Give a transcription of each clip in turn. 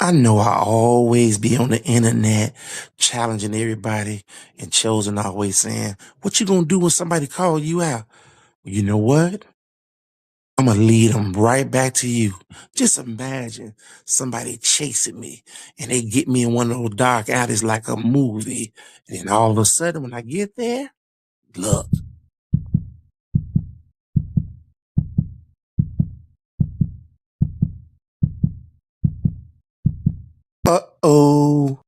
I know I always be on the internet challenging everybody and chosen always saying, what you gonna do when somebody call you out? Well, you know what? I'm gonna lead them right back to you. Just imagine somebody chasing me and they get me in one of those dark alleys like a movie. And then all of a sudden when I get there, look, uh-oh.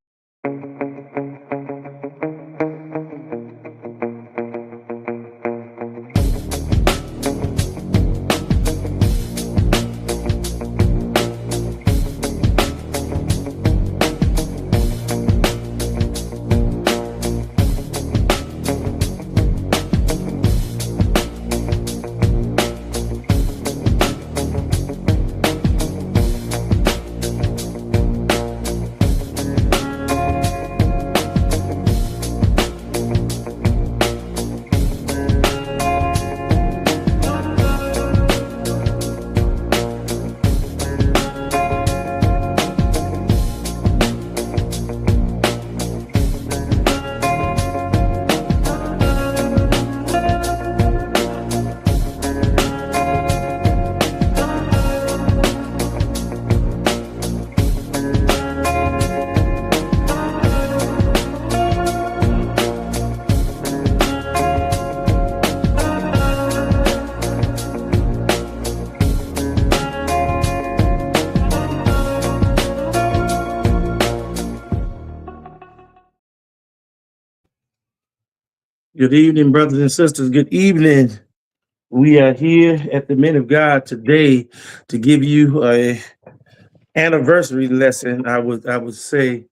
Good evening, brothers and sisters. Good evening. We are here at the Men of God today to give you a anniversary lesson. I would say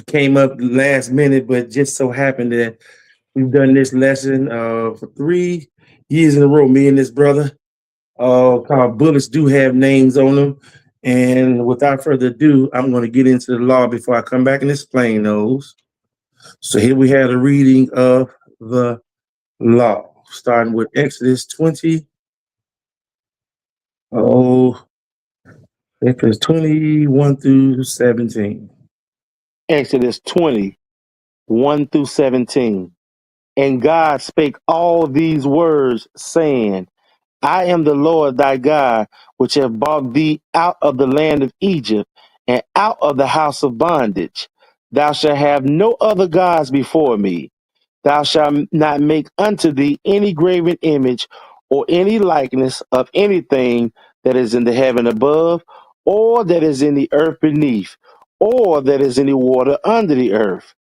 came up last minute, but just so happened that we've done this lesson for 3 years in a row. Me and this brother, called Bullets Do Have Names on them. And without further ado, I'm going to get into the law before I come back and explain those. So here we have a reading of the law, starting with Exodus 20. Exodus 21 through 17. Exodus 20, 1 through 17. And God spake all these words, saying, I am the Lord thy God, which have brought thee out of the land of Egypt, and out of the house of bondage. Thou shalt have no other gods before me. Thou shalt not make unto thee any graven image or any likeness of anything that is in the heaven above, or that is in the earth beneath, or that is in the water under the earth.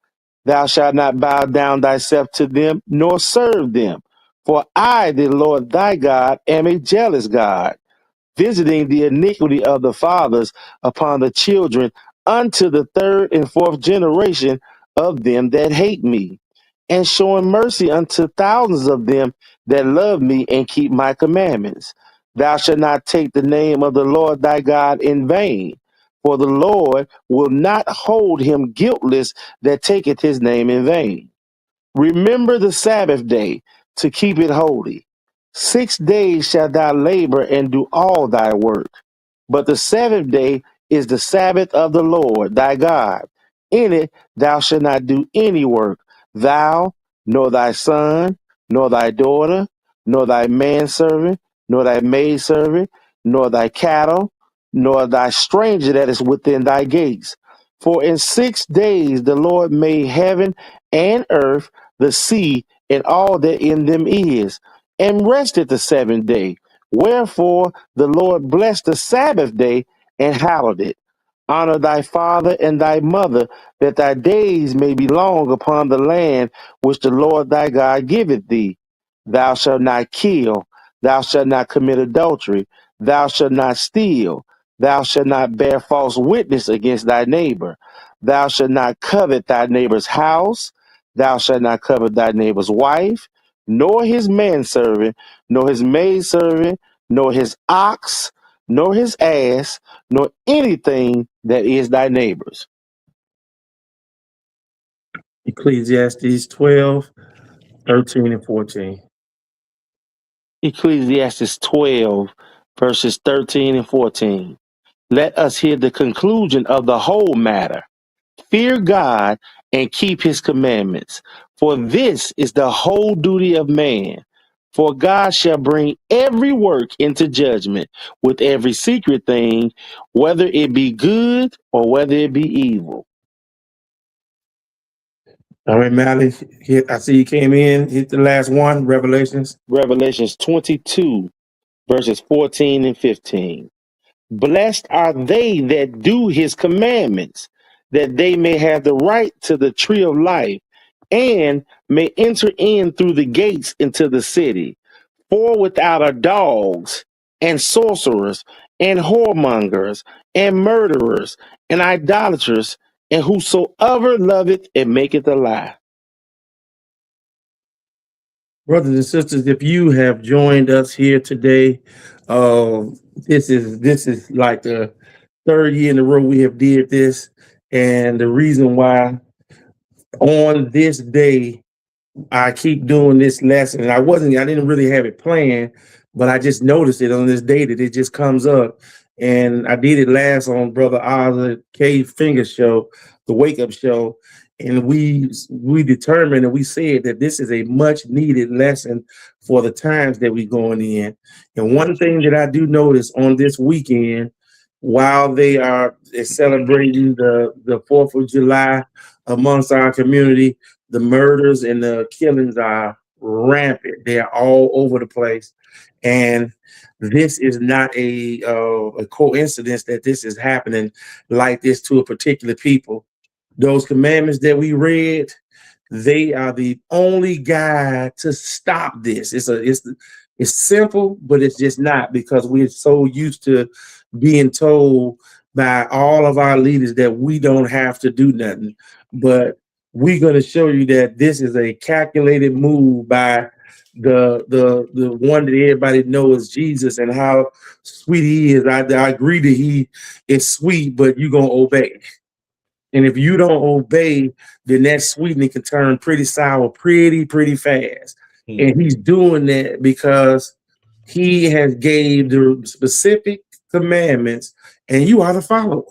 Thou shalt not bow down thyself to them, nor serve them. For I, the Lord thy God, am a jealous God, visiting the iniquity of the fathers upon the children unto the third and fourth generation of them that hate me, and showing mercy unto thousands of them that love me and keep my commandments. Thou shalt not take the name of the Lord thy God in vain, for the Lord will not hold him guiltless that taketh his name in vain. Remember the Sabbath day to keep it holy. 6 days shalt thou labor and do all thy work. But the seventh day is the Sabbath of the Lord thy God. In it thou shalt not do any work, thou, nor thy son, nor thy daughter, nor thy manservant, nor thy maidservant, nor thy cattle, nor thy stranger that is within thy gates. For in 6 days the Lord made heaven and earth, the sea, and all that in them is, and rested the seventh day. Wherefore the Lord blessed the Sabbath day and hallowed it. Honor thy father and thy mother, that thy days may be long upon the land which the Lord thy God giveth thee. Thou shalt not kill, thou shalt not commit adultery, thou shalt not steal, thou shalt not bear false witness against thy neighbor, thou shalt not covet thy neighbor's house, thou shalt not covet thy neighbor's wife, nor his manservant, nor his maidservant, nor his ox, nor his ass, nor anything that is thy neighbor's. Ecclesiastes 12, 13, and 14. Ecclesiastes 12, verses 13 and 14. let us hear the conclusion of the whole matter. Fear God and keep his commandments, for this is the whole duty of man. For God shall bring every work into judgment with every secret thing, whether it be good or whether it be evil. All right, Mally, I see you came in. Hit the last one, Revelations. Revelations 22, verses 14 and 15. Blessed are they that do his commandments, that they may have the right to the tree of life and may enter in through the gates into the city. For without are dogs and sorcerers and whoremongers and murderers and idolaters and whosoever loveth and maketh a lie. Brothers and sisters, if you have joined us here today, uh, this is like the third year in a row we have did this, and the reason why on this day I keep doing this lesson, and I didn't really have it planned, but I just noticed it on this day that it just comes up. And I did it last on Brother Ozzy K. Finger show, the Wake Up Show. And we determined and we said that this is a much needed lesson for the times that we're going in. And one thing that I do notice on this weekend, while they are celebrating the 4th of July amongst our community, the murders and the killings are rampant. They are all over the place. And this is not a coincidence that this is happening like this to a particular people. Those commandments that we read, they are the only guide to stop this. It's simple, but it's just not, because we're so used to being told by all of our leaders that we don't have to do nothing. But we're going to show you that this is a calculated move by the one that everybody knows, Jesus, and how sweet he is. I agree that he is sweet, but you're going to obey. And if you don't obey, then that sweetening can turn pretty sour pretty fast. And he's doing that because he has gave the specific commandments, and you are to follow.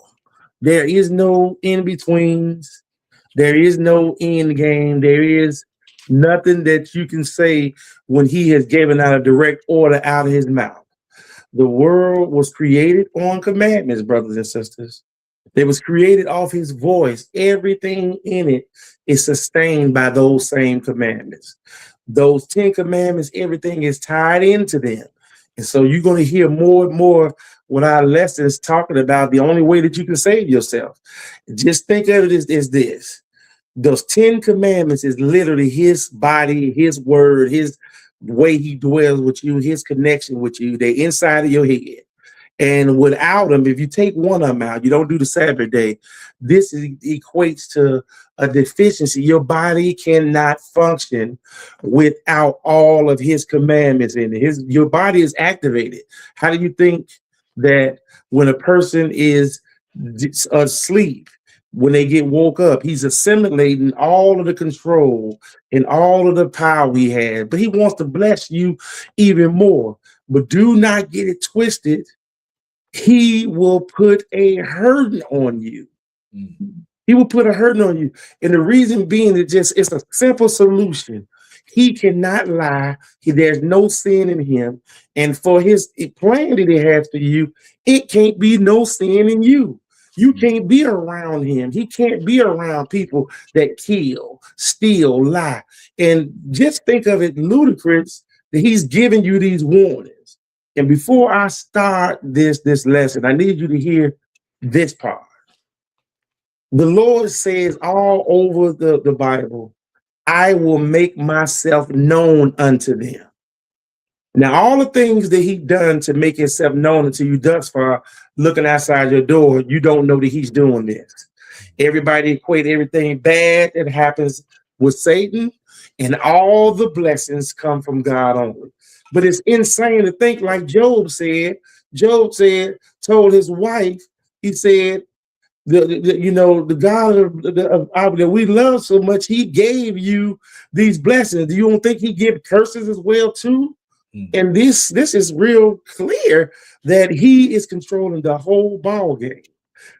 There is no in-betweens. There is no end game. There is nothing that you can say when he has given out a direct order out of his mouth. The world was created on commandments, brothers and sisters. It was created off his voice. Everything in it is sustained by those same commandments. Those 10 commandments, everything is tied into them. And so you're going to hear more and more what our lessons talking about the only way that you can save yourself. Just think of it as this. Those 10 commandments is literally his body, his word, his way he dwells with you, his connection with you. They're inside of your head. And without them, if you take one of them out, you don't do the Sabbath day, this equates to a deficiency. Your body cannot function without all of his commandments in it. Your body is activated. How do you think that when a person is asleep, when they get woke up, he's assimilating all of the control and all of the power he has, but he wants to bless you even more. But do not get it twisted. He will put a hurting on you. He will put a hurting on you. And the reason being that it's a simple solution. He cannot lie. There's no sin in him. And for his plan that he has for you, it can't be no sin in you. You can't be around him. He can't be around people that kill, steal, lie. And just think of it ludicrous that he's giving you these warnings. And before I start this lesson, I need you to hear this part. The Lord says all over the Bible, I will make myself known unto them. Now, all the things that he done to make himself known unto you thus far, looking outside your door, you don't know that he's doing this. Everybody equate everything bad that happens with Satan, and all the blessings come from God only. But it's insane to think like Job said. Job told his wife, he said, the God that we love so much, he gave you these blessings. Do you don't think he give curses as well too? And this is real clear that he is controlling the whole ball game.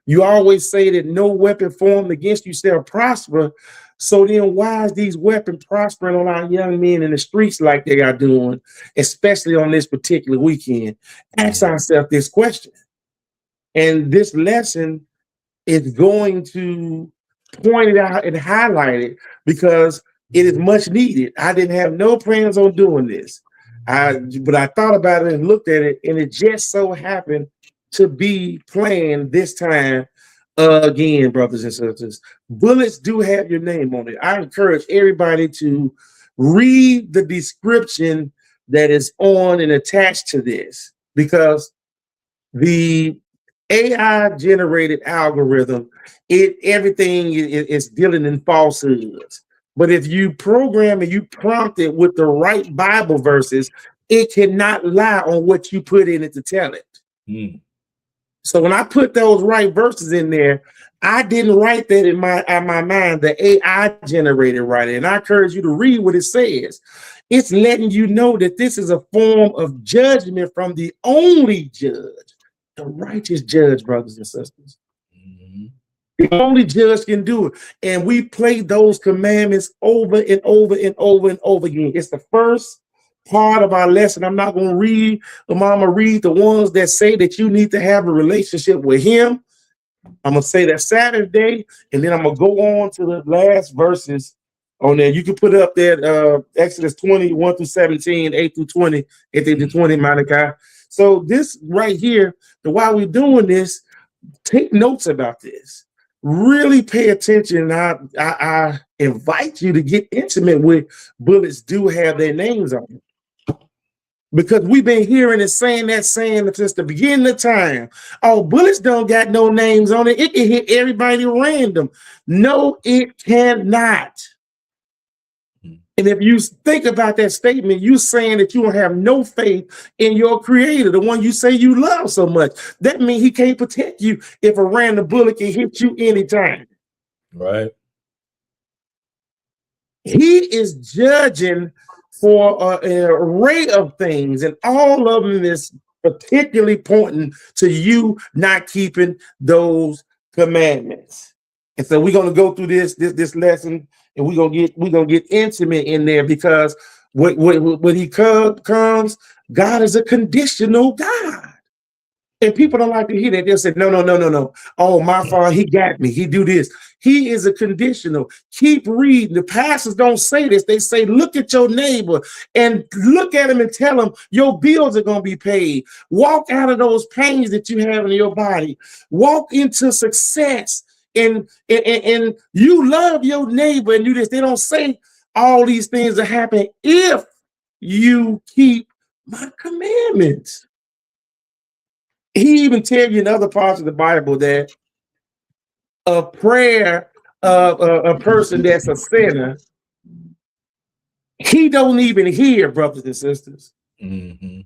You always say that no weapon formed against you shall prosper. So then why is these weapons prospering on our young men in the streets like they are doing, especially on this particular weekend? Ask ourselves this question. And this lesson is going to point it out and highlight it because it is much needed. I didn't have no plans on doing this. But I thought about it and looked at it, and it just so happened to be planned this time again, brothers and sisters. Bullets do have your name on it. I encourage everybody to read the description that is on and attached to this because the AI generated algorithm, everything is dealing in falsehoods. But if you program and you prompt it with the right Bible verses, it cannot lie on what you put in it to tell it. So when I put those right verses in there, I didn't write that in my mind. The AI generated right. And I encourage you to read what it says. It's letting you know that this is a form of judgment from the only judge, the righteous judge, brothers and sisters. The only judge can do it. And we play those commandments over and over and over and over again. It's the first part of our lesson. I'm not going to read, I'm going to read the ones that say that you need to have a relationship with him. I'm going to say that Saturday, and then I'm going to go on to the last verses on there. You can put up that Exodus 21 through 17, 8 through 20, 8 through 20, Monica. So this right here, while we're doing this, take notes about this. Really pay attention. I invite you to get intimate with bullets do have their names on it. Because we've been hearing and saying that saying since the beginning of time. Oh, bullets don't got no names on it. It can hit everybody random. No, it cannot. And if you think about that statement, you saying that you don't have no faith in your creator, the one you say you love so much. That means he can't protect you if a random bullet can hit you anytime. Right. He is judging for an array of things, and all of them is particularly pointing to you not keeping those commandments. And so we're going to go through this lesson, and we're gonna get intimate in there because when he comes, God is a conditional God. And people don't like to hear that. They'll say, no. Oh, my father, he got me. He do this. He is a conditional. Keep reading. The pastors don't say this. They say, look at your neighbor and look at him and tell him your bills are going to be paid. Walk out of those pains that you have in your body. Walk into success. And you love your neighbor and do this. They don't say all these things that happen if you keep my commandments. He even tells you in other parts of the Bible that a prayer of a person that's a sinner, he don't even hear, brothers and sisters. He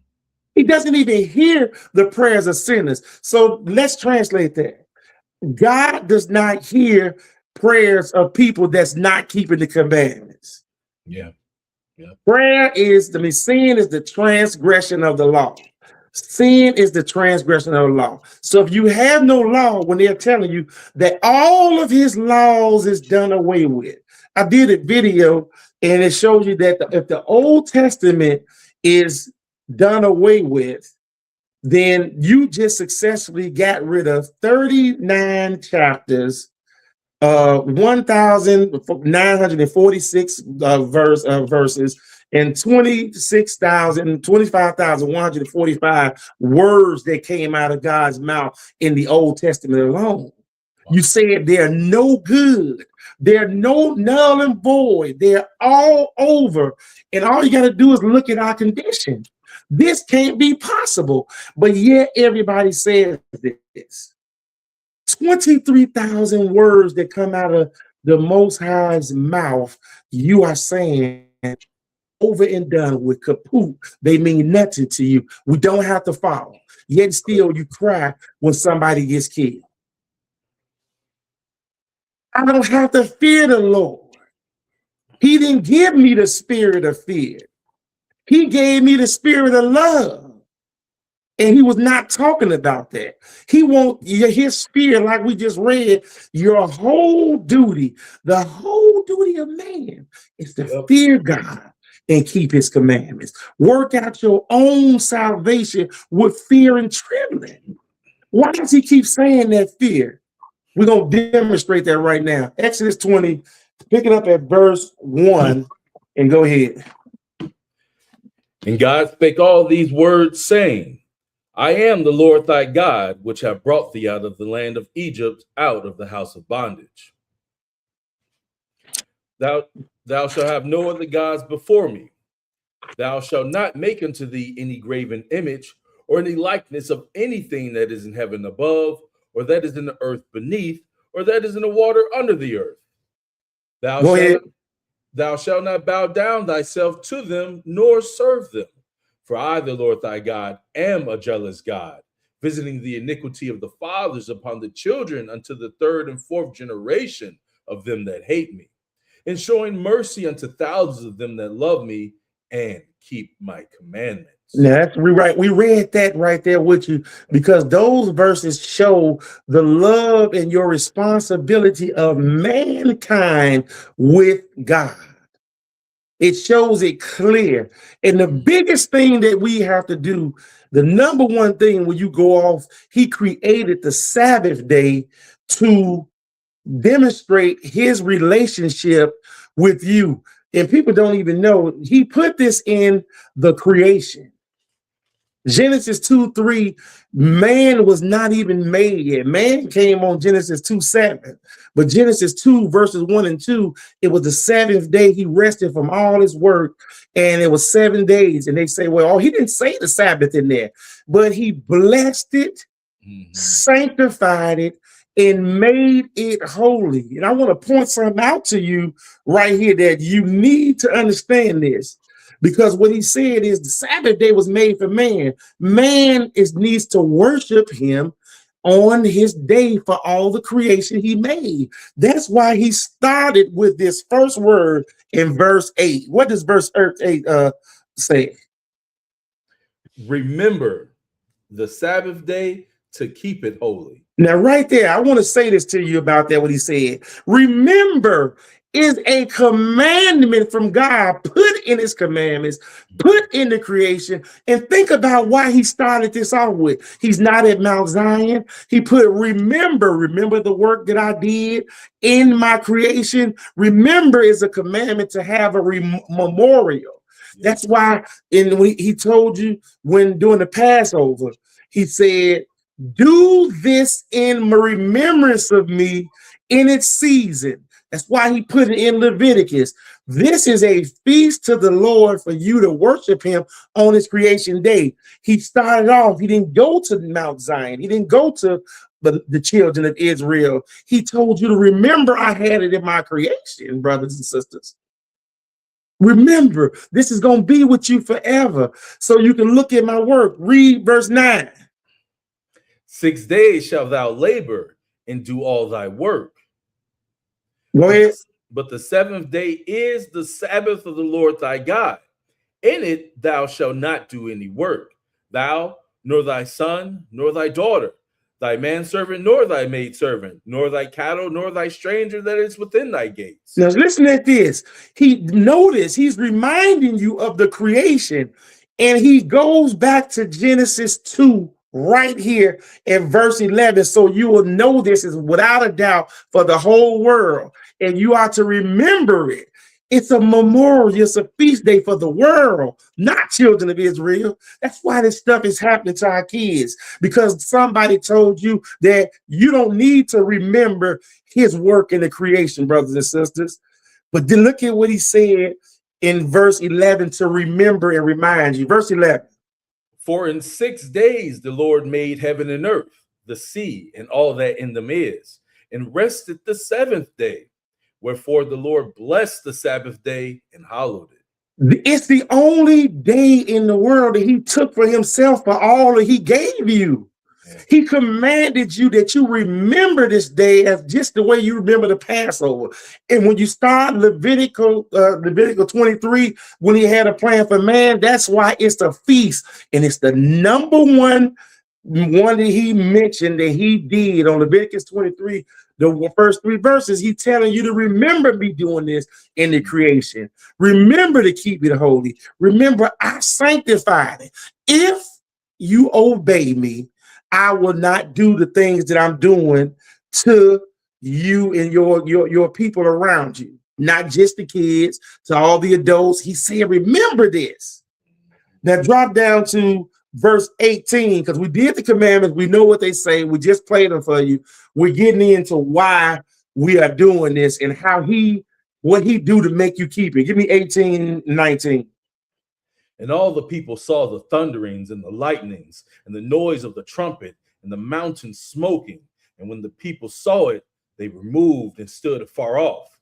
doesn't even hear the prayers of sinners. So let's translate that. God does not hear prayers of people that's not keeping the commandments. Yeah. Prayer is, sin is the transgression of the law. Sin is the transgression of the law. So if you have no law, when they're telling you that all of his laws is done away with. I did a video and it shows you that if the Old Testament is done away with, then you just successfully got rid of 39 chapters, 1,946 verses, and 25,145 words that came out of God's mouth in the Old Testament alone. You said they're no good. They're no null and void. They're all over. And all you got to do is look at our condition. This can't be possible. But yet everybody says this. 23,000 words that come out of the Most High's mouth, you are saying over and done with, kaput. They mean nothing to you. We don't have to follow. Yet still you cry when somebody gets killed. I don't have to fear the Lord. He didn't give me the spirit of fear. He gave me the spirit of love. And he was not talking about that. He wants his spirit, like we just read, your whole duty, the whole duty of man is to fear God and keep his commandments. Work out your own salvation with fear and trembling. Why does he keep saying that fear? We're going to demonstrate that right now. Exodus 20, pick it up at verse 1 and go ahead. And God spake all these words, saying, I am the Lord thy God, which have brought thee out of the land of Egypt, out of the house of bondage. Thou shalt have no other gods before me. Thou shalt not make unto thee any graven image, or any likeness of anything that is in heaven above, or that is in the earth beneath, or that is in the water under the earth. Thou shalt not bow down thyself to them, nor serve them. For I, the Lord thy God, am a jealous God, visiting the iniquity of the fathers upon the children unto the third and fourth generation of them that hate me, and showing mercy unto thousands of them that love me and keep my commandments. Now that's right. We read that right there with you because those verses show the love and your responsibility of mankind with God. It shows it clear. And the biggest thing that we have to do, the number one thing when you go off, he created the Sabbath day to demonstrate his relationship with you. And people don't even know, he put this in the creation. Genesis 2:3, man was not even made yet. Man came on Genesis 2:7. But Genesis 2, verses 1 and 2, it was the seventh day he rested from all his work, and it was 7 days. And they say, well, oh, he didn't say the Sabbath in there, but he blessed it, sanctified it, and made it holy. And I want to point something out to you right here that you need to understand this. Because what he said is the Sabbath day was made for man. Man needs to worship him on his day for all the creation he made. That's why he started with this first word in verse 8. What does verse 8 say? Remember the Sabbath day to keep it holy. Now, right there, I want to say this to you about that, what he said. Remember is a commandment from God, put in his commandments, put in the creation, and think about why he started this off with. He's not at Mount Zion. He put, remember the work that I did in my creation. Remember is a commandment to have a memorial. That's why he told you when doing the Passover, he said, do this in remembrance of me in its season. That's why he put it in Leviticus. This is a feast to the Lord for you to worship him on his creation day. He started off, he didn't go to Mount Zion. He didn't go to the children of Israel. He told you to remember I had it in my creation, brothers and sisters. Remember, this is going to be with you forever. So you can look at my work. Read verse 9. 6 days shalt thou labor and do all thy work. Go ahead. But the seventh day is the Sabbath of the Lord thy God. In it thou shalt not do any work, thou, nor thy son, nor thy daughter, thy manservant, nor thy maidservant, nor thy cattle, nor thy stranger that is within thy gates. Now listen at this. He's reminding you of the creation, and he goes back to Genesis 2 right here in verse 11. So you will know this is without a doubt for the whole world, and you are to remember it. It's a memorial, it's a feast day for the world, not children of Israel. That's why this stuff is happening to our kids, because somebody told you that you don't need to remember his work in the creation, brothers and sisters. But then look at what he said in verse 11 to remember and remind you. Verse 11. For in 6 days the Lord made heaven and earth, the sea, and all that in them is, and rested the seventh day. Wherefore the Lord blessed the Sabbath day and hallowed it. It's the only day in the world that he took for himself for all that he gave you. Yeah. He commanded you that you remember this day as just the way you remember the Passover. And when you start Leviticus 23, when he had a plan for man, that's why it's a feast. And it's the number one that he mentioned that he did on Leviticus 23, the first 3 verses. He telling you to remember me doing this in the creation. Remember to keep it holy. Remember, I sanctified it. If you obey me, I will not do the things that I'm doing to you and your people around you, not just the kids, to all the adults. He said, remember this. Now drop down to verse 18, because we did the commandments. We know what they say. We just played them for you. We're getting into why we are doing this and what he do to make you keep it. Give me 18, 19. And all the people saw the thunderings and the lightnings and the noise of the trumpet and the mountain smoking. And when the people saw it, they removed and stood afar off.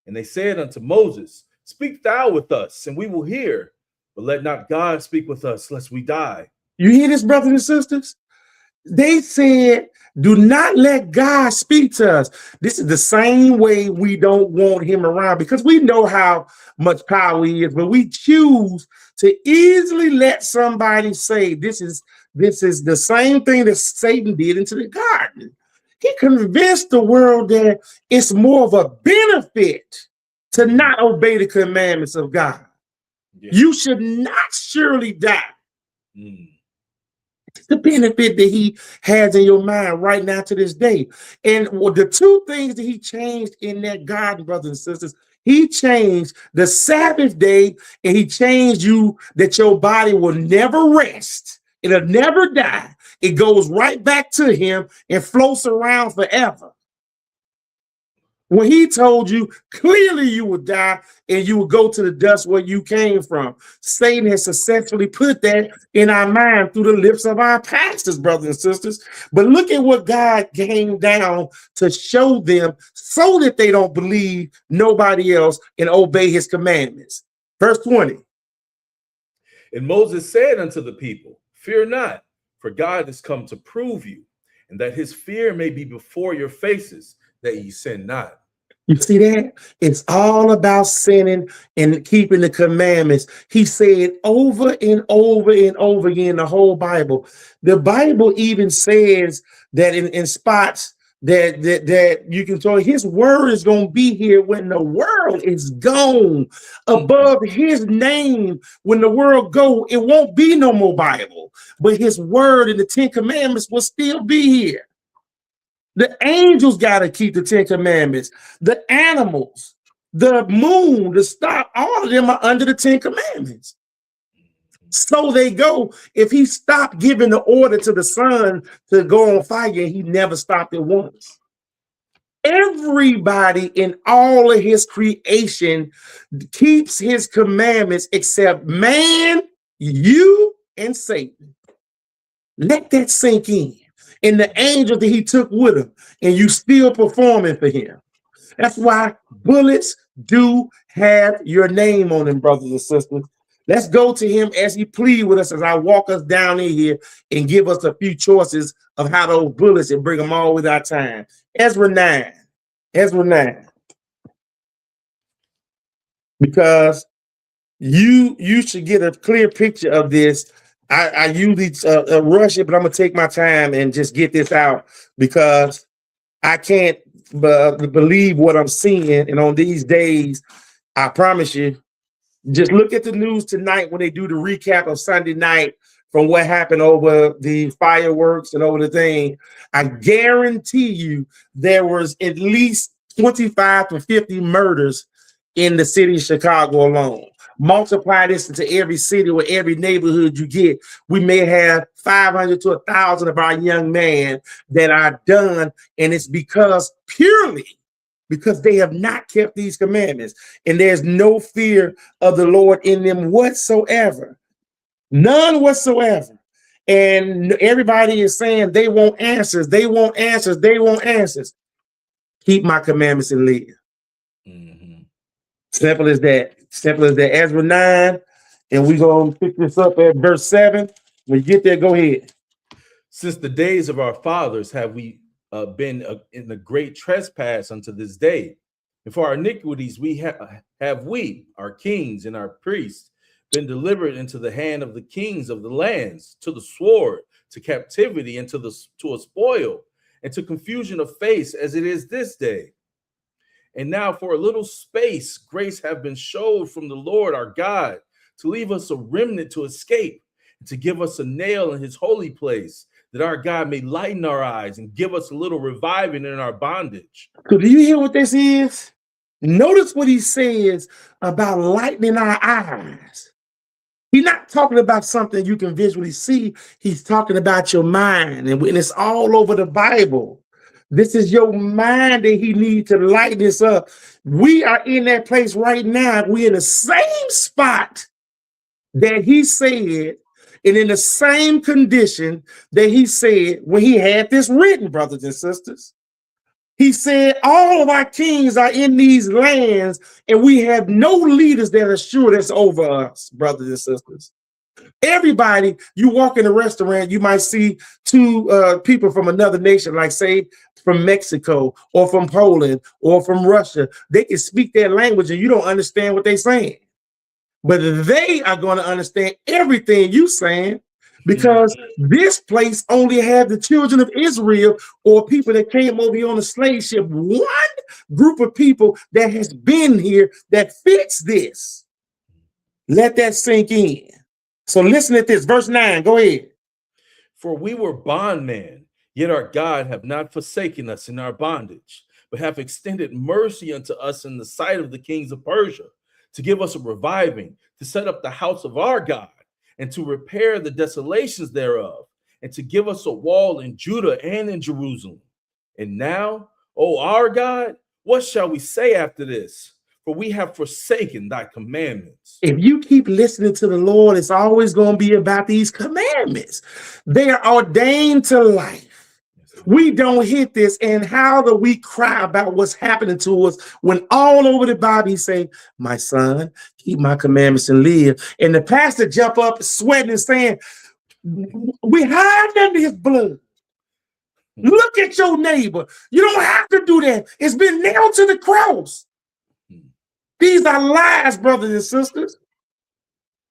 And they said unto Moses, speak thou with us, and we will hear. But let not God speak with us, lest we die. You hear this, brothers and sisters? They said, do not let God speak to us. This is the same way we don't want him around, because we know how much power he is, but we choose to easily let somebody say this is the same thing that Satan did into the garden. He convinced the world that it's more of a benefit to not obey the commandments of God. Yeah. You should not surely die. It's the benefit that he has in your mind right now to this day. And the 2 things that he changed in that garden, brothers and sisters, he changed the Sabbath day, and he changed you that your body will never rest. It'll never die. It goes right back to him and floats around forever. When he told you clearly you would die and you would go to the dust where you came from. Satan has successfully put that in our mind through the lips of our pastors, brothers and sisters. But look at what God came down to show them so that they don't believe nobody else and obey his commandments. Verse 20. And Moses said unto the people, fear not, for God is come to prove you, and that his fear may be before your faces, that ye sin not. You see that? It's all about sinning and keeping the commandments. He said over and over and over again, the whole Bible. The Bible even says that in spots that you can tell his word is going to be here when the world is gone. Above his name, when the world go, it won't be no more Bible. But his word and the 10 commandments will still be here. The angels got to keep the 10 commandments. The animals, the moon, the star, all of them are under the 10 commandments. So they go. If he stopped giving the order to the sun to go on fire, he never stopped it once. Everybody in all of his creation keeps his commandments except man, you, and Satan. Let that sink in. And the angel that he took with him, and you still performing for him. That's why bullets do have your name on them, brothers and sisters. Let's go to him as he plead with us as I walk us down in here and give us a few choices of how those bullets and bring them all with our time. Ezra 9. Ezra 9. Because you should get a clear picture of this. I usually rush it, but I'm going to take my time and just get this out because I can't believe what I'm seeing. And on these days, I promise you, just look at the news tonight when they do the recap of Sunday night from what happened over the fireworks and over the thing. I guarantee you there was at least 25 to 50 murders in the city of Chicago alone. Multiply this into every city or every neighborhood you get. We may have 500 to 1,000 of our young men that are done. And it's purely because they have not kept these commandments. And there's no fear of the Lord in them whatsoever. None whatsoever. And everybody is saying they want answers. They want answers. They want answers. Keep my commandments and live. Simple as that. Simple as that. Ezra 9, and we're going to pick this up at verse 7. When you get there, go ahead. Since the days of our fathers have we been in a great trespass unto this day. And for our iniquities have we, our kings and our priests, been delivered into the hand of the kings of the lands, to the sword, to captivity, and to a spoil, and to confusion of face, as it is this day. And now for a little space, grace have been showed from the Lord our God, to leave us a remnant to escape, and to give us a nail in his holy place, that our God may lighten our eyes and give us a little reviving in our bondage. So do you hear what this is? Notice what he says about lightening our eyes. He's not talking about something you can visually see. He's talking about your mind, and it's all over the Bible. This is your mind that he needs to lighten this up. We are in that place right now. We're in the same spot that he said, and in the same condition that he said when he had this written, brothers and sisters. He said, all of our kings are in these lands, and we have no leaders that are sure that's over us, brothers and sisters. Everybody, you walk in a restaurant, you might see two people from another nation, like say from Mexico or from Poland or from Russia. They can speak their language and you don't understand what they're saying. But they are going to understand everything you're saying, because this place only had the children of Israel, or people that came over here on a slave ship. One group of people that has been here that fits this. Let that sink in. So listen at this, verse 9, go ahead. For we were bondmen, yet our God have not forsaken us in our bondage, but have extended mercy unto us in the sight of the kings of Persia, to give us a reviving, to set up the house of our God, and to repair the desolations thereof, and to give us a wall in Judah and in Jerusalem. And now, O our God, what shall we say after this? For we have forsaken thy commandments. If you keep listening to the Lord, it's always going to be about these commandments. They are ordained to life. We don't hit this, and how do we cry about what's happening to us when all over the Bible he say, my son, keep my commandments and live. And the pastor jump up sweating and saying, we hide under his blood. Look at your neighbor. You don't have to do that. It's been nailed to the cross. These are lies, brothers and sisters.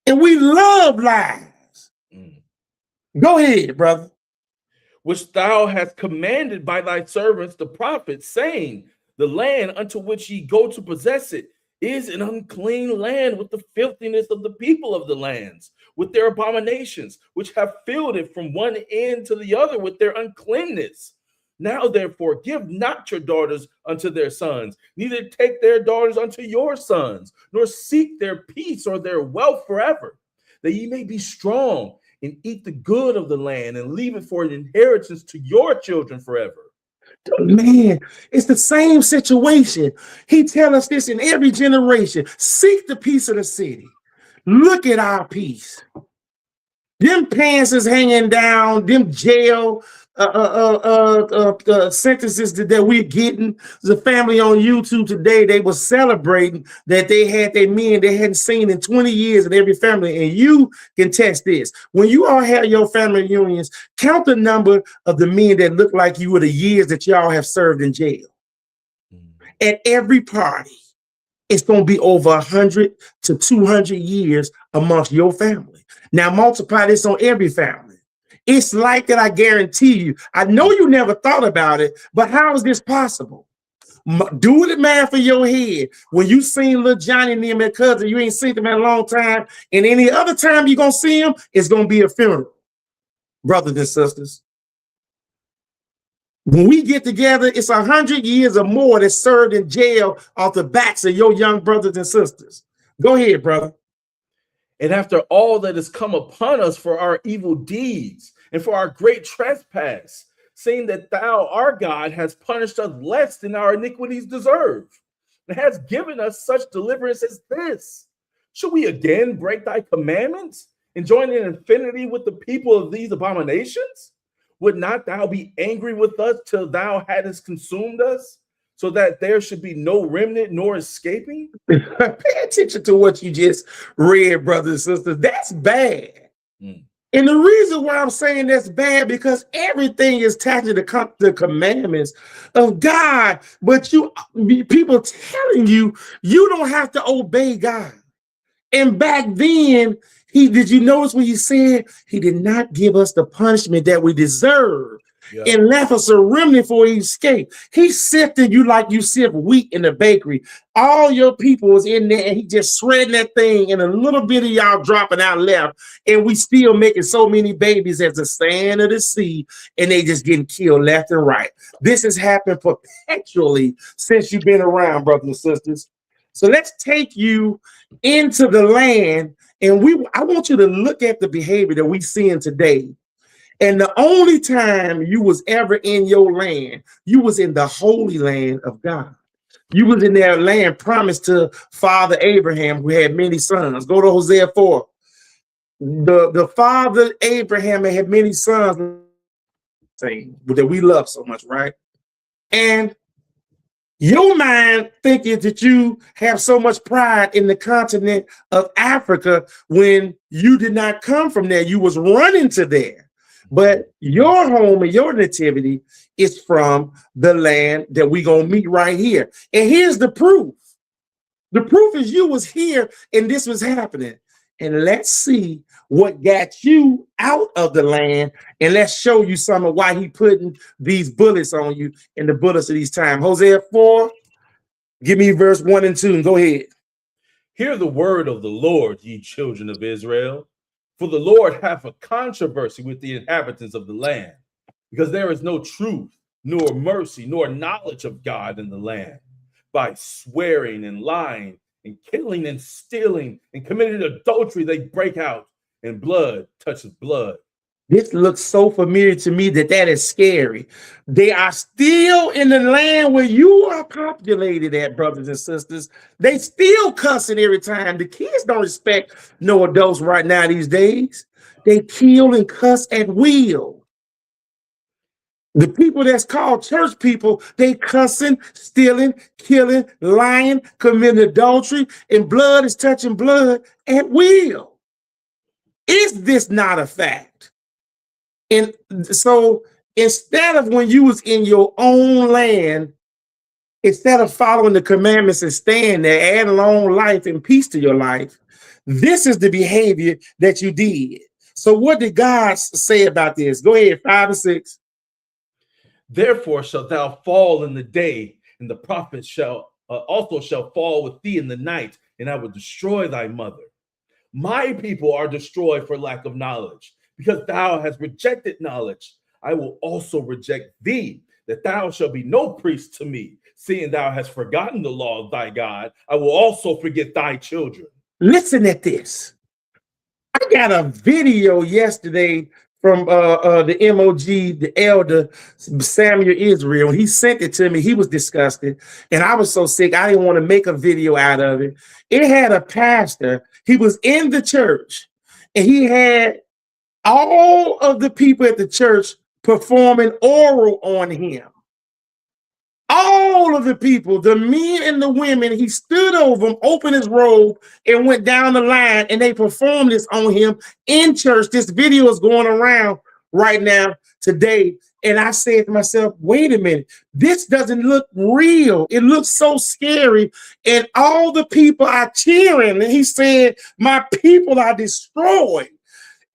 And we love lies. Go ahead, brother. Which thou hast commanded by thy servants the prophets, saying, the land unto which ye go to possess it is an unclean land, with the filthiness of the people of the lands, with their abominations, which have filled it from one end to the other with their uncleanness. Now therefore give not your daughters unto their sons, neither take their daughters unto your sons, nor seek their peace or their wealth forever, that ye may be strong and eat the good of the land, and leave it for an inheritance to your children forever. Man, it's the same situation. He tells us this in every generation. Seek the peace of the city. Look at our peace. Them pants is hanging down, them jail sentences that we're getting. There's a family on YouTube today, they were celebrating that they had their men they hadn't seen in 20 years in every family. And you can test this. When you all have your family reunions, count the number of the men that look like you, or the years that y'all have served in jail. At every party, it's going to be over 100 to 200 years amongst your family. Now multiply this on every family. It's like that, I guarantee you. I know you never thought about it, but how is this possible? Do the math for your head. When you seen little Johnny and them and cousin, you ain't seen them in a long time, and any other time you're going to see them, it's going to be a funeral. Brothers and sisters, when we get together, it's 100 years or more that served in jail off the backs of your young brothers and sisters. Go ahead, brother. And after all that has come upon us for our evil deeds and for our great trespass, seeing that thou, our God, has punished us less than our iniquities deserve, and has given us such deliverance as this, should we again break thy commandments and join in infinity with the people of these abominations? Would not thou be angry with us till thou hadst consumed us, so that there should be no remnant nor escaping? Pay attention to what you just read, brothers and sisters. That's bad. And the reason why I'm saying that's bad, because everything is attached to the commandments of God, but people telling you you don't have to obey God. And back then, did you notice when he said he did not give us the punishment that we deserve and left us a remnant for escape? He sifted you like you sift wheat in the bakery. All your people was in there, and he just shredding that thing, and a little bit of y'all dropping out left, and we still making so many babies as the sand of the sea, and they just getting killed left and right. This has happened perpetually since you've been around, brothers and sisters. So let's take you into the land, and I want you to look at the behavior that we seeing today. And the only time you was ever in your land, you was in the holy land of God. You was in that land promised to Father Abraham, who had many sons. Go to Hosea 4. The father Abraham had many sons that we love so much, right? And your mind thinking that you have so much pride in the continent of Africa when you did not come from there. You was running to there. But your home and your nativity is from the land that we're going to meet right here. And here's the proof. The proof is you was here and this was happening. And let's see what got you out of the land. And let's show you some of why he putting these bullets on you and the bullets of these times. Hosea 4, give me verse 1 and 2 and go ahead. Hear the word of the Lord, ye children of Israel. For the Lord hath a controversy with the inhabitants of the land, because there is no truth, nor mercy, nor knowledge of God in the land. By swearing and lying and killing and stealing and committing adultery, they break out, and blood touches blood. This looks so familiar to me that is scary. They are still in the land where you are populated at, brothers and sisters. They still cussing every time. The kids don't respect no adults right now these days. They kill and cuss at will. The people that's called church people, they cussing, stealing, killing, lying, committing adultery, and blood is touching blood at will. Is this not a fact? And so instead of when you was in your own land, instead of following the commandments and staying there, add long life and peace to your life, this is the behavior that you did. So what did God say about this? Go ahead, 5 and 6. Therefore shalt thou fall in the day, and the prophets shall fall with thee in the night, and I will destroy thy mother. My people are destroyed for lack of knowledge. Because thou hast rejected knowledge, I will also reject thee, that thou shalt be no priest to me. Seeing thou hast forgotten the law of thy God, I will also forget thy children. Listen at this. I got a video yesterday from the MOG, the elder Samuel Israel. He sent it to me. He was disgusted. And I was so sick, I didn't want to make a video out of it. It had a pastor. He was in the church, and he had all of the people at the church performing oral on him. All of the people, the men and the women, he stood over them, opened his robe, and went down the line, and they performed this on him in church. This video is going around right now today. And I said to myself, wait a minute, this doesn't look real. It looks so scary. And all the people are cheering. And he said, my people are destroyed.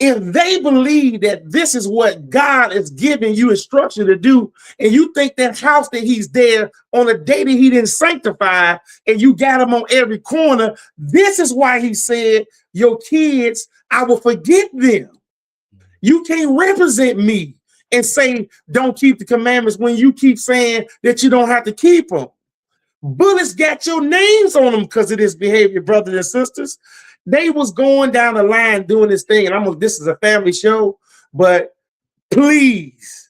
If they believe that this is what God is giving you instruction to do, and you think that house that he's there on a day that he didn't sanctify, and you got him on every corner, this is why he said, your kids, I will forget them. You can't represent me and say, don't keep the commandments when you keep saying that you don't have to keep them. Bullets got your names on them because of this behavior, brothers and sisters. They was going down the line doing this thing, and this is a family show, but please,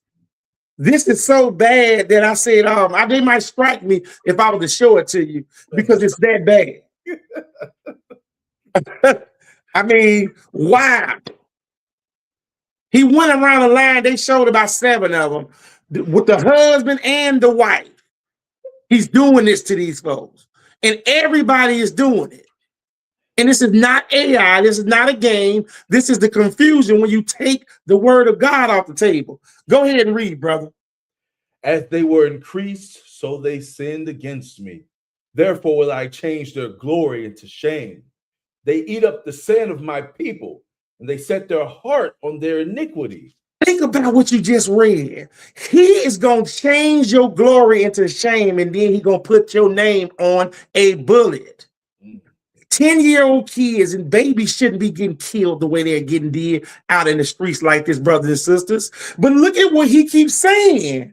this is so bad that I said, they might strike me if I was to show it to you because it's that bad. I mean, wow. He went around the line. They showed about 7 of them with the husband and the wife. He's doing this to these folks, and everybody is doing it. And this is not AI. This is not a game. This is the confusion when you take the word of God off the table. Go ahead and read, brother. As they were increased, so they sinned against me. Therefore will I change their glory into shame. They eat up the sin of my people, and they set their heart on their iniquity. Think about what you just read. He is going to change your glory into shame, and then he's going to put your name on a bullet. 10-year-old kids and babies shouldn't be getting killed the way they're getting did out in the streets like this, brothers and sisters. But look at what he keeps saying.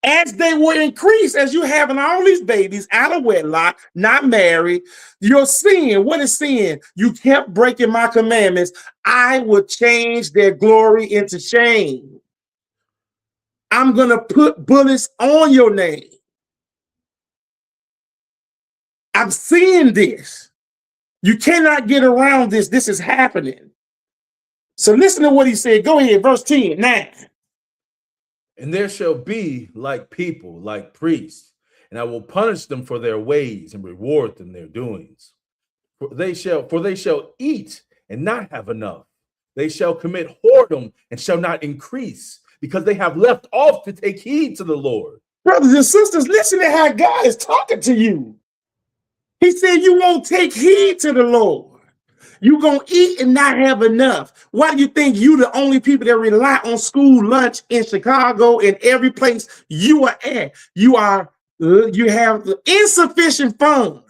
As they were increased, as you having all these babies out of wedlock, not married, your sin, what is sin? You kept breaking my commandments. I will change their glory into shame. I'm going to put bullets on your name. I'm seeing this. You cannot get around this. This is happening. So listen to what he said. Go ahead, verse 10, 9. And there shall be like people, like priests, and I will punish them for their ways and reward them their doings. For they shall eat and not have enough. They shall commit whoredom and shall not increase, because they have left off to take heed to the Lord. Brothers and sisters, listen to how God is talking to you. He said you won't take heed to the Lord. You're going to eat and not have enough. Why do you think you the only people that rely on school lunch in Chicago and every place you are at? You have insufficient funds.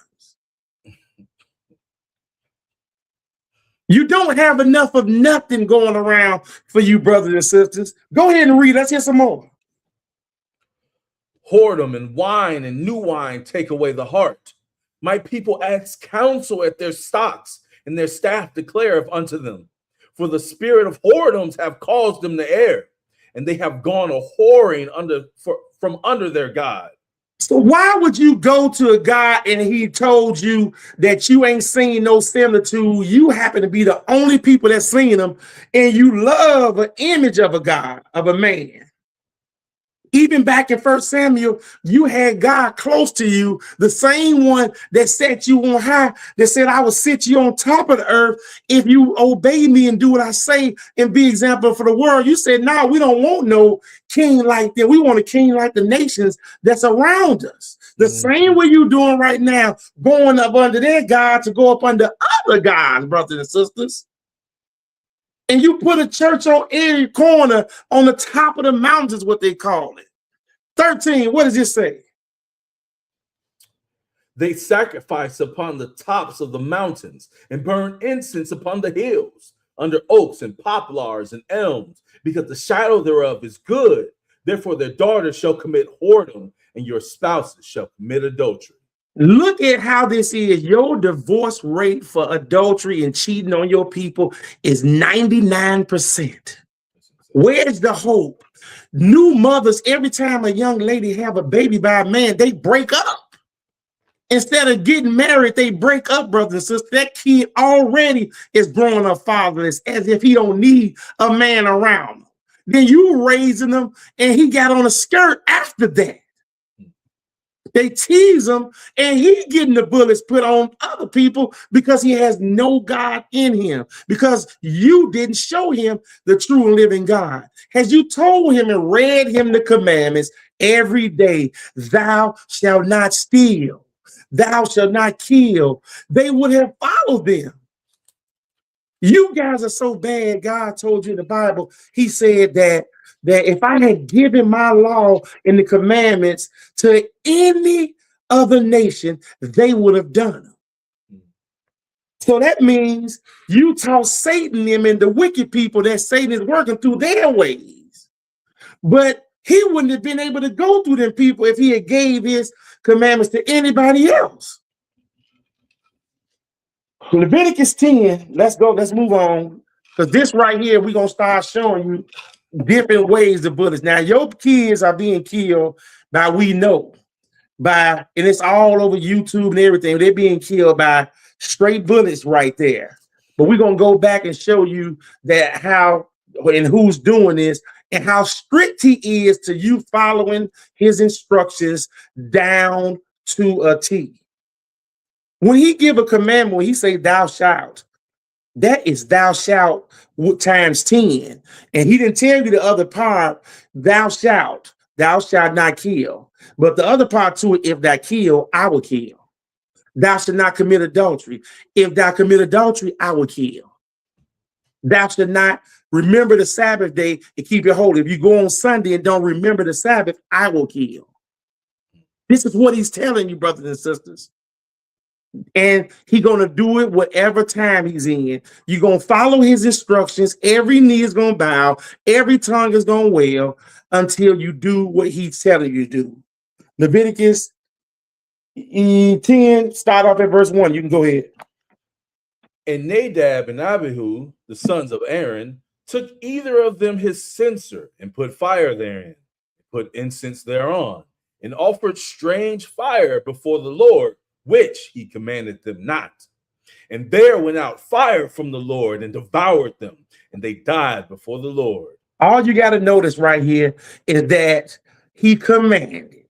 You don't have enough of nothing going around for you, brothers and sisters. Go ahead and read. Let's hear some more. Whoredom and wine and new wine take away the heart. My people ask counsel at their stocks, and their staff declareth unto them. For the spirit of whoredoms have caused them to err, and they have gone a whoring from under their God. So why would you go to a God and he told you that you ain't seen no similitude? You happen to be the only people that seen them, and you love an image of a God, of a man. Even back in 1 Samuel, you had God close to you, the same one that set you on high, that said, I will sit you on top of the earth if you obey me and do what I say and be example for the world. You said, no, we don't want no king like that. We want a king like the nations that's around us. The same way you're doing right now, going up under their God to go up under other gods, brothers and sisters. And you put a church on every corner on the top of the mountains, what they call it. 13, what does it say? They sacrifice upon the tops of the mountains and burn incense upon the hills, under oaks and poplars and elms, because the shadow thereof is good. Therefore their daughters shall commit whoredom, and your spouses shall commit adultery. Look at how this is. Your divorce rate for adultery and cheating on your people is 99%. Where's the hope? New mothers, every time a young lady have a baby by a man, they break up. Instead of getting married, they break up, brothers and sisters. That kid already is growing up fatherless, as if he don't need a man around him. Then you raising him, and he got on a skirt after that. They tease him, and he getting the bullets put on other people because he has no God in him, because you didn't show him the true and living God. As you told him and read him the commandments every day, thou shalt not steal, thou shalt not kill, they would have followed them. You guys are so bad. God told you in the Bible, he said that if I had given my law and the commandments to any other nation, they would have done them. So that means you taught Satan them and the wicked people that Satan is working through their ways. But he wouldn't have been able to go through them people if he had gave his commandments to anybody else. Leviticus 10, let's move on. Because this right here, we're going to start showing you different ways the bullets. Now, your kids are being killed by, we know, and it's all over YouTube and everything. They're being killed by straight bullets right there. But we're going to go back and show you that how and who's doing this and how strict he is to you following his instructions down to a T. When he give a commandment, when he say thou shalt, that is thou shalt times 10. And he didn't tell you the other part, thou shalt not kill. But the other part to it, if thou kill, I will kill. Thou shalt not commit adultery. If thou commit adultery, I will kill. Thou shalt not remember the Sabbath day and keep it holy. If you go on Sunday and don't remember the Sabbath, I will kill. This is what he's telling you, brothers and sisters. And he's going to do it whatever time he's in. You're going to follow his instructions. Every knee is going to bow. Every tongue is going to wail until you do what he's telling you to do. Leviticus 10, start off at verse 1. You can go ahead. And Nadab and Abihu, the sons of Aaron, took either of them his censer and put fire therein, put incense thereon, and offered strange fire before the Lord, which he commanded them not. And there went out fire from the Lord and devoured them, and they died before the Lord. All you got to notice right here is that he commanded.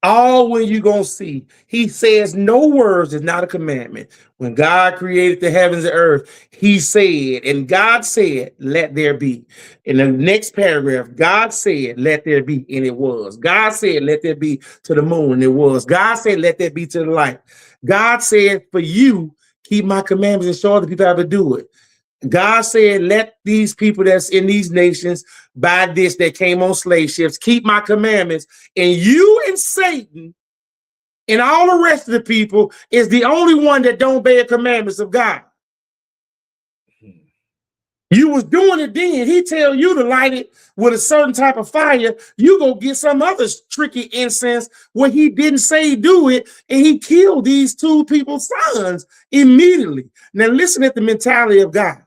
All when you're going to see, he says no words is not a commandment. When God created the heavens and earth, he said, and God said, let there be. In the next paragraph, God said, let there be, and it was. God said, let there be to the moon, and it was. God said, let there be to the light. God said, for you, keep my commandments and show other people how to do it. God said, let these people that's in these nations by this that came on slave ships keep my commandments. And you and Satan and all the rest of the people is the only one that don't obey the commandments of God. You was doing it then. He tell you to light it with a certain type of fire. You go get some other tricky incense where he didn't say do it, and he killed these two people's sons immediately. Now listen at the mentality of God,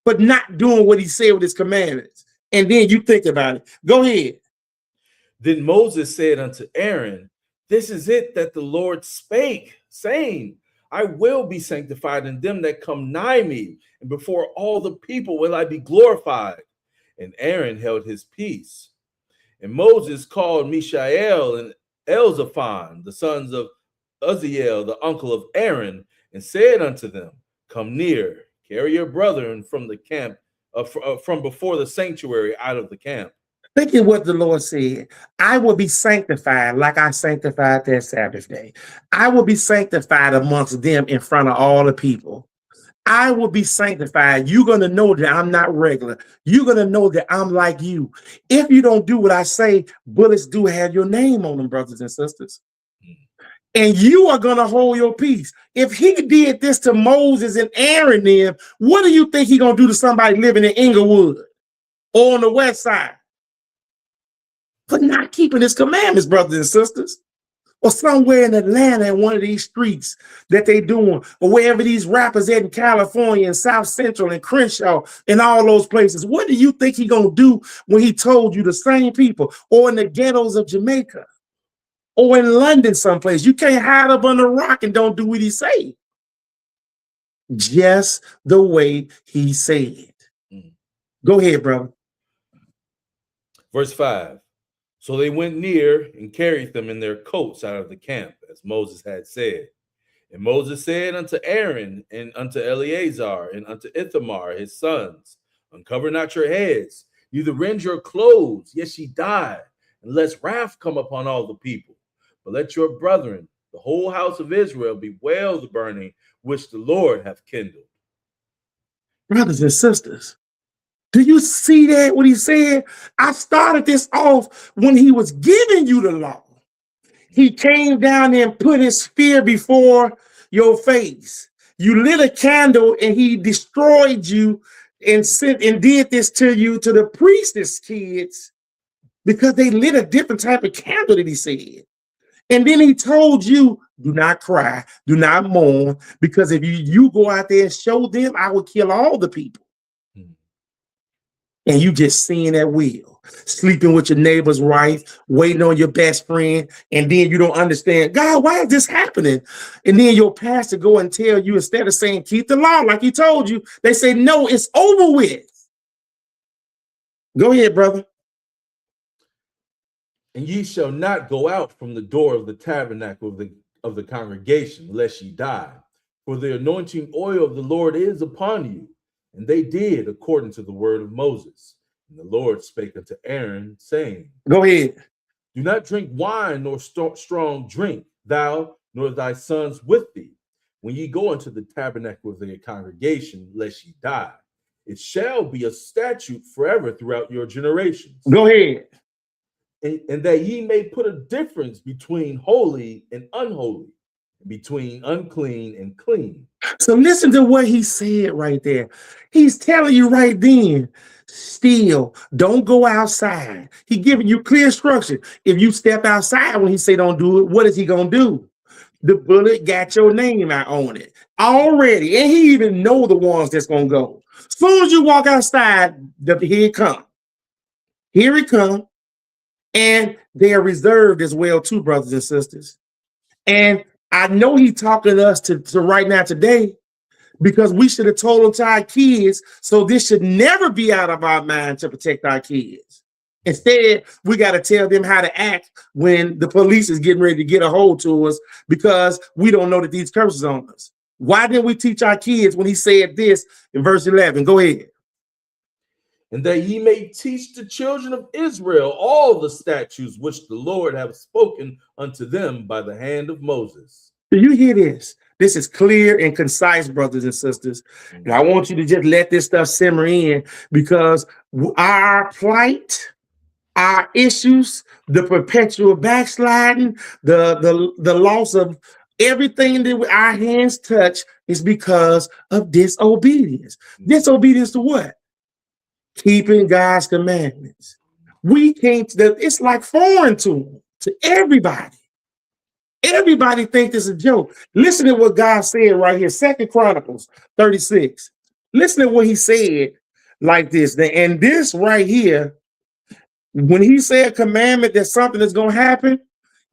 but not doing what he said with his commandments. And then you think about it. Go ahead. Then Moses said unto Aaron, this is it that the Lord spake, saying, I will be sanctified in them that come nigh me, and before all the people will I be glorified. And Aaron held his peace. And Moses called Mishael and Elzaphan, the sons of Uzziel, the uncle of Aaron, and said unto them, come near, carry your brethren from the camp, from before the sanctuary out of the camp. Think of what the Lord said. I will be sanctified like I sanctified that Sabbath day. I will be sanctified amongst them in front of all the people. I will be sanctified. You're going to know that I'm not regular. You're going to know that I'm like you. If you don't do what I say, bullets do have your name on them, brothers and sisters. And you are going to hold your peace. If he did this to Moses and Aaron, then what do you think he's going to do to somebody living in Inglewood or on the west side? For not keeping his commandments, brothers and sisters, or somewhere in Atlanta in one of these streets that they doing, or wherever these rappers at in California and South Central and Crenshaw and all those places. What do you think he gonna do when he told you the same people, or in the ghettos of Jamaica, or in London someplace? You can't hide up under a rock and don't do what he say. Just the way he said. Go ahead, brother. Verse 5. So they went near and carried them in their coats out of the camp, as Moses had said. And Moses said unto Aaron and unto Eleazar and unto Ithamar his sons, uncover not your heads, neither rend your clothes, yet ye die, unless wrath come upon all the people. But let your brethren, the whole house of Israel, bewail the burning which the Lord hath kindled. Brothers and sisters, do you see that, what he said? I started this off when he was giving you the law. He came down there and put his spear before your face. You lit a candle and he destroyed you and sent and did this to you, to the priestess kids, because they lit a different type of candle that he said. And then he told you, do not cry, do not mourn, because if you go out there and show them, I will kill all the people. And you just seeing that wheel, sleeping with your neighbor's wife, waiting on your best friend, and then you don't understand, God, why is this happening? And then your pastor go and tell you, instead of saying, keep the law like he told you, they say, no, it's over with. Go ahead, brother. And ye shall not go out from the door of the tabernacle of the congregation, lest ye die. For the anointing oil of the Lord is upon you. And they did according to the word of Moses. And the Lord spake unto Aaron, saying, Go ahead. do not drink wine nor strong drink, thou nor thy sons with thee, when ye go into the tabernacle of the congregation, lest ye die. It shall be a statute forever throughout your generations. Go ahead. And that ye may put a difference between holy and unholy, between unclean and clean. So listen to what he said right there. He's telling you right then, still, don't go outside. He giving you clear instruction. If you step outside when he say don't do it, what is he going to do? The bullet got your name out on it already. And he even know the ones that's going to go. As soon as you walk outside, here it come. Here it come. And they are reserved as well too, brothers and sisters. And I know he's talking to us to right now today, because we should have told them to our kids. So this should never be out of our mind to protect our kids. Instead, we got to tell them how to act when the police is getting ready to get a hold to us, because we don't know that these curses on us. Why didn't we teach our kids when he said this in verse 11? Go ahead. And that ye may teach the children of Israel all the statutes which the Lord hath spoken unto them by the hand of Moses. Do you hear this? This is clear and concise, brothers and sisters. And I want you to just let this stuff simmer in, because our plight, our issues, the perpetual backsliding, the loss of everything that our hands touch is because of disobedience. Disobedience to what? Keeping God's commandments. We can't, it's like foreign to everybody. Everybody thinks it's a joke. Listen to what God said right here, 2 Chronicles 36. Listen to what he said like this. And this right here, when he said commandment that something is going to happen,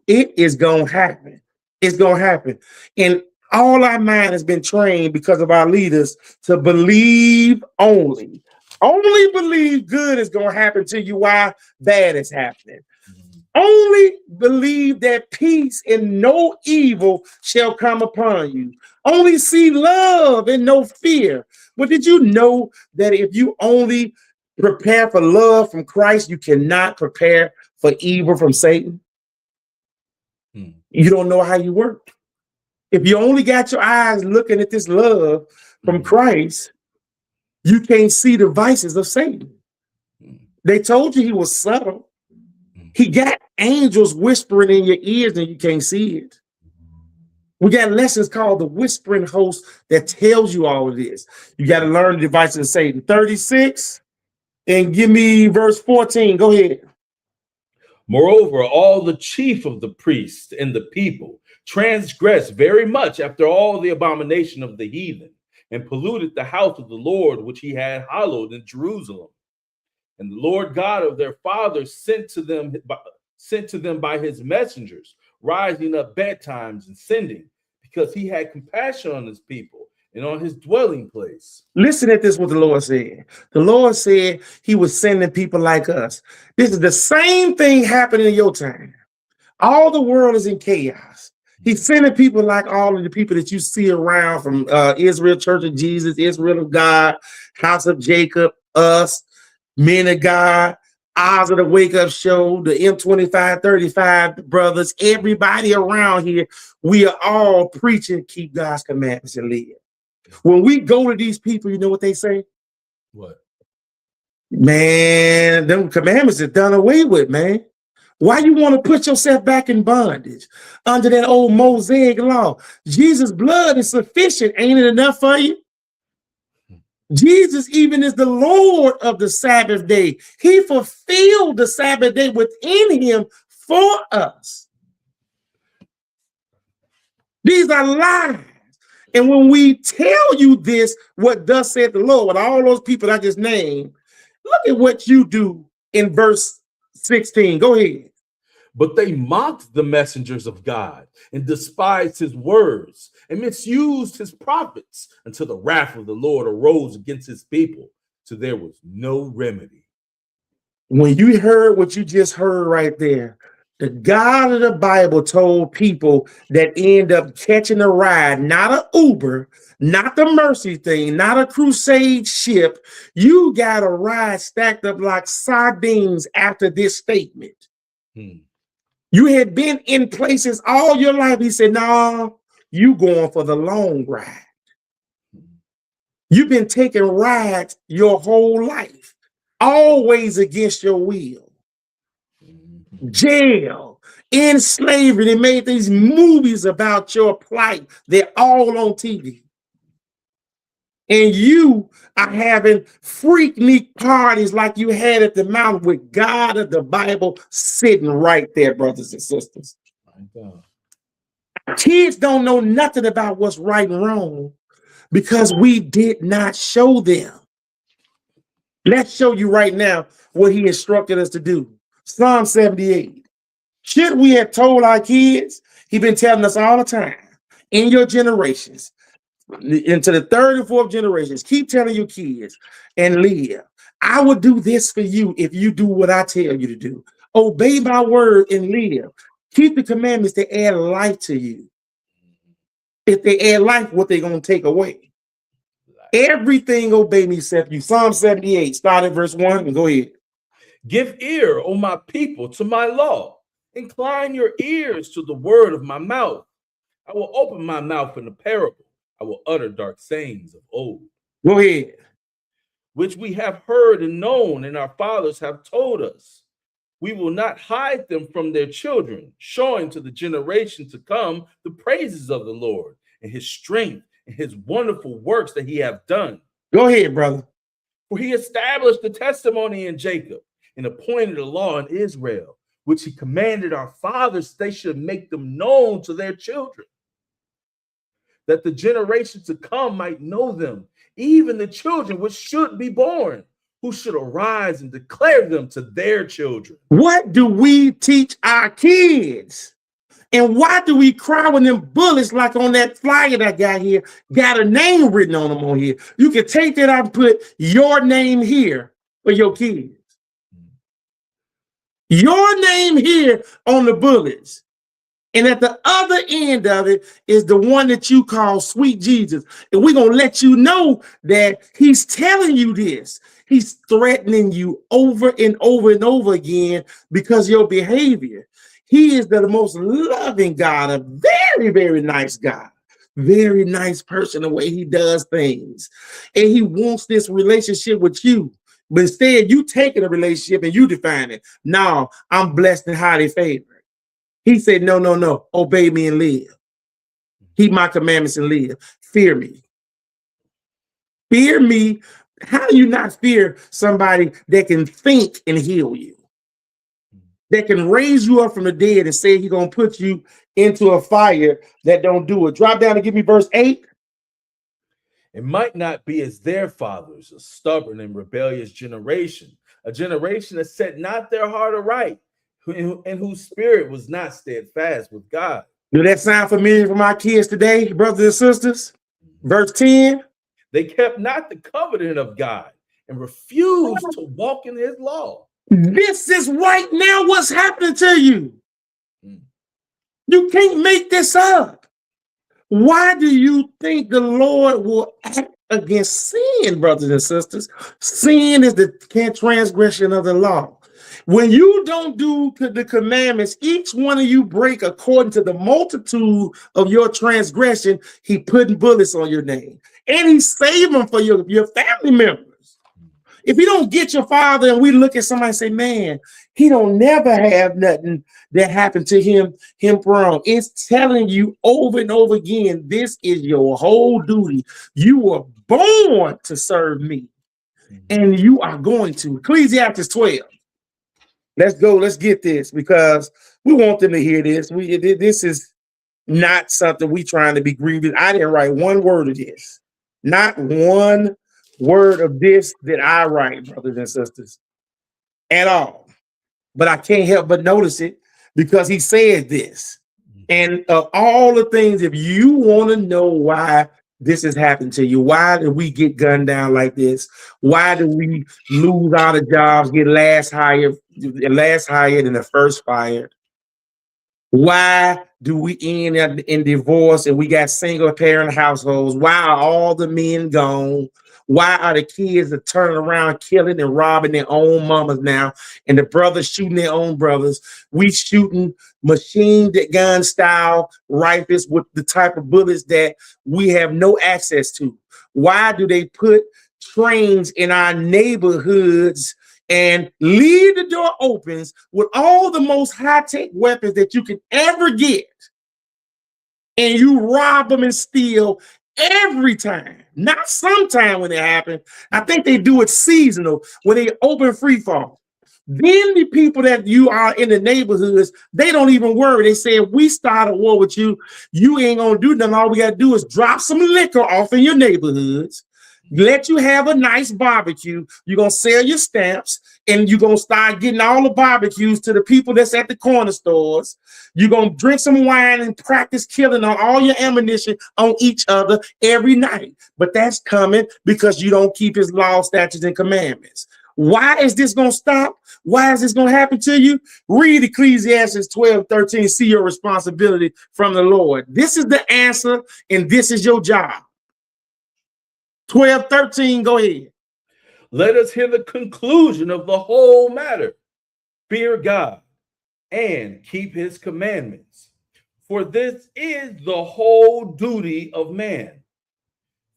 it is going to happen. It's going to happen. And all our mind has been trained because of our leaders to believe only. Only believe good is going to happen to you while bad is happening. Only believe that peace and no evil shall come upon you. Only see love and no fear. But did you know that if you only prepare for love from Christ, you cannot prepare for evil from Satan? You don't know how you work. If you only got your eyes looking at this love from Christ, you can't see the vices of Satan. They told you he was subtle. He got angels whispering in your ears and you can't see it. We got lessons called the whispering host that tells you all of this. You got to learn the devices of Satan. 36 and give me verse 14. Go ahead. Moreover, all the chief of the priests and the people transgressed very much after all the abomination of the heathen, and polluted the house of the Lord, which he had hallowed in Jerusalem. And the Lord God of their fathers sent to them by his messengers, rising up bedtimes and sending, because he had compassion on his people and on his dwelling place. Listen at this, what the Lord said. The Lord said he was sending people like us. This is the same thing happening in your time. All the world is in chaos. He's sending people like all of the people that you see around from Israel, Church of Jesus, Israel of God, House of Jacob, us, Men of God, Eyes of the Wake Up Show, the M2535 brothers, everybody around here. We are all preaching, keep God's commandments and live. When we go to these people, you know what they say? What? Man, them commandments are done away with, man. Why you want to put yourself back in bondage under that old Mosaic law? Jesus' blood is sufficient. Ain't it enough for you? Jesus even is the Lord of the Sabbath day. He fulfilled the Sabbath day within him for us. These are lies. And when we tell you this, what thus said the Lord, with all those people I just named, look at what you do in verse 16. Go ahead. But they mocked the messengers of God and despised his words and misused his prophets until the wrath of the Lord arose against his people, so there was no remedy. When you heard what you just heard right there, The God of the Bible told people that end up catching a ride, not an Uber, not the Mercy thing, not a crusade ship. You got a ride stacked up like sardines after this statement. You had been in places all your life. He said, no, you going for the long ride. You've been taking rides your whole life, always against your will. Jail, in slavery. They made these movies about your plight. They're all on TV. And you are having freak parties like you had at the mountain with God of the Bible sitting right there, brothers and sisters. Kids don't know nothing about what's right and wrong because we did not show them. Let's show you right now what he instructed us to do. Psalm 78. Should we have told our kids? He's been telling us all the time. In your generations, into the third and fourth generations, keep telling your kids and live. I will do this for you if you do what I tell you to do. Obey my word and live. Keep the commandments that add life to you. If they add life, what they going to take away? Everything obey me except you. Psalm 78, start at verse 1 and go ahead. Give ear, O my people, to my law. Incline your ears to the word of my mouth. I will open my mouth in a parable. I will utter dark sayings of old. Go ahead. Which we have heard and known, and our fathers have told us. We will not hide them from their children, showing to the generation to come the praises of the Lord and his strength and his wonderful works that he hath done. Go ahead, brother. For he established the testimony in Jacob and appointed a law in Israel, which he commanded our fathers they should make them known to their children, that the generation to come might know them, even the children which should be born, who should arise and declare them to their children. What do we teach our kids? And why do we cry when them bullets, like on that flyer that I got here, got a name written on them on here? You can take that out and put your name here for your kids. Your name here on the bullets. And at the other end of it is the one that you call sweet Jesus. And we're going to let you know that he's telling you this. He's threatening you over and over and over again because of your behavior. He is the most loving God, a very, very nice God, very nice person, the way he does things. And he wants this relationship with you. But instead, you taking a relationship and you define it. No, I'm blessed and highly favored. He said, no, no, no. Obey me and live. Keep my commandments and live. Fear me. Fear me. How do you not fear somebody that can think and heal you? That can raise you up from the dead and say he's going to put you into a fire that don't do it. Drop down and give me verse 8. It might not be as their fathers, a stubborn and rebellious generation, a generation that set not their heart aright, and whose spirit was not steadfast with God. Do that sound familiar for my kids today, brothers and sisters? Verse 10. They kept not the covenant of God and refused to walk in his law. This is right now what's happening to you. You can't make this up. Why do you think the Lord will act against sin, brothers and sisters? Sin is the transgression of the law. When you don't do the commandments, each one of you break according to the multitude of your transgression. He putting bullets on your name, and he saving them for your family members. If you don't get your father, and we look at somebody and say, man, he don't never have nothing that happened to him wrong. It's telling you over and over again, this is your whole duty. You were born to serve me, and you are going to. Ecclesiastes 12. Let's go. Let's get this because we want them to hear this. This is not something we trying to be grievous. I didn't write one word of this. Not one word of this that I write, brothers and sisters, at all. But I can't help but notice it because he said this. And of all the things, if you want to know why this has happened to you, why did we get gunned down like this? Why did we lose out of jobs, get last hired than the first fired? Why do we end up in divorce and we got single parent households? Why are all the men gone? Why are the kids that turning around killing and robbing their own mamas now, and the brothers shooting their own brothers? We shooting machine gun style rifles with the type of bullets that we have no access to. Why do they put trains in our neighborhoods and leave the door opens with all the most high-tech weapons that you can ever get, and you rob them and steal every time? Not sometime when it happens. I think they do it seasonal when they open free fall. Then the people that you are in the neighborhoods, they don't even worry. They say, if we start a war with you, you ain't gonna do nothing. All we gotta do is drop some liquor off in your neighborhoods, let you have a nice barbecue. You're gonna sell your stamps, and you're gonna start getting all the barbecues to the people that's at the corner stores. You're gonna drink some wine and practice killing on all your ammunition on each other every night. But that's coming because you don't keep his law, statutes, and commandments. Why is this gonna stop? Why is this gonna happen to you? Read Ecclesiastes 12:13. See your responsibility from the Lord. This is the answer, and this is your job. 12:13, go ahead. Let us hear the conclusion of the whole matter. Fear God and keep his commandments, for this is the whole duty of man.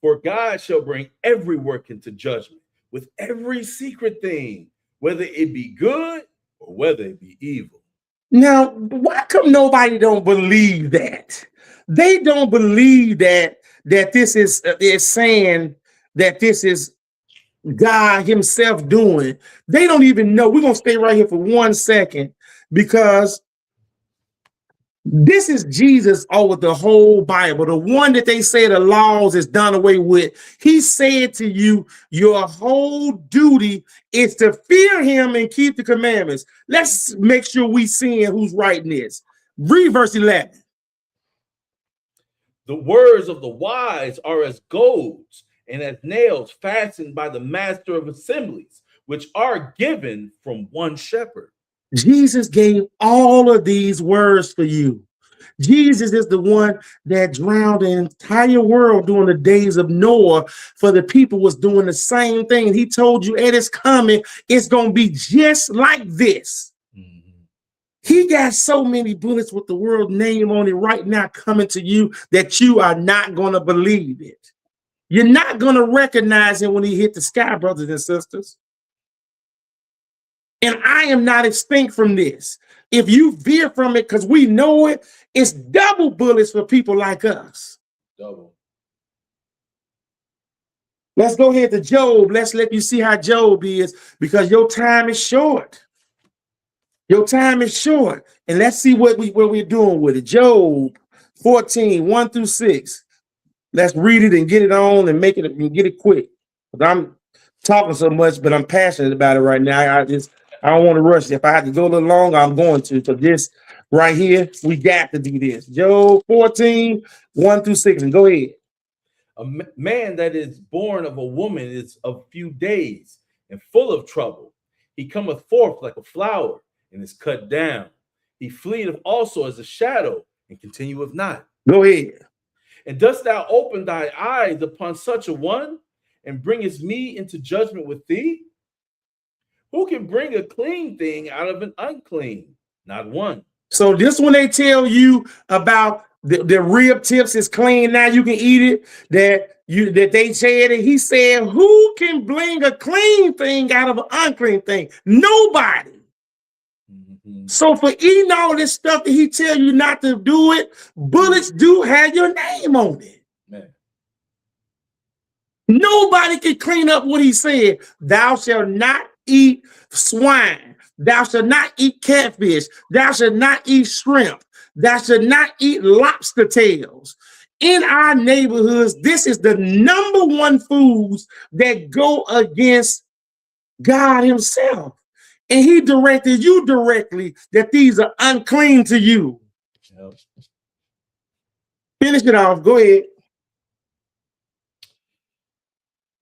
For God shall bring every work into judgment with every secret thing, whether it be good or whether it be evil. Now, why come nobody don't believe that? They don't believe that this is saying that this is God himself doing. They don't even know. We're going to stay right here for 1 second, because this is Jesus over the whole Bible, the one that they say the laws is done away with. He said to you, your whole duty is to fear him and keep the commandments. Let's make sure we seeing who's writing this. Read verse 11. The words of the wise are as golds and as nails fastened by the master of assemblies, which are given from one shepherd. Jesus gave all of these words for you. Jesus is the one that drowned the entire world during the days of Noah, for the people was doing the same thing. He told you it is coming. It's going to be just like this. Mm-hmm. He got so many bullets with the world name on it right now coming to you that you are not going to believe it. You're not going to recognize it when he hit the sky, brothers and sisters. And I am not extinct from this. If you veer from it, because we know it, it's double bullets for people like us. Double. Let's go ahead to Job. Let's let you see how Job is, because your time is short. Your time is short. And let's see what we're doing with it. Job 14, 1 through 6. Let's read it and get it on and make it and get it quick. I'm talking so much, but I'm passionate about it right now. I don't want to rush it. If I have to go a little longer, I'm going to. So this right here, we got to do this. Job 14, 1 through 6. And go ahead. A man that is born of a woman is of few days and full of trouble. He cometh forth like a flower and is cut down. He fleeth also as a shadow and continueth not. Go ahead. And dost thou open thy eyes upon such a one, and bringest me into judgment with thee? Who can bring a clean thing out of an unclean? Not one. So this when they tell you about the rib tips is clean, now you can eat it, that they said it. He said, who can bring a clean thing out of an unclean thing? Nobody. Mm-hmm. So for eating all this stuff that he tell you not to do it, bullets do have your name on it. Man. Nobody can clean up what he said. Thou shalt not eat swine. Thou shalt not eat catfish. Thou shalt not eat shrimp. Thou shalt not eat lobster tails. In our neighborhoods, this is the number one foods that go against God himself. And he directed you directly that these are unclean to you. Yep. Finish it off. Go ahead.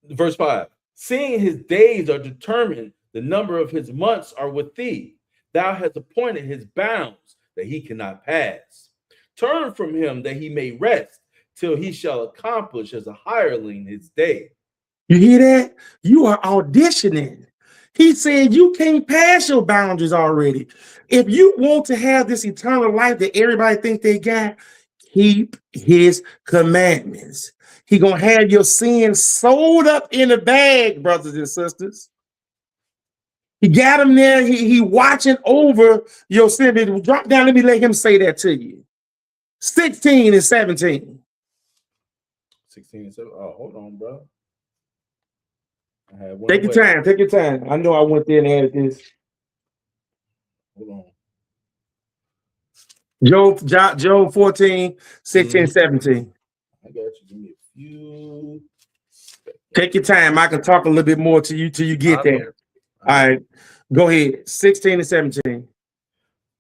Verse 5. Seeing his days are determined, the number of his months are with thee. Thou hast appointed his bounds. that he cannot pass. Turn from him that he may rest, till he shall accomplish as a hireling his day. You hear that? You are auditioning. He said you can't pass your boundaries already. If you want to have this eternal life that everybody think they got, keep his commandments. He gonna have your sins sold up in a bag, brothers and sisters. He got him there. He watching over your sin. Drop down. Let me let him say that to you. 16 and 17. 16 and 7. Oh, hold on, bro. I had one Take your time. Take your time. I know I went there and added this. Hold on. Job 14, 16, 17. I got you. Give me a few. Take your time. I can talk a little bit more to you till you get there. All right. Go ahead. 16 and 17.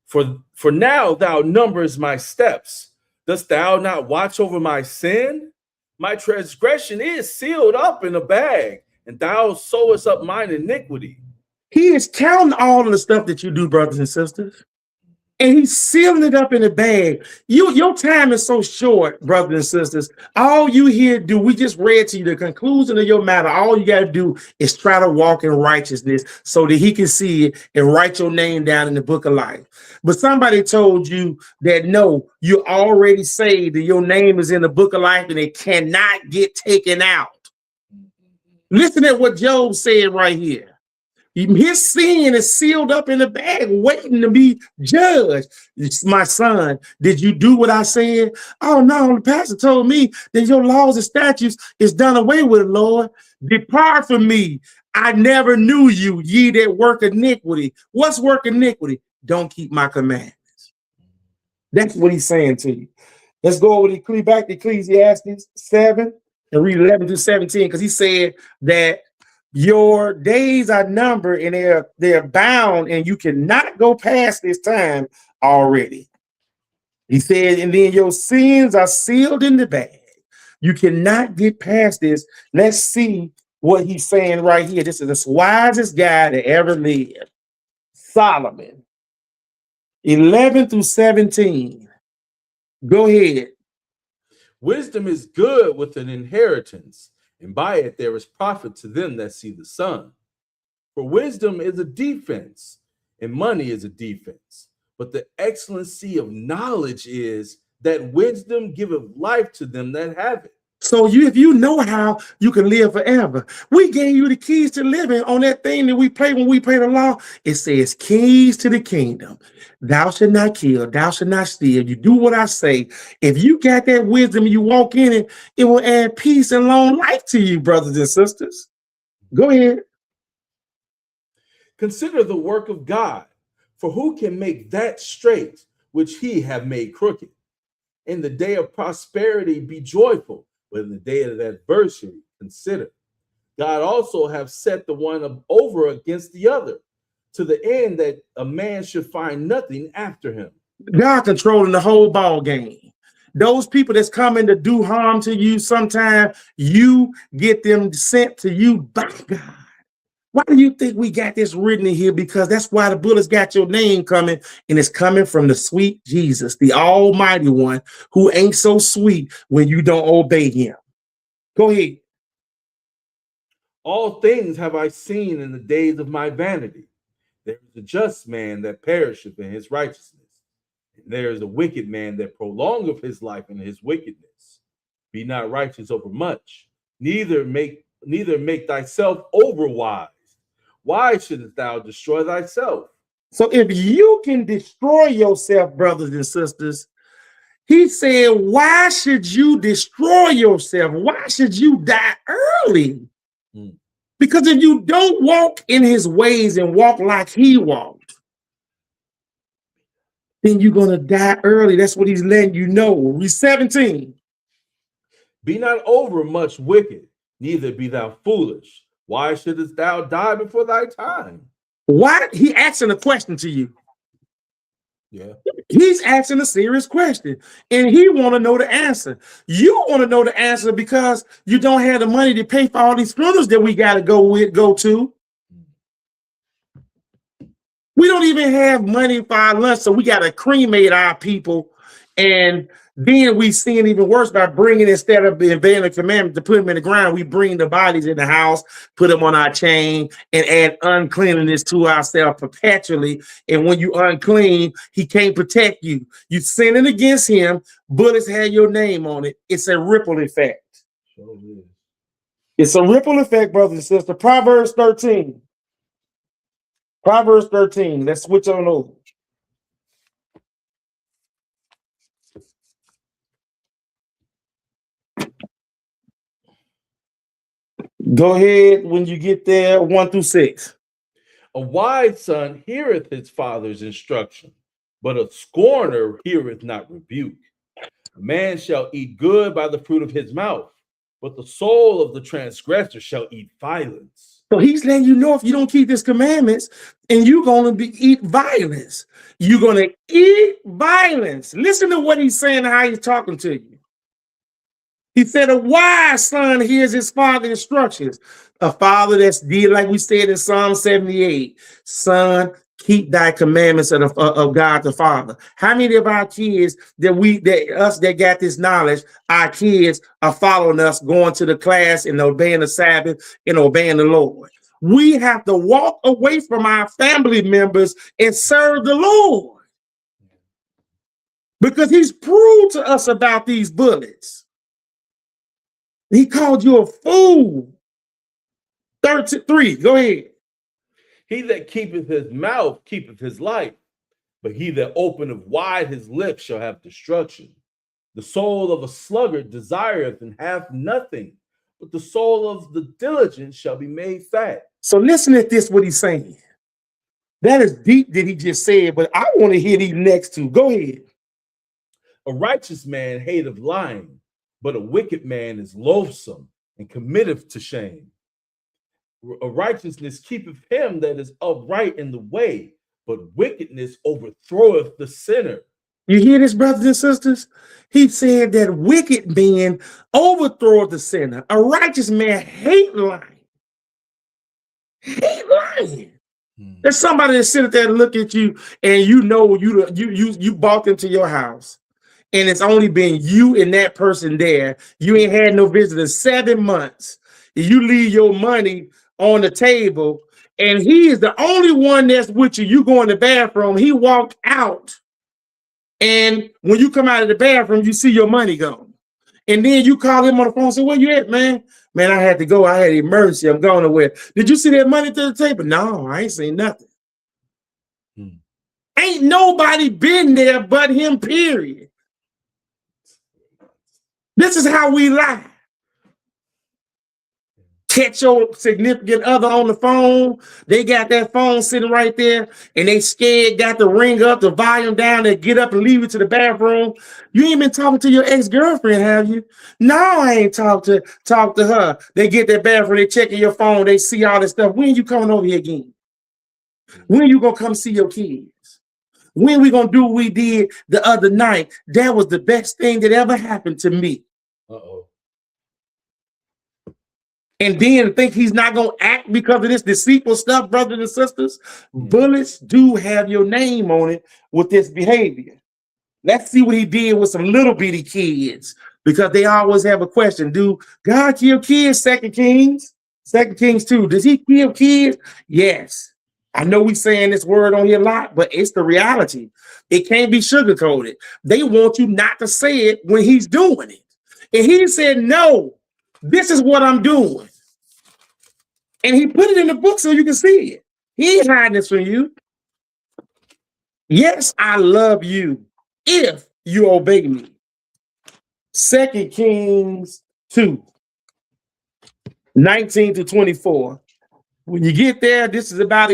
For now thou numberest my steps. Dost thou not watch over my sin? My transgression is sealed up in a bag, and thou sewest up mine iniquity. He is counting all of the stuff that you do, brothers and sisters, and he's sealing it up in a bag. Your time is so short, brothers and sisters. All you here do, we just read to you the conclusion of your matter. All you got to do is try to walk in righteousness so that he can see it and write your name down in the book of life. But somebody told you that no, you already saved and your name is in the book of life and it cannot get taken out. Listen at what Job said right here. His sin is sealed up in a bag, waiting to be judged. My son, did you do what I said? Oh, no, the pastor told me that your laws and statutes is done away with, Lord. Depart from me. I never knew you, ye that work iniquity. What's work iniquity? Don't keep my commandments. That's what he's saying to you. Let's go over back to Ecclesiastes 7 and read 11 through 17, because he said that your days are numbered and they're bound, and you cannot go past this time already. He said, and then your sins are sealed in the bag. You cannot get past this. Let's see what he's saying right here. This is the wisest guy that ever lived. Solomon. 11 through 17. Go ahead. Wisdom is good with an inheritance, and by it there is profit to them that see the sun. For wisdom is a defense, and money is a defense. But the excellency of knowledge is that wisdom giveth life to them that have it. So if you know how, you can live forever. We gave you the keys to living on that thing that we play when we play the law. It says keys to the kingdom. Thou shalt not kill, thou shalt not steal. You do what I say. If you got that wisdom and you walk in it, it will add peace and long life to you, brothers and sisters. Go ahead. Consider the work of God, for who can make that straight which he have made crooked? In the day of prosperity be joyful, but in the day of adversity consider. God also have set the one over against the other, to the end that a man should find nothing after him. God controlling the whole ball game. Those people that's coming to do harm to you, sometimes you get them sent to you by God. Why do you think we got this written in here? Because that's why the bullets got your name coming, and it's coming from the sweet Jesus, the Almighty One, who ain't so sweet when you don't obey him. Go ahead. All things have I seen in the days of my vanity. There is a just man that perisheth in his righteousness, and there is a wicked man that prolongeth his life in his wickedness. Be not righteous over much, neither make thyself overwise. Why shouldst thou destroy thyself? So if you can destroy yourself, brothers and sisters, he said, why should you destroy yourself? Why should you die early? Because if you don't walk in his ways and walk like he walked, then you're going to die early. That's what he's letting you know. Read 17. Be not over much wicked, neither be thou foolish. Why shouldst thou die before thy time? Why? He asking a question to you. Yeah. He's asking a serious question, and he want to know the answer. You want to know the answer because you don't have the money to pay for all these funerals that we got to go to. We don't even have money for our lunch, so we got to cremate our people. And then we sin even worse by bringing, instead of obeying the commandment to put them in the ground, we bring the bodies in the house, put them on our chain, and add uncleanliness to ourselves perpetually. And when you unclean, he can't protect you. You sinning against him, bullets have your name on it. It's a ripple effect. Sure is. It's a ripple effect, brothers and sisters. Proverbs 13. Proverbs 13. Let's switch on over. Go ahead when you get there, 1-6. A wise son heareth his father's instruction, but a scorner heareth not rebuke. A man shall eat good by the fruit of his mouth, but the soul of the transgressor shall eat violence. So he's letting you know, if you don't keep his commandments, and you're going to eat violence. You're going to eat violence. Listen to what he's saying and how he's talking to you. He said, a wise son hears his father's instructions. A father that's did, like we said in Psalm 78, son, keep thy commandments of God the Father. How many of our kids that got this knowledge, our kids are following us, going to the class and obeying the Sabbath and obeying the Lord? We have to walk away from our family members and serve the Lord, because he's proved to us about these bullets. He called you a fool. 33, go ahead. He that keepeth his mouth keepeth his life, but he that openeth wide his lips shall have destruction. The soul of a sluggard desireth and hath nothing, but the soul of the diligent shall be made fat. So listen at this, what he's saying. That is deep that he just said, but I want to hear these next two. Go ahead. A righteous man hateth lying, but a wicked man is loathsome and committeth to shame. A righteousness keepeth him that is upright in the way, but wickedness overthroweth the sinner. You hear this, brothers and sisters? He said that wicked men overthrow the sinner. A righteous man hate lying. Hate lying. There's somebody that sit there and look at you, and you know you bought into your house, and it's only been you and that person there. You ain't had no visitors 7 months. You leave your money on the table, and he is the only one that's with you. You go in the bathroom, he walked out, and when you come out of the bathroom, you see your money gone. And then you call him on the phone and say, where you at, man? Man, I had to go. I had an emergency. I'm going nowhere. Did you see that money to the table? No, I ain't seen nothing. Ain't nobody been there but him, period. This is how we lie. Catch your significant other on the phone. They got that phone sitting right there, and they scared, got the ring up, the volume down, they get up and leave it to the bathroom. You ain't been talking to your ex-girlfriend, have you? No, I ain't talk to her. They get that bathroom, they checking your phone, they see all this stuff. When you coming over here again? When you gonna come see your kids? When we gonna do what we did the other night? That was the best thing that ever happened to me. Uh-oh. And then think he's not going to act because of this deceitful stuff, brothers and sisters. Bullets do have your name on it with this behavior. Let's see what he did with some little bitty kids, because they always have a question. Do God kill kids? 2 Kings 2. Does he kill kids? Yes. I know we saying this word on here a lot, but it's the reality. It can't be sugarcoated. They want you not to say it when he's doing it. And he said, no, this is what I'm doing. And he put it in the book so you can see it. He ain't hiding this from you. Yes, I love you if you obey me. 2 Kings 2, 19-24. When you get there, this is about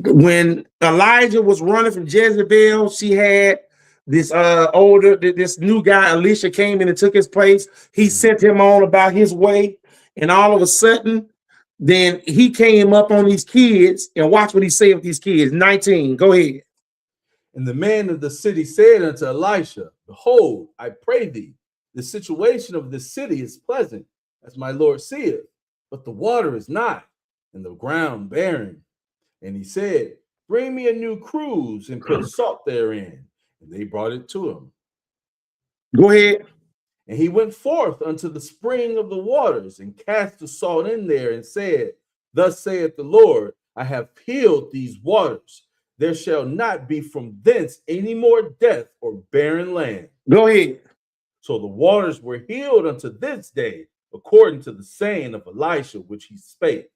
when Elijah was running from Jezebel. She had this new guy, Elisha, came in and took his place. He sent him on about his way, and all of a sudden, then he came up on these kids, and watch what he said with these kids. 19, go ahead. And the man of the city said unto Elisha, behold, I pray thee, the situation of this city is pleasant, as my Lord seeth, but the water is not. and the ground barren. And he said, bring me a new cruse and put salt therein. And they brought it to him. Go ahead. And he went forth unto the spring of the waters and cast the salt in there and said, thus saith the Lord, I have healed these waters. There shall not be from thence any more death or barren land. Go ahead. So the waters were healed unto this day, according to the saying of Elisha, which he spake.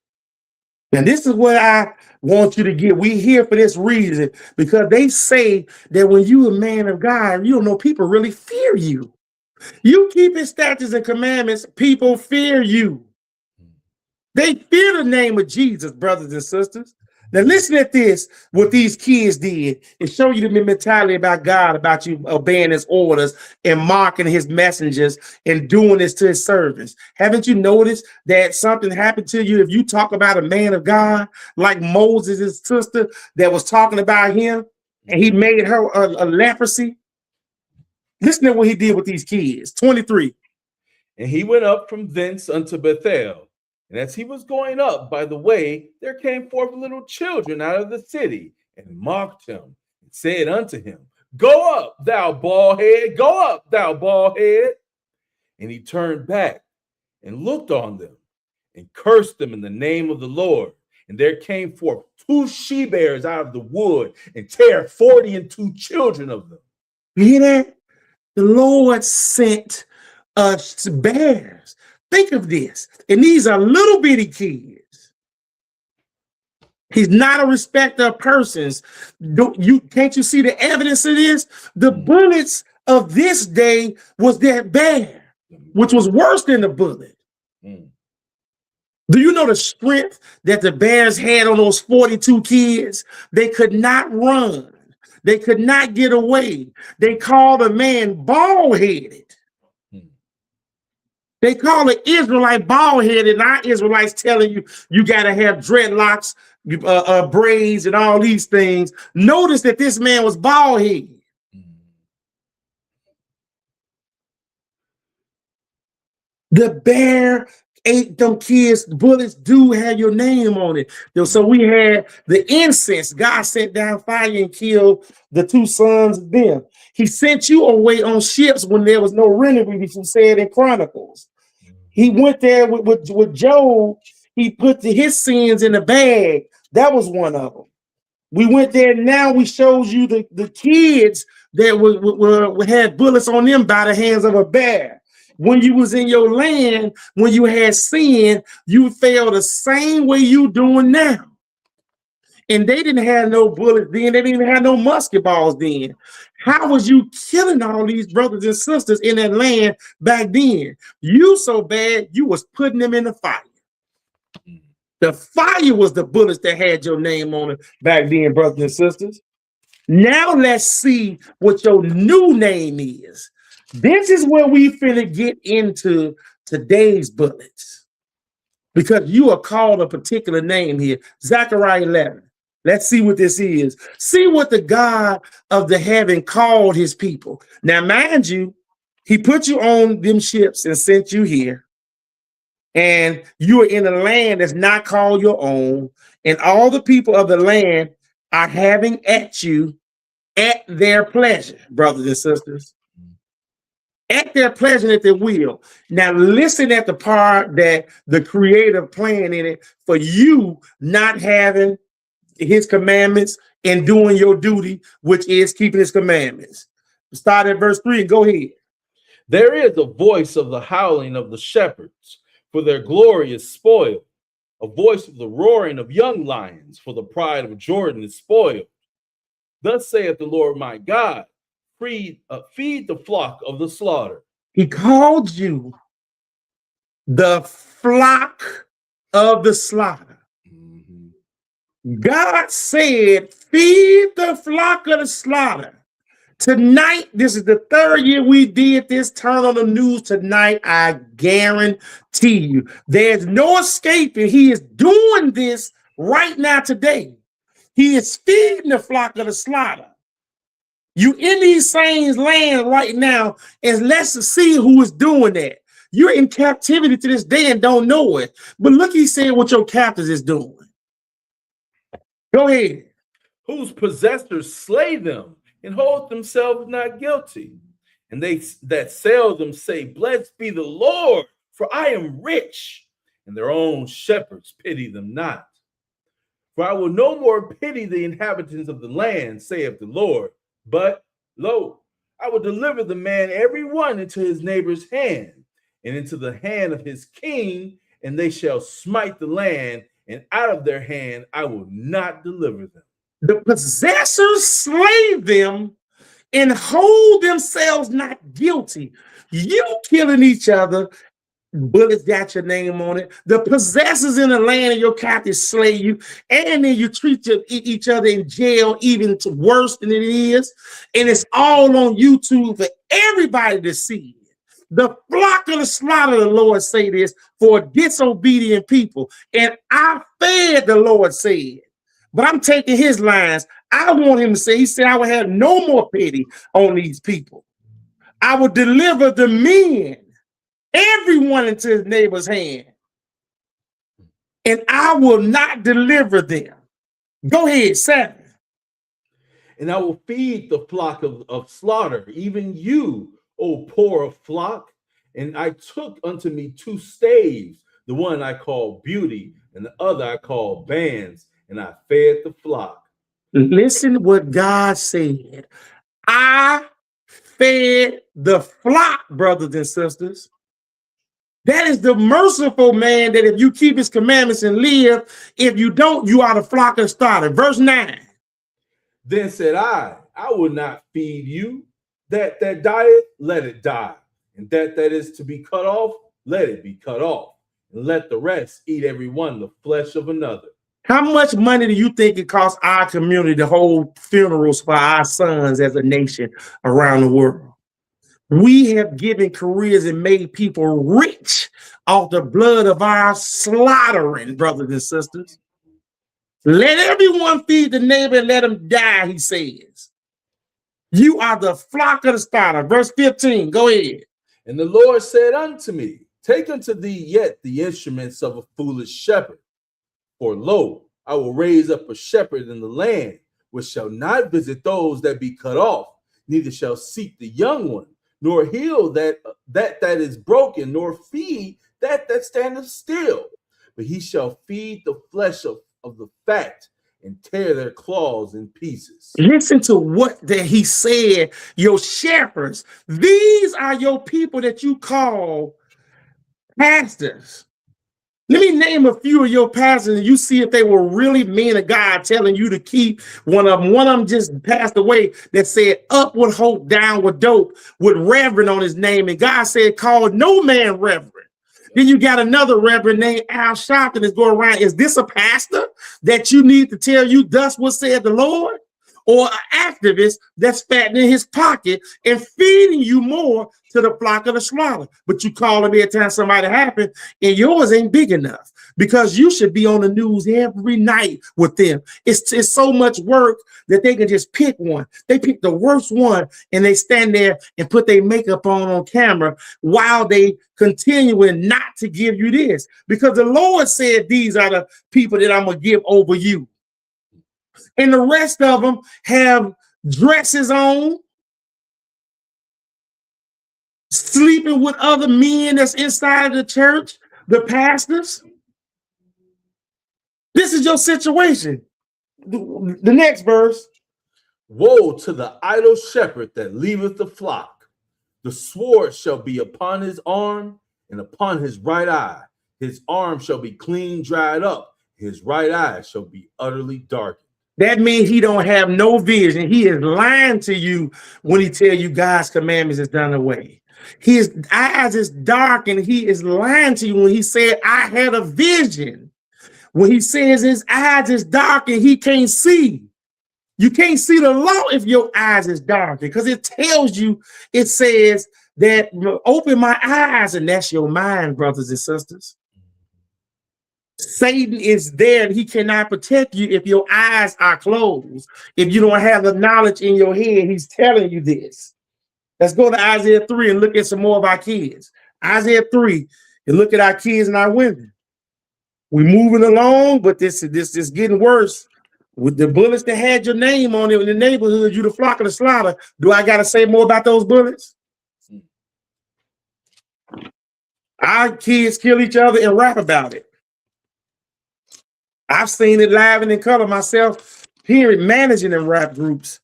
And this is what I want you to get. We here for this reason, because they say that when you a man of God, you don't know, people really fear you. You keep his statutes and commandments, people fear you. They fear the name of Jesus, brothers and sisters. Now listen at this, what these kids did, and show you the mentality about God, about you obeying his orders and marking his messengers and doing this to his servants. Haven't you noticed that something happened to you if you talk about a man of God, like Moses' sister that was talking about him, and he made her a leprosy? Listen to what he did with these kids. 23. And he went up from thence unto Bethel. And as he was going up by the way, there came forth little children out of the city and mocked him and said unto him, go up, thou bald head, go up, thou bald head. And he turned back and looked on them and cursed them in the name of the Lord. And there came forth 2 she-bears out of the wood and tear 42 children of them. You hear that? The Lord sent us bears. Think of this. And these are little bitty kids. He's not a respecter of persons. Can't you see the evidence of this? The bullets of this day was that bear, which was worse than the bullet. Do you know the strength that the bears had on those 42 kids? They could not run. They could not get away. They called a man bald-headed. They call an Israelite bald-headed, and our Israelites telling you, you got to have dreadlocks, braids, and all these things. Notice that this man was bald-headed. The bear ate them kids. Bullets do have your name on it. So we had the incense. God sent down fire and killed the 2 sons of them. He sent you away on ships when there was no remedy, which he said in Chronicles. He went there with Job. He put his sins in a bag. That was one of them. We went there. Now we showed you the kids that had bullets on them by the hands of a bear. When you was in your land, when you had sin, you fell the same way you doing now. And they didn't have no bullets then. They didn't even have no musket balls then. How was you killing all these brothers and sisters in that land back then? You so bad, you was putting them in the fire. The fire was the bullets that had your name on it back then, brothers and sisters. Now let's see what your new name is. This is where we finna get into today's bullets, because you are called a particular name here. Zechariah 11. Let's see what this is. See what the God of the heaven called his people. Now, mind you, he put you on them ships and sent you here. And you are in a land that's not called your own. And all the people of the land are having at you at their pleasure, brothers and sisters. At their pleasure, at their will. Now, listen at the part that the creator planned in it for you not having his commandments and doing your duty, which is keeping his commandments. Start at verse 3 and go ahead. There is a voice of the howling of the shepherds, for their glory is spoiled. A voice of the roaring of young lions, for the pride of Jordan is spoiled. Thus saith the Lord my God, feed the flock of the slaughter. He called you the flock of the slaughter. God said, feed the flock of the slaughter. Tonight, this is the 3rd year we did this. Turn on the news tonight. I guarantee you, there's no escaping. He is doing this right now today. He is feeding the flock of the slaughter. You in these same land right now, and let's see who is doing that. You're in captivity to this day and don't know it. But look, he said what your captors is doing. Go ahead. Whose possessors slay them and hold themselves not guilty. And they that sell them say, Blessed be the Lord, for I am rich. And their own shepherds pity them not. For I will no more pity the inhabitants of the land, saith the Lord. But lo, I will deliver the man every one into his neighbor's hand, and into the hand of his king, and they shall smite the land, and out of their hand I will not deliver them. The possessors slay them and hold themselves not guilty. You killing each other, bullets got your name on it. The possessors in the land of your captives slay you, and then you treat each other in jail even worse than it is. And it's all on YouTube for everybody to see. The flock of the slaughter, the Lord say this, for disobedient people. And I fed, the Lord said. But I'm taking his lines. I want him to say, he said, I will have no more pity on these people. I will deliver the men, everyone, into his neighbor's hand, and I will not deliver them. Go ahead, 7. And I will feed the flock of slaughter, even you, O poor flock. And I took unto me 2 staves, the one I call beauty, and the other I call bands, and I fed the flock. Listen what God said. I fed the flock, brothers and sisters. That is the merciful man that if you keep his commandments and live, if you don't, you are the flock of starter. Verse 9. Then said I will not feed you. That dieth, let it die. And that is to be cut off, let it be cut off. And let the rest eat every one the flesh of another. How much money do you think it costs our community to hold funerals for our sons as a nation around the world? We have given careers and made people rich off the blood of our slaughtering, brothers and sisters. Let everyone feed the neighbor and let them die, he says. You are the flock of the starter. Verse 15, go ahead. And the Lord said unto me, Take unto thee yet the instruments of a foolish shepherd. For lo, I will raise up a shepherd in the land, which shall not visit those that be cut off, neither shall seek the young one, nor heal that is broken, nor feed that standeth still. But he shall feed the flesh of the fat, and tear their claws in pieces. Listen to what that he said. Your shepherds, these are your people that you call pastors. Let me name a few of your pastors and you see if they were really men of God telling you to keep one of them. One of them just passed away that said up with hope, down with dope, with reverend on his name. And God said, call no man reverend. Then you got another reverend named Al Sharpton that's going around. Is this a pastor that you need to tell you thus what said the Lord? Or an activist that's fattening his pocket and feeding you more to the flock of the slaughter. But you call them every time somebody happens, and yours ain't big enough because you should be on the news every night with them. It's so much work that they can just pick one. They pick the worst one and they stand there and put their makeup on camera while they continuing not to give you this. Because the Lord said these are the people that I'm going to give over you. And the rest of them have dresses on, sleeping with other men that's inside of the church, the pastors. This is your situation. The next verse. Woe to the idle shepherd that leaveth the flock. The sword shall be upon his arm and upon his right eye. His arm shall be clean dried up. His right eye shall be utterly darkened. That means he don't have no vision. He is lying to you when he tell you God's commandments is done away. His eyes is dark and he is lying to you when he said, I had a vision. When he says his eyes is dark and he can't see. You can't see the law if your eyes is dark because it tells you, it says that open my eyes, and that's your mind, brothers and sisters. Satan is there and he cannot protect you if your eyes are closed. If you don't have the knowledge in your head, he's telling you this. Let's go to Isaiah 3 and look at some more of our kids. Isaiah 3. And look at our kids and our women. We're moving along, but this is getting worse. With the bullets that had your name on it in the neighborhood, you the flock of the slaughter. Do I got to say more about those bullets? Our kids kill each other and rap about it. I've seen it live and in color myself, period, managing in rap groups.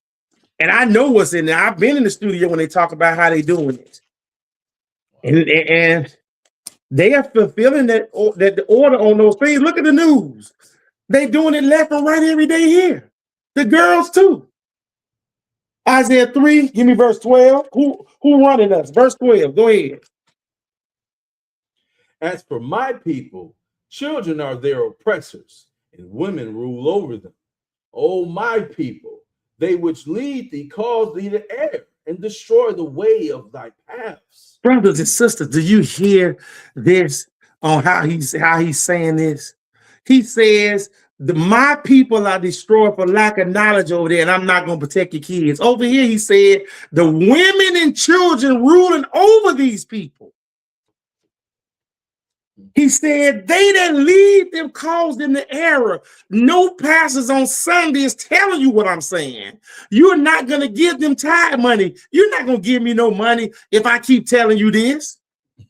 And I know what's in there. I've been in the studio when they talk about how they doing it. And they are fulfilling that the order on those things. Look at the news. They doing it left and right every day here. The girls too. Isaiah 3, give me verse 12. Who running us? Verse 12, go ahead. As for my people, children are their oppressors, and women rule over them. O my people, they which lead thee cause thee to err, and destroy the way of thy paths. Brothers and sisters, do you hear this on how he's saying this? He says, my people are destroyed for lack of knowledge over there, and I'm not going to protect your kids. Over here, he said, the women and children ruling over these people. He said, they that lead them cause them to error. No pastors on Sunday is telling you what I'm saying. You're not going to give them tithe money. You're not going to give me no money if I keep telling you this.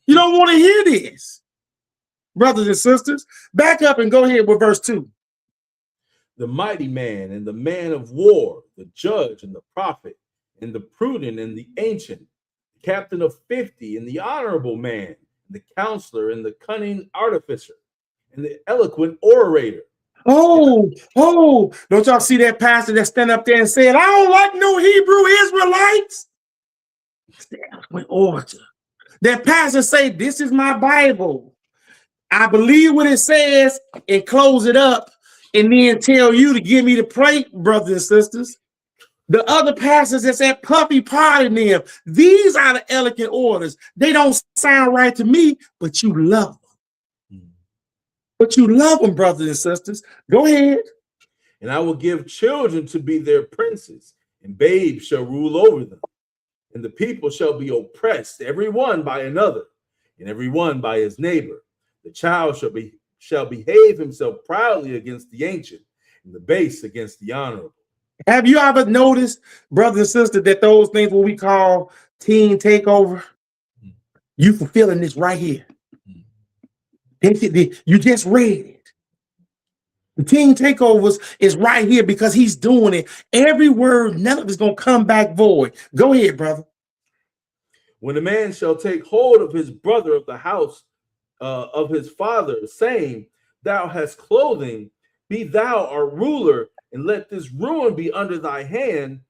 You don't want to hear this. Brothers and sisters, back up and go ahead with verse 2. The mighty man and the man of war, the judge and the prophet, and the prudent and the ancient, the captain of 50 and the honorable man, the counselor and the cunning artificer, and the eloquent orator. Oh, don't y'all see that pastor that stand up there and said, I don't like no Hebrew Israelites? It's the eloquent orator. That pastor say, this is my Bible. I believe what it says and close it up and then tell you to give me the plate, brothers and sisters. The other pastors that's at puppy parting them, these are the eloquent orders. They don't sound right to me, but you love them. But you love them, brothers and sisters. Go ahead. And I will give children to be their princes, and babes shall rule over them. And the people shall be oppressed, every one by another, and every one by his neighbor. The child shall behave himself proudly against the ancient, and the base against the honorable. Have you ever noticed, brothers and sisters, that those things what we call teen takeover, you fulfilling this right here. You just read it. The teen takeovers is right here because he's doing it. Every word, none of it's going to come back void. Go ahead, brother. When a man shall take hold of his brother of the house of his father, saying, thou hast clothing, be thou our ruler, and let this ruin be under thy hand.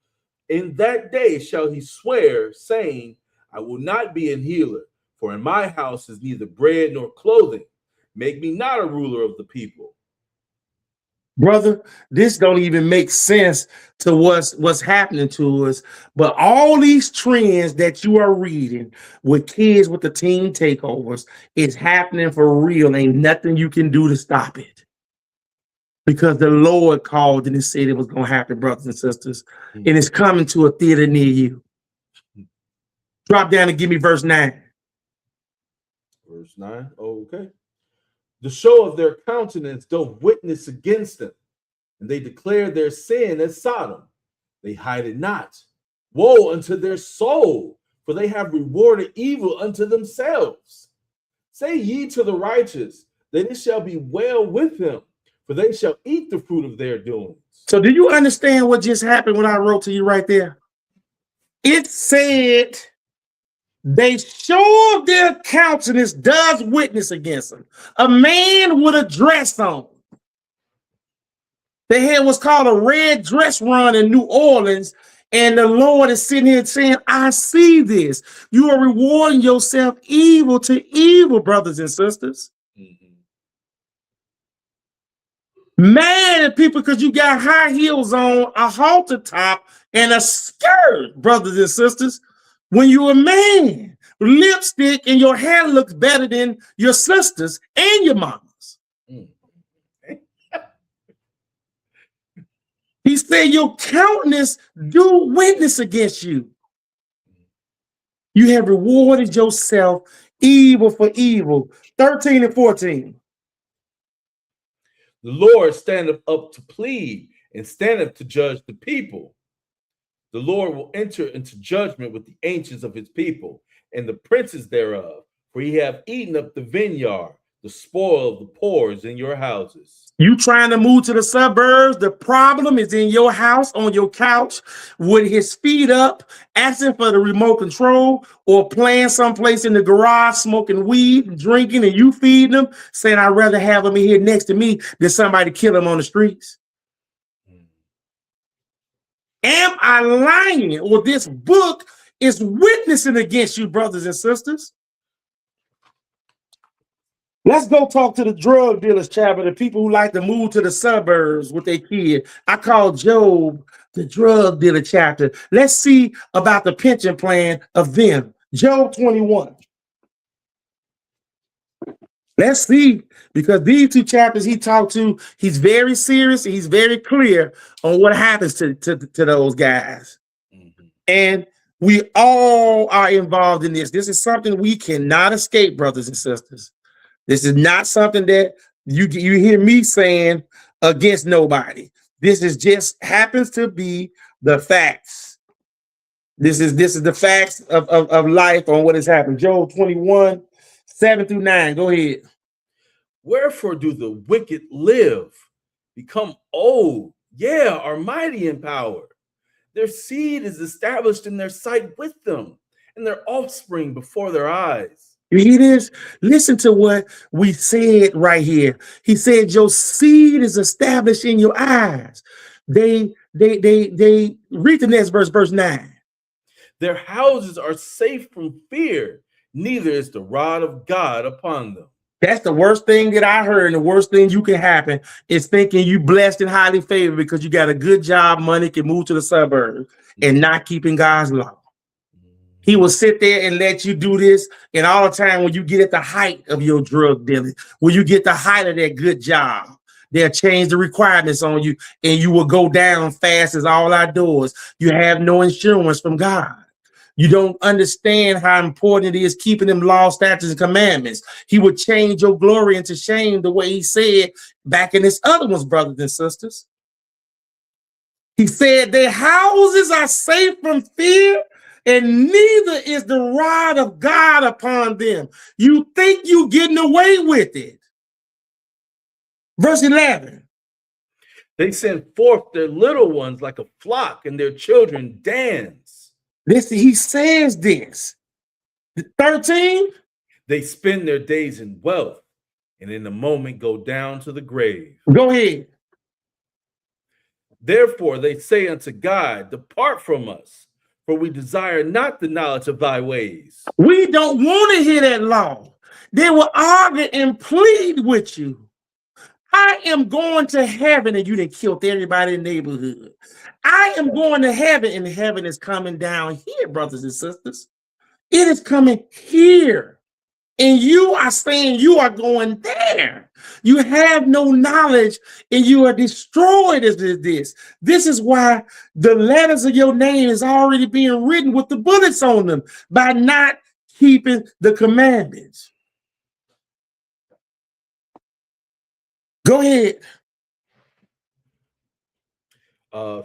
In that day shall he swear, saying, I will not be an healer, for in my house is neither bread nor clothing. Make me not a ruler of the people. Brother, this don't even make sense to what's happening to us. But all these trends that you are reading with kids with the teen takeovers is happening for real. Ain't nothing you can do to stop it. Because the Lord called and he said it was going to happen, brothers and sisters. And it's coming to a theater near you. Drop down and give me verse 9. Verse 9, okay. The show of their countenance doth witness against them, and they declare their sin as Sodom. They hide it not. Woe unto their soul, for they have rewarded evil unto themselves. Say ye to the righteous, that it shall be well with him, for they shall eat the fruit of their doings. So do you understand what just happened when I wrote to you right there? It said they show of their countenance does witness against them. A man with a dress on. They had what's called a red dress run in New Orleans, and the Lord is sitting here saying, I see this. You are rewarding yourself evil to evil, brothers and sisters. Mad at people because you got high heels on, a halter top, and a skirt, brothers and sisters. When you're a man, lipstick and your hair looks better than your sisters and your mamas. He said your countenance do witness against you. You have rewarded yourself Evil for evil. 13 and 14. The Lord standeth up to plead and standeth to judge the people. The Lord will enter into judgment with the ancients of his people and the princes thereof, for he hath eaten up the vineyard, the spoil of the poor is in your houses. You trying to move to the suburbs, the problem is in your house, on your couch, with his feet up, asking for the remote control, or playing someplace in the garage, smoking weed, drinking, and you feeding him, saying, I'd rather have him in here next to me than somebody kill him on the streets. Am I lying? Or this book is witnessing against you, brothers and sisters? Let's go talk to the drug dealers, chapter, the people who like to move to the suburbs with their kid. I call Job the drug dealer chapter. Let's see about the pension plan of them. Job 21. Let's see, because these two chapters he talked to, he's very serious. He's very clear on what happens to those guys. Mm-hmm. And we all are involved in this. This is something we cannot escape, brothers and sisters. This is not something that you hear me saying against nobody. This is just happens to be the facts. This is the facts of life on what has happened. Job 21, 7 through 9. Go ahead. Wherefore do the wicked live, become old, are mighty in power. Their seed is established in their sight with them, and their offspring before their eyes. You hear this? Listen to what we said right here. He said, your seed is established in your eyes. They read the next verse 9. Their houses are safe from fear, neither is the rod of God upon them. That's the worst thing that I heard, and the worst thing you can happen is thinking you blessed and highly favored because you got a good job, money, can move to the suburbs, and not keeping God's law. He will sit there and let you do this. And all the time when you get at the height of your drug dealing, when you get the height of that good job, they'll change the requirements on you and you will go down fast as all outdoors. You have no insurance from God. You don't understand how important it is keeping them law, statutes, and commandments. He would change your glory into shame the way he said back in his other ones, brothers and sisters. He said their houses are safe from fear, and neither is the rod of God upon them. You think you getting away with it. Verse 11. They send forth their little ones like a flock, and their children dance. He says this. 13. They spend their days in wealth, and in a moment go down to the grave. Go ahead. Therefore they say unto God, depart from us, for we desire not the knowledge of thy ways. We don't want to hear that law. They will argue and plead with you. I am going to heaven, and you done killed everybody in the neighborhood. I am going to heaven, and heaven is coming down here, brothers and sisters. It is coming here. And you are saying you are going there. You have no knowledge and you are destroyed as this. This is why the letters of your name is already being written with the bullets on them by not keeping the commandments. Go ahead.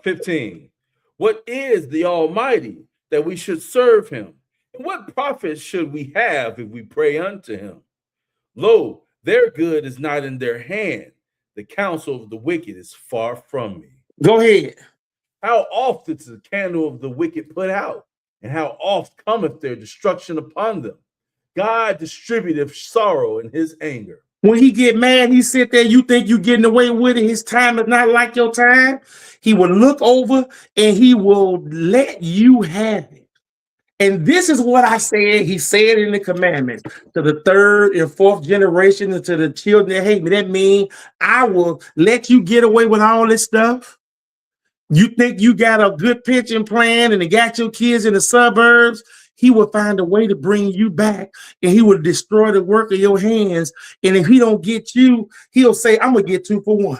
15. What is the Almighty that we should serve him? And what profit should we have if we pray unto him? Lo, their good is not in their hand. The counsel of the wicked is far from me. Go ahead. How oft is the candle of the wicked put out? And how oft cometh their destruction upon them? God distributeth sorrow in his anger. When he get mad, he sit there, you think you getting away with it. His time is not like your time. He will look over and he will let you have it. And this is what I said. He said in the commandments to the third and fourth generation and to the children that hate me. That means I will let you get away with all this stuff. You think you got a good pension plan and they got your kids in the suburbs. He will find a way to bring you back and he will destroy the work of your hands. And if he don't get you, he'll say, I'm going to get 2 for 1.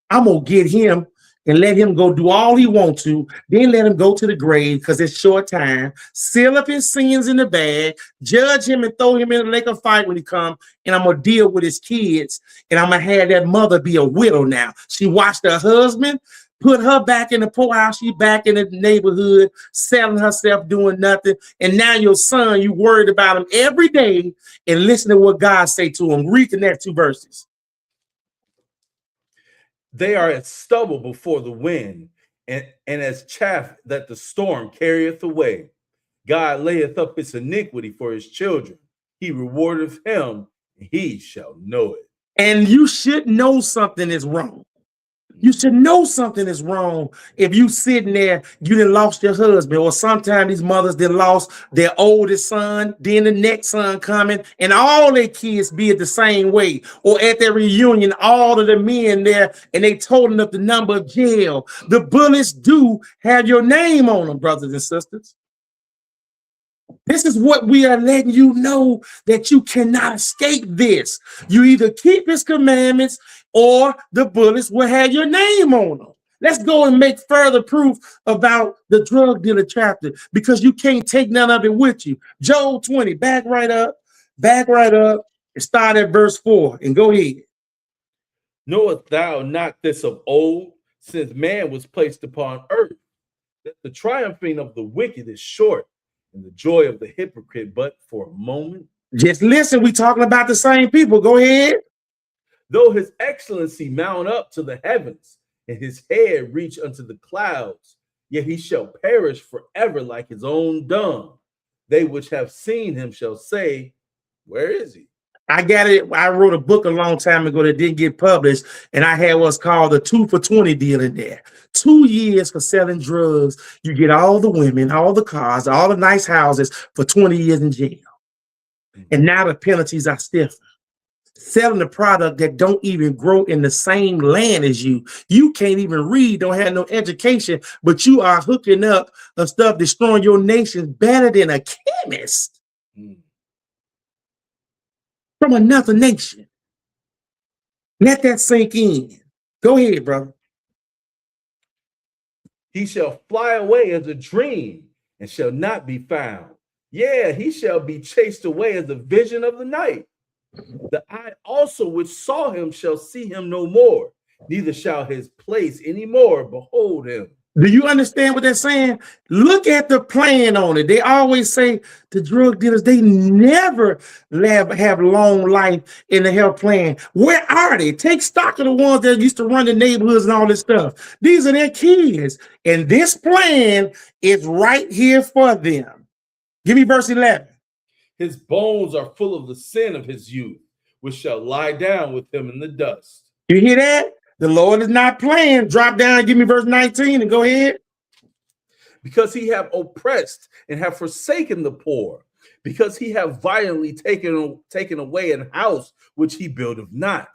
I'm going to get him and let him go do all he wants to. Then let him go to the grave because it's short time. Seal up his sins in the bag, judge him and throw him in the lake of fire when he comes. And I'm going to deal with his kids. And I'm going to have that mother be a widow now. She watched her husband, put her back in the poorhouse. She back in the neighborhood, selling herself, doing nothing. And now your son, you worried about him every day and listen to what God say to him. Read the next 2 verses. They are as stubble before the wind, and as chaff that the storm carrieth away. God layeth up his iniquity for his children. He rewardeth him, and he shall know it. And you should know something is wrong. You should know something is wrong if you sitting there, you done lost your husband, or sometimes these mothers done lost their oldest son, then the next son coming, and all their kids be it the same way. Or at their reunion, all of the men there, and they totaling up the number of jail. The bullets do have your name on them, brothers and sisters. This is what we are letting you know, that you cannot escape this. You either keep his commandments or the bullets will have your name on them. Let's go and make further proof about the drug dealer chapter, because you can't take none of it with you. Job 20, back right up, and start at verse 4 and go ahead. Knowest thou not this of old, since man was placed upon earth, that the triumphing of the wicked is short, and the joy of the hypocrite but for a moment? Just listen, we talking about the same people. Go ahead. Though his excellency mount up to the heavens, and his head reach unto the clouds, yet he shall perish forever like his own dung. They which have seen him shall say, where is he? I got it. I wrote a book a long time ago that didn't get published, and I had what's called the 2 for 20 deal in there. 2 years for selling drugs. You get all the women, all the cars, all the nice houses for 20 years in jail. And now the penalties are stiffer. Selling a product that don't even grow in the same land as you. You can't even read, don't have no education, but you are hooking up of stuff destroying your nation better than a chemist from another nation. Let that sink in. Go ahead, brother. He shall fly away as a dream and shall not be found. Yeah, he shall be chased away as a vision of the night. The eye also which saw him shall see him no more, neither shall his place any more behold him. Do you understand what they're saying? Look at the plan on it. They always say the drug dealers, they never have long life in the health plan. Where are they? Take stock of the ones that used to run the neighborhoods and all this stuff. These are their kids. And this plan is right here for them. Give me verse 11. His bones are full of the sin of his youth, which shall lie down with him in the dust. You hear that? The Lord is not playing. Drop down and give me verse 19 and go ahead. Because he have oppressed and have forsaken the poor, because he have violently taken away an house which he buildeth not.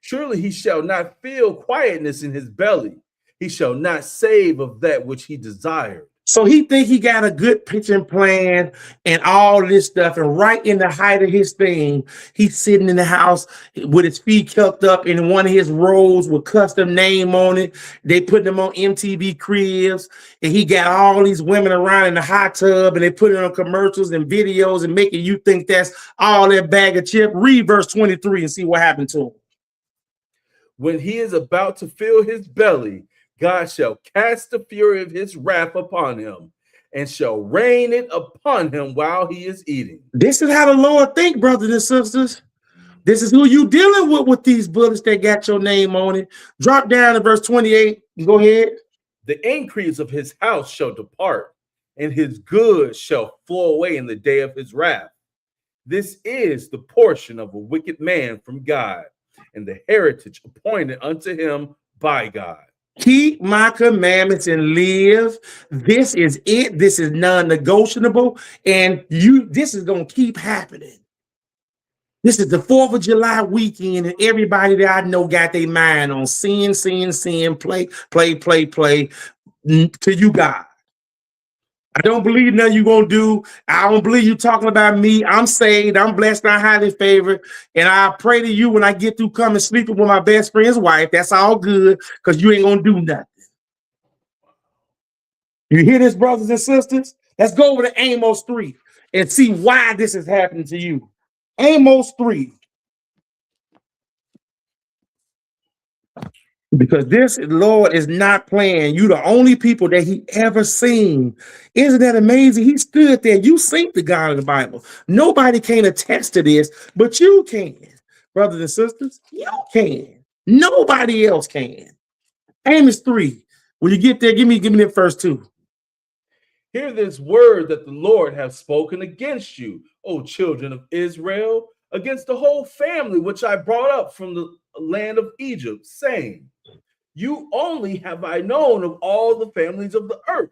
Surely he shall not feel quietness in his belly. He shall not save of that which he desired. So he think he got a good pitching plan and all this stuff. And right in the height of his thing, he's sitting in the house with his feet tucked up in one of his robes with custom name on it. They put him on MTV Cribs, and he got all these women around in the hot tub, and they put it on commercials and videos and making you think that's all that bag of chip. Read verse 23 and see what happened to him. When he is about to fill his belly, God shall cast the fury of his wrath upon him, and shall rain it upon him while he is eating. This is how the Lord think, brothers and sisters. This is who you dealing with these bullets that got your name on it. Drop down to verse 28. Go ahead. The increase of his house shall depart, and his goods shall flow away in the day of his wrath. This is the portion of a wicked man from God, and the heritage appointed unto him by God. Keep my commandments and live. This is it. This is non-negotiable. And this is going to keep happening. This is the 4th of July weekend, and everybody that I know got their mind on sin, play to you, God. I don't believe nothing you're going to do. I don't believe you talking about me. I'm saved. I'm blessed. I'm highly favored. And I pray to you when I get through coming sleeping with my best friend's wife. That's all good because you ain't going to do nothing. You hear this, brothers and sisters? Let's go over to Amos 3 and see why this is happening to you. Amos 3. Because this Lord is not playing. You the only people that he ever seen. Isn't that amazing? He stood there. You sing the God of the Bible. Nobody can attest to this, but you can. Brothers and sisters, you can. Nobody else can. Amos 3. When you get there, give me the first 2. Hear this word that the Lord hath spoken against you, O children of Israel, against the whole family which I brought up from the land of Egypt, saying, you only have I known of all the families of the earth.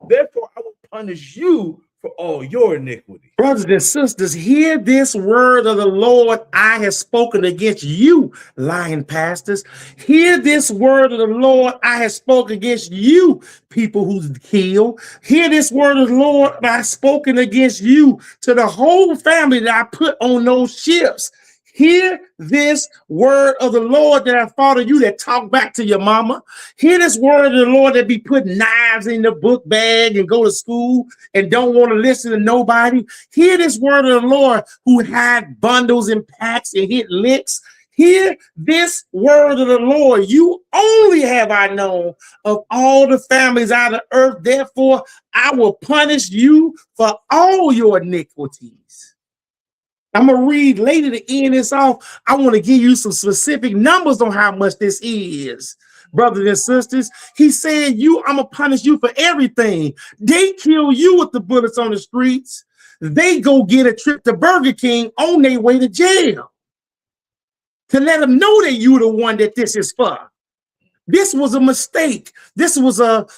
Therefore, I will punish you for all your iniquity. Brothers and sisters, hear this word of the Lord I have spoken against you, lying pastors. Hear this word of the Lord I have spoken against you, people who kill. Hear this word of the Lord I have spoken against you to the whole family that I put on those ships. Hear this word of the Lord that I fought you that talk back to your mama. Hear this word of the Lord that be putting knives in the book bag and go to school and don't want to listen to nobody. Hear this word of the Lord who had bundles and packs and hit licks. Hear this word of the Lord. You only have I known of all the families out of earth. Therefore, I will punish you for all your iniquities. I'm going to read later to end this off. I want to give you some specific numbers on how much this is. Brothers and sisters, he said, I'm going to punish you for everything. They kill you with the bullets on the streets. They go get a trip to Burger King on their way to jail to let them know that you're the one that this is for. This was a mistake. This was a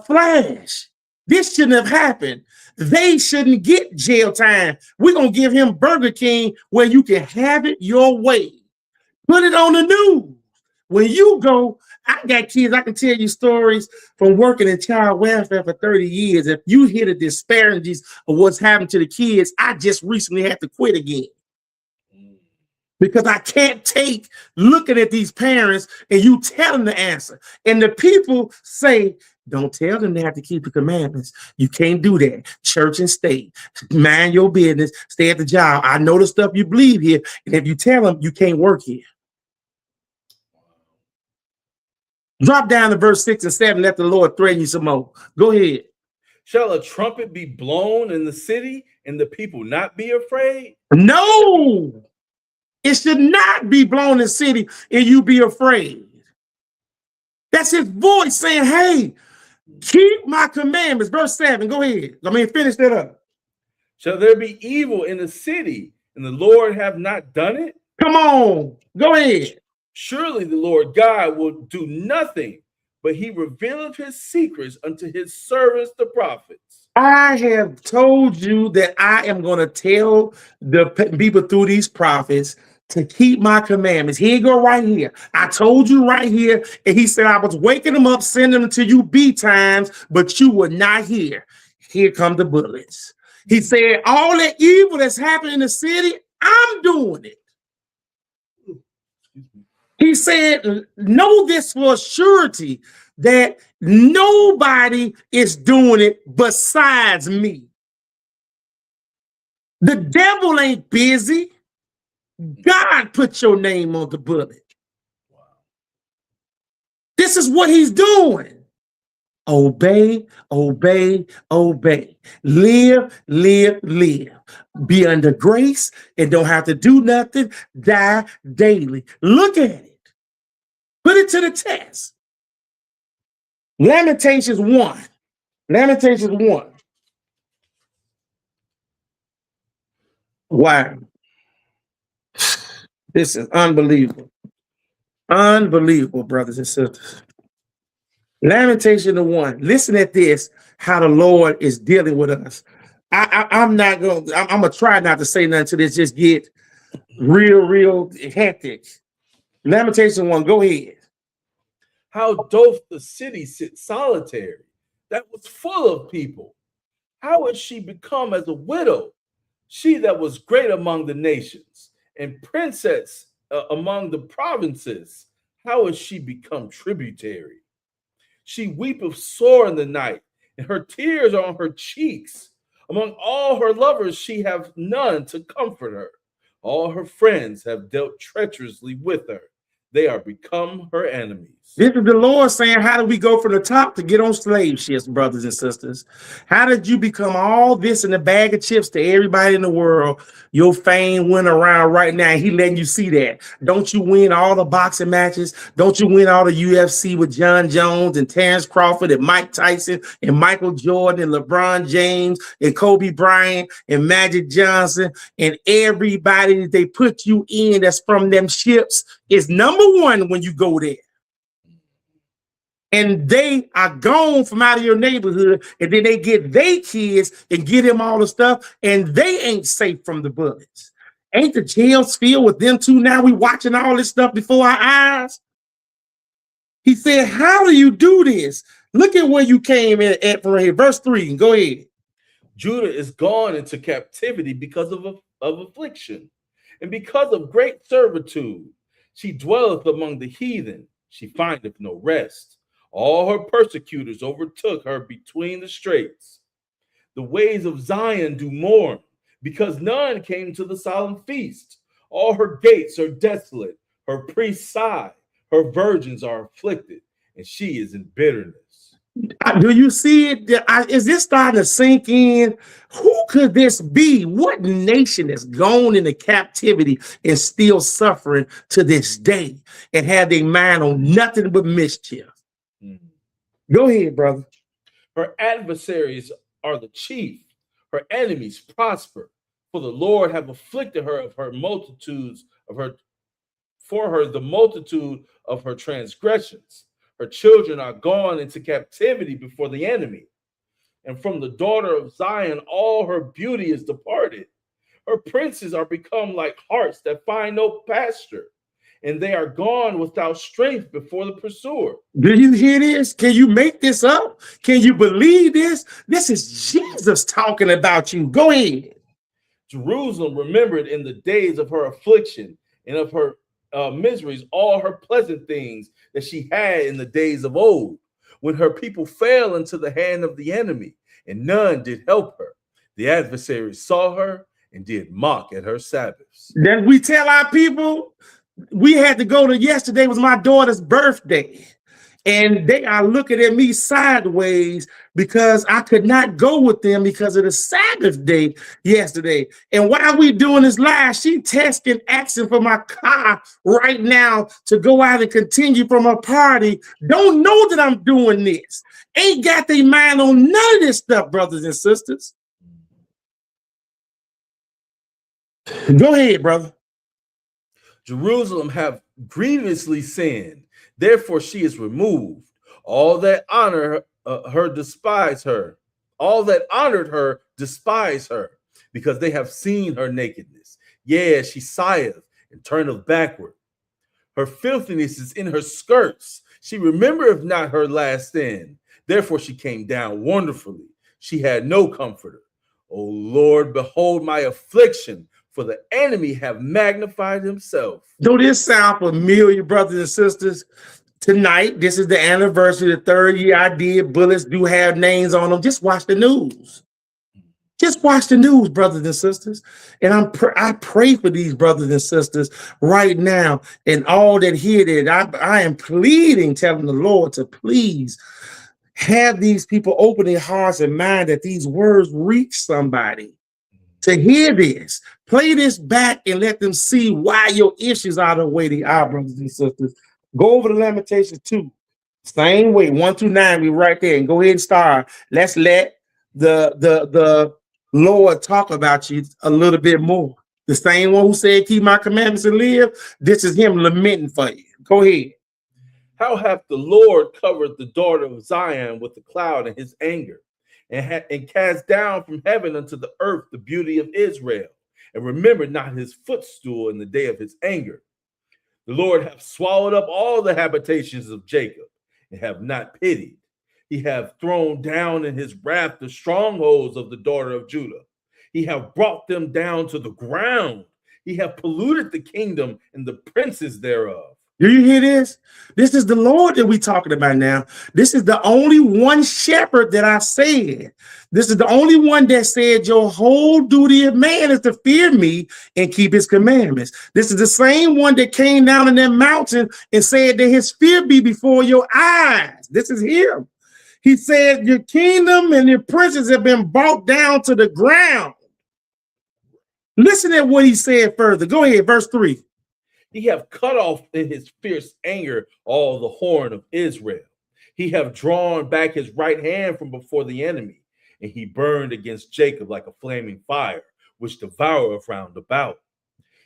flash. This shouldn't have happened. They shouldn't get jail time. We're going to give him Burger King where you can have it your way. Put it on the news. When you go, I got kids, I can tell you stories from working in child welfare for 30 years. If you hear the disparities of what's happened to the kids, I just recently had to quit again. Because I can't take looking at these parents and you tell them the answer. And the people say, don't tell them they have to keep the commandments. You can't do that. Church and state. Mind your business. Stay at the job. I know the stuff you believe here. And if you tell them, you can't work here. Drop down to verse 6 and 7. Let the Lord threaten you some more. Go ahead. Shall a trumpet be blown in the city and the people not be afraid? No. It should not be blown in the city and you be afraid. That's his voice saying, hey, keep my commandments. Verse 7, go ahead. Finish that up. Shall there be evil in the city and the Lord have not done it? Come on, go ahead. Surely the Lord God will do nothing, but he revealeth his secrets unto his servants, the prophets. I have told you that I am going to tell the people through these prophets to keep my commandments. Here you go right here. I told you right here. And he said, I was waking them up, sending them to you B times, but you were not here. Here come the bullets. He said, all that evil that's happening in the city, I'm doing it. He said, know this for surety that nobody is doing it besides me. The devil ain't busy. God put your name on the bullet. This is what he's doing. Obey, obey, obey. Live, live, live. Be under grace and don't have to do nothing. Die daily. Look at it. Put it to the test. Lamentations 1. Lamentations 1. Wow. This is unbelievable. Unbelievable, brothers and sisters. Lamentation 1. Listen at this, how the Lord is dealing with us. I'm gonna try not to say nothing to this, just get real hectic. Lamentation 1, go ahead. How doth the city sit solitary, that was full of people? How has she become as a widow? She that was great among the nations and princess among the provinces, how has she become tributary? She weepeth sore in the night, and her tears are on her cheeks. Among all her lovers, she have none to comfort her. All her friends have dealt treacherously with her. They are become her enemies. This is the Lord saying, how do we go from the top to get on slave ships, brothers and sisters? How did you become all this in a bag of chips to everybody in the world? Your fame went around right now. He letting you see that. Don't you win all the boxing matches? Don't you win all the UFC with John Jones and Terrence Crawford and Mike Tyson and Michael Jordan and LeBron James and Kobe Bryant and Magic Johnson and everybody that they put you in that's from them ships is number one when you go there. And they are gone from out of your neighborhood, and then they get their kids and get them all the stuff, and they ain't safe from the bullets. Ain't the jails filled with them too? Now we watching all this stuff before our eyes. He said, how do you do this? Look at where you came in at from here. Verse 3, go ahead. Judah is gone into captivity because of affliction, and because of great servitude. She dwelleth among the heathen, she findeth no rest. All her persecutors overtook her between the straits. The ways of Zion do mourn, because none came to the solemn feast. All her gates are desolate, her priests sigh, her virgins are afflicted, and she is in bitterness. Do you see it? Is this starting to sink in? Who could this be? What nation has gone into captivity and still suffering to this day and have their mind on nothing but mischief? Go ahead, brother. Her adversaries are the chief, her enemies prosper. For the Lord have afflicted her of her multitudes of her, for her the multitude of her transgressions. Her children are gone into captivity before the enemy. And from the daughter of Zion, all her beauty is departed. Her princes are become like harts that find no pasture, and they are gone without strength before the pursuer. Do you hear this? Can you make this up? Can you believe this? This is Jesus talking about you. Go ahead. Jerusalem remembered in the days of her affliction and of her miseries all her pleasant things that she had in the days of old, when her people fell into the hand of the enemy, and none did help her. The adversaries saw her and did mock at her Sabbaths. Then we tell our people, we had to go to yesterday was my daughter's birthday, and they are looking at me sideways because I could not go with them because of the Sabbath day yesterday. And while we doing this live, she texting, asking for my car right now to go out and continue from her party. Don't know that I'm doing this. Ain't got their mind on none of this stuff, brothers and sisters. Go ahead, brother. Jerusalem have grievously sinned, therefore she is removed. All that honor her despise her. All that honored her despise her, because they have seen her nakedness. Yea, she sigheth and turneth backward. Her filthiness is in her skirts. She remembereth not her last sin. Therefore she came down wonderfully. She had no comforter. O Lord, behold my affliction, for the enemy have magnified himself. Do this sound familiar, brothers and sisters? Tonight, this is the anniversary, the 3rd year I did. Bullets do have names on them. Just watch the news. Just watch the news, brothers and sisters. And I pray for these brothers and sisters right now, and all that hear that. I am pleading, telling the Lord to please have these people open their hearts and mind that these words reach somebody to hear this. Play this back and let them see why your issues are the way they are, brothers and sisters. Go over to Lamentations 2. Same way, 1 through 9, we right there. And go ahead and start. Let's let the Lord talk about you a little bit more. The same one who said, keep my commandments and live. This is him lamenting for you. Go ahead. How hath the Lord covered the daughter of Zion with the cloud in his anger, and cast down from heaven unto the earth the beauty of Israel, and remembered not his footstool in the day of his anger. The Lord hath swallowed up all the habitations of Jacob, and have not pitied. He hath thrown down in his wrath the strongholds of the daughter of Judah. He hath brought them down to the ground. He hath polluted the kingdom and the princes thereof. Do you hear this? This is the Lord that we're talking about now. This is the only one shepherd that I said. This is the only one that said your whole duty of man is to fear me and keep his commandments. This is the same one that came down in that mountain and said that his fear be before your eyes. This is him. He said your kingdom and your princes have been brought down to the ground. Listen at what he said further. Go ahead, verse 3. He hath cut off in his fierce anger all the horn of Israel. He hath drawn back his right hand from before the enemy, and he burned against Jacob like a flaming fire, which devoureth round about.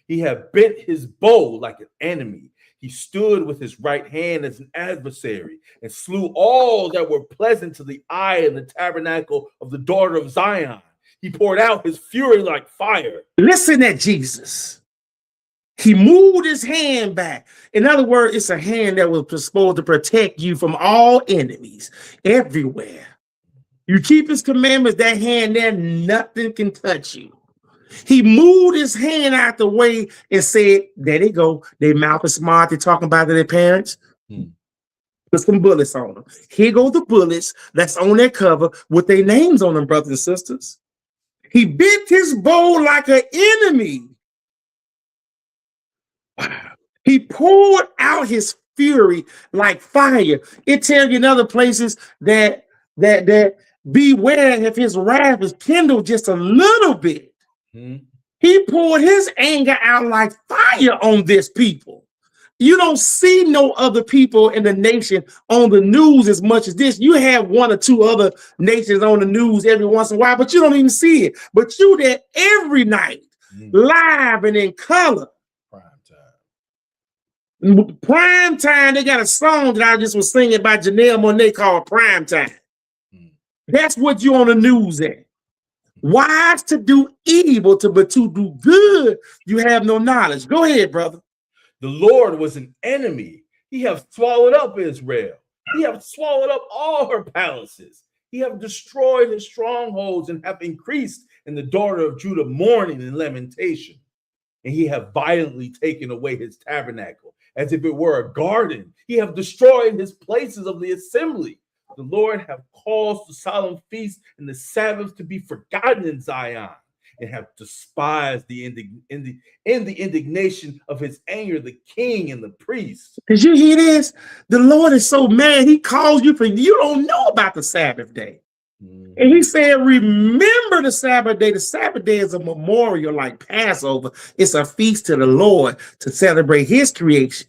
He hath bent his bow like an enemy. He stood with his right hand as an adversary, and slew all that were pleasant to the eye in the tabernacle of the daughter of Zion. He poured out his fury like fire. Listen at Jesus. He moved his hand back. In other words, it's a hand that was supposed to protect you from all enemies everywhere. You keep his commandments, that hand there, nothing can touch you. He moved his hand out the way and said, there they go. Their mouth is smart. They're talking about their parents. Put some bullets on them. Here go the bullets that's on their cover with their names on them, brothers and sisters. He bent his bow like an enemy. He poured out his fury like fire. It tells you in other places that beware if his wrath is kindled just a little bit. He poured his anger out like fire on this people. You don't see no other people in the nation on the news as much as this. You have one or two other nations on the news every once in a while, but you don't even see it. But you there every night, live and in color. Prime time, they got a song that I just was singing by Janelle Monáe called Prime Time. That's what you on the news at. Wise to do evil, but to do good, you have no knowledge. Go ahead, brother. The Lord was an enemy. He hath swallowed up Israel. He hath swallowed up all her palaces. He hath destroyed his strongholds and hath increased in the daughter of Judah mourning and lamentation. And he hath violently taken away his tabernacle, as if it were a garden. He hath destroyed his places of the assembly. The Lord hath caused the solemn feast and the Sabbath to be forgotten in Zion, and hath despised the indignation of his anger, the king and the priest. Did you hear this? The Lord is so mad, he calls you for you don't know about the Sabbath day. And he said, remember the Sabbath day. The Sabbath day is a memorial like Passover. It's a feast to the Lord to celebrate his creation.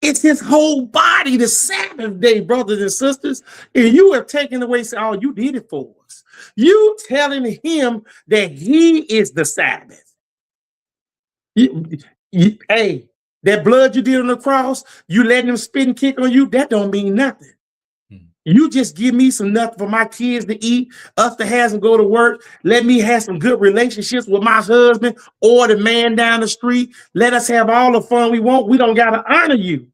It's his whole body, the Sabbath day, brothers and sisters. And you have taken away, say, oh, you did it for us. You telling him that he is the Sabbath. Hey, that blood you did on the cross, you letting him spit and kick on you, that don't mean nothing. You just give me some nothing for my kids to eat, us to have them go to work. Let me have some good relationships with my husband or the man down the street. Let us have all the fun we want. We don't got to honor you.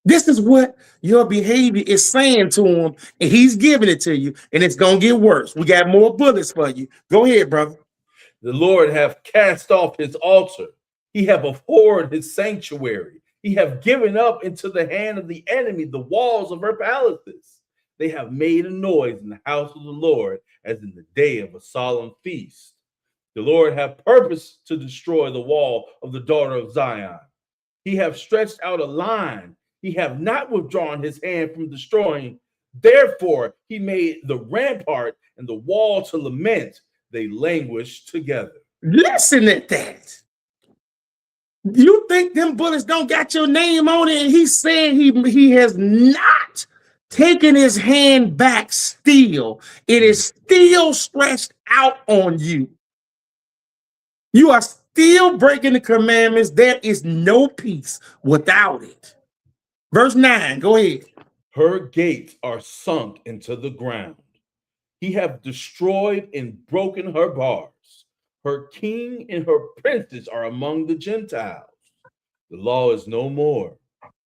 This is what your behavior is saying to him, and he's giving it to you, and it's going to get worse. We got more bullets for you. Go ahead, brother. The Lord hath cast off his altar. He hath abhorred his sanctuary. He hath given up into the hand of the enemy the walls of her palaces. They have made a noise in the house of the Lord as in the day of a solemn feast. The Lord hath purposed to destroy the wall of the daughter of Zion. He hath stretched out a line. He hath not withdrawn his hand from destroying. Therefore, he made the rampart and the wall to lament. They languish together. Listen at that. You think them bullets don't got your name on it? And he's saying he has not taken his hand back still. It is still stretched out on you. You are still breaking the commandments. There is no peace without it. Verse 9, go ahead. Her gates are sunk into the ground. He hath destroyed and broken her bars. Her king and her princes are among the Gentiles. The law is no more.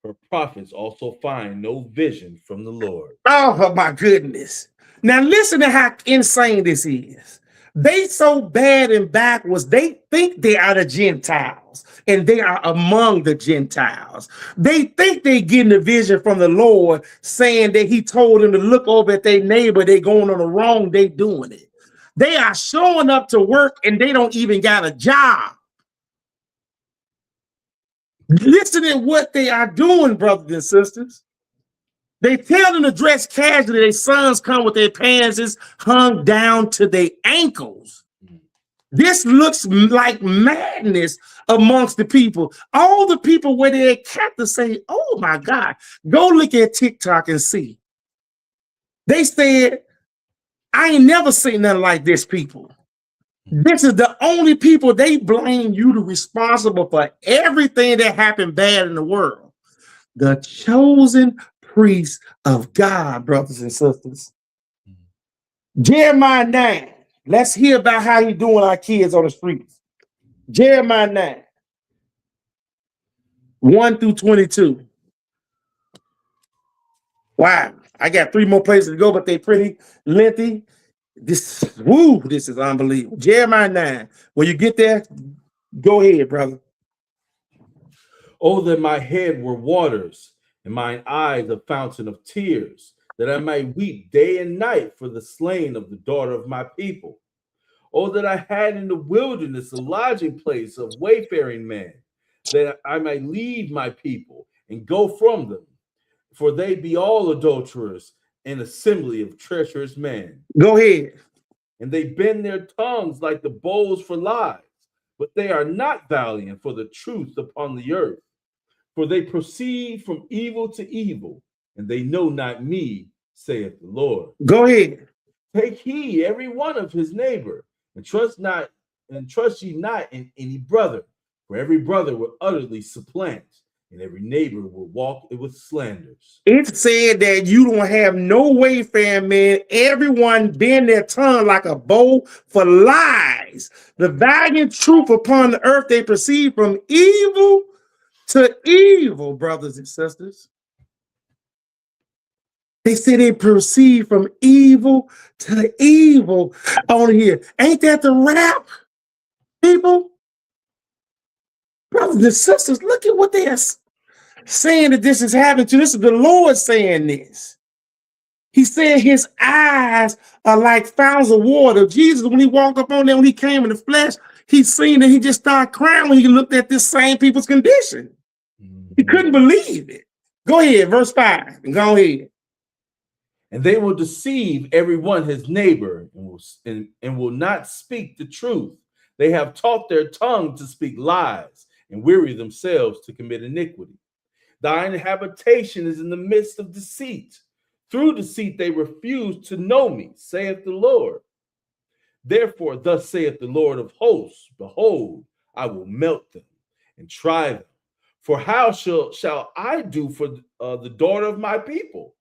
Her prophets also find no vision from the Lord. Oh my goodness. Now listen to how insane this is. They so bad and backwards, they think they are the Gentiles and they are among the Gentiles. They think they getting a vision from the Lord saying that he told them to look over at their neighbor, they going on the wrong, they doing it. They are showing up to work and they don't even got a job. Listen to what they are doing, brothers and sisters. They tell them to dress casually. Their sons come with their pants hung down to their ankles. This looks like madness amongst the people. All the people where they kept to say, oh my God, go look at TikTok and see. They said, I ain't never seen nothing like this, people. This is the only people. They blame you to responsible for everything that happened bad in the world. The chosen priests of God, brothers and sisters. Jeremiah 9. Let's hear about how he's doing our kids on the streets. Jeremiah 9. 1 through 22. Wow. I got 3 more places to go, but they pretty lengthy. This is unbelievable. Jeremiah 9. When you get there, go ahead, brother. Oh, that my head were waters, and mine eyes a fountain of tears, that I might weep day and night for the slain of the daughter of my people. Oh, that I had in the wilderness a lodging place of wayfaring men, that I might leave my people and go from them, for they be all adulterers, an assembly of treacherous men. Go ahead. And they bend their tongues like the bows for lies, but they are not valiant for the truth upon the earth. For they proceed from evil to evil, and they know not me, saith the Lord. Go ahead. Take heed every one of his neighbor, and trust ye not in any brother, for every brother will utterly supplant, and every neighbor will walk with slanders. It said that you don't have no wayfaring man. Everyone bend their tongue like a bow for lies. The valiant truth upon the earth they proceed from evil to evil, brothers and sisters. They say they proceed from evil to evil on here. Ain't that the rap, people? Brothers and sisters, look at what they are saying that this is happening to. This is the Lord saying this. He said his eyes are like fountains of water. Jesus, when he walked up on them, when he came in the flesh, he seen that he just started crying when he looked at this same people's condition. He couldn't believe it. Go ahead, verse 5. Go ahead. And they will deceive every one his neighbor and will not speak the truth. They have taught their tongue to speak lies and weary themselves to commit iniquity. Thine habitation is in the midst of deceit. Through deceit they refuse to know me, saith the Lord. Therefore, thus saith the Lord of hosts, behold, I will melt them and try them. For how shall I do for the daughter of my people?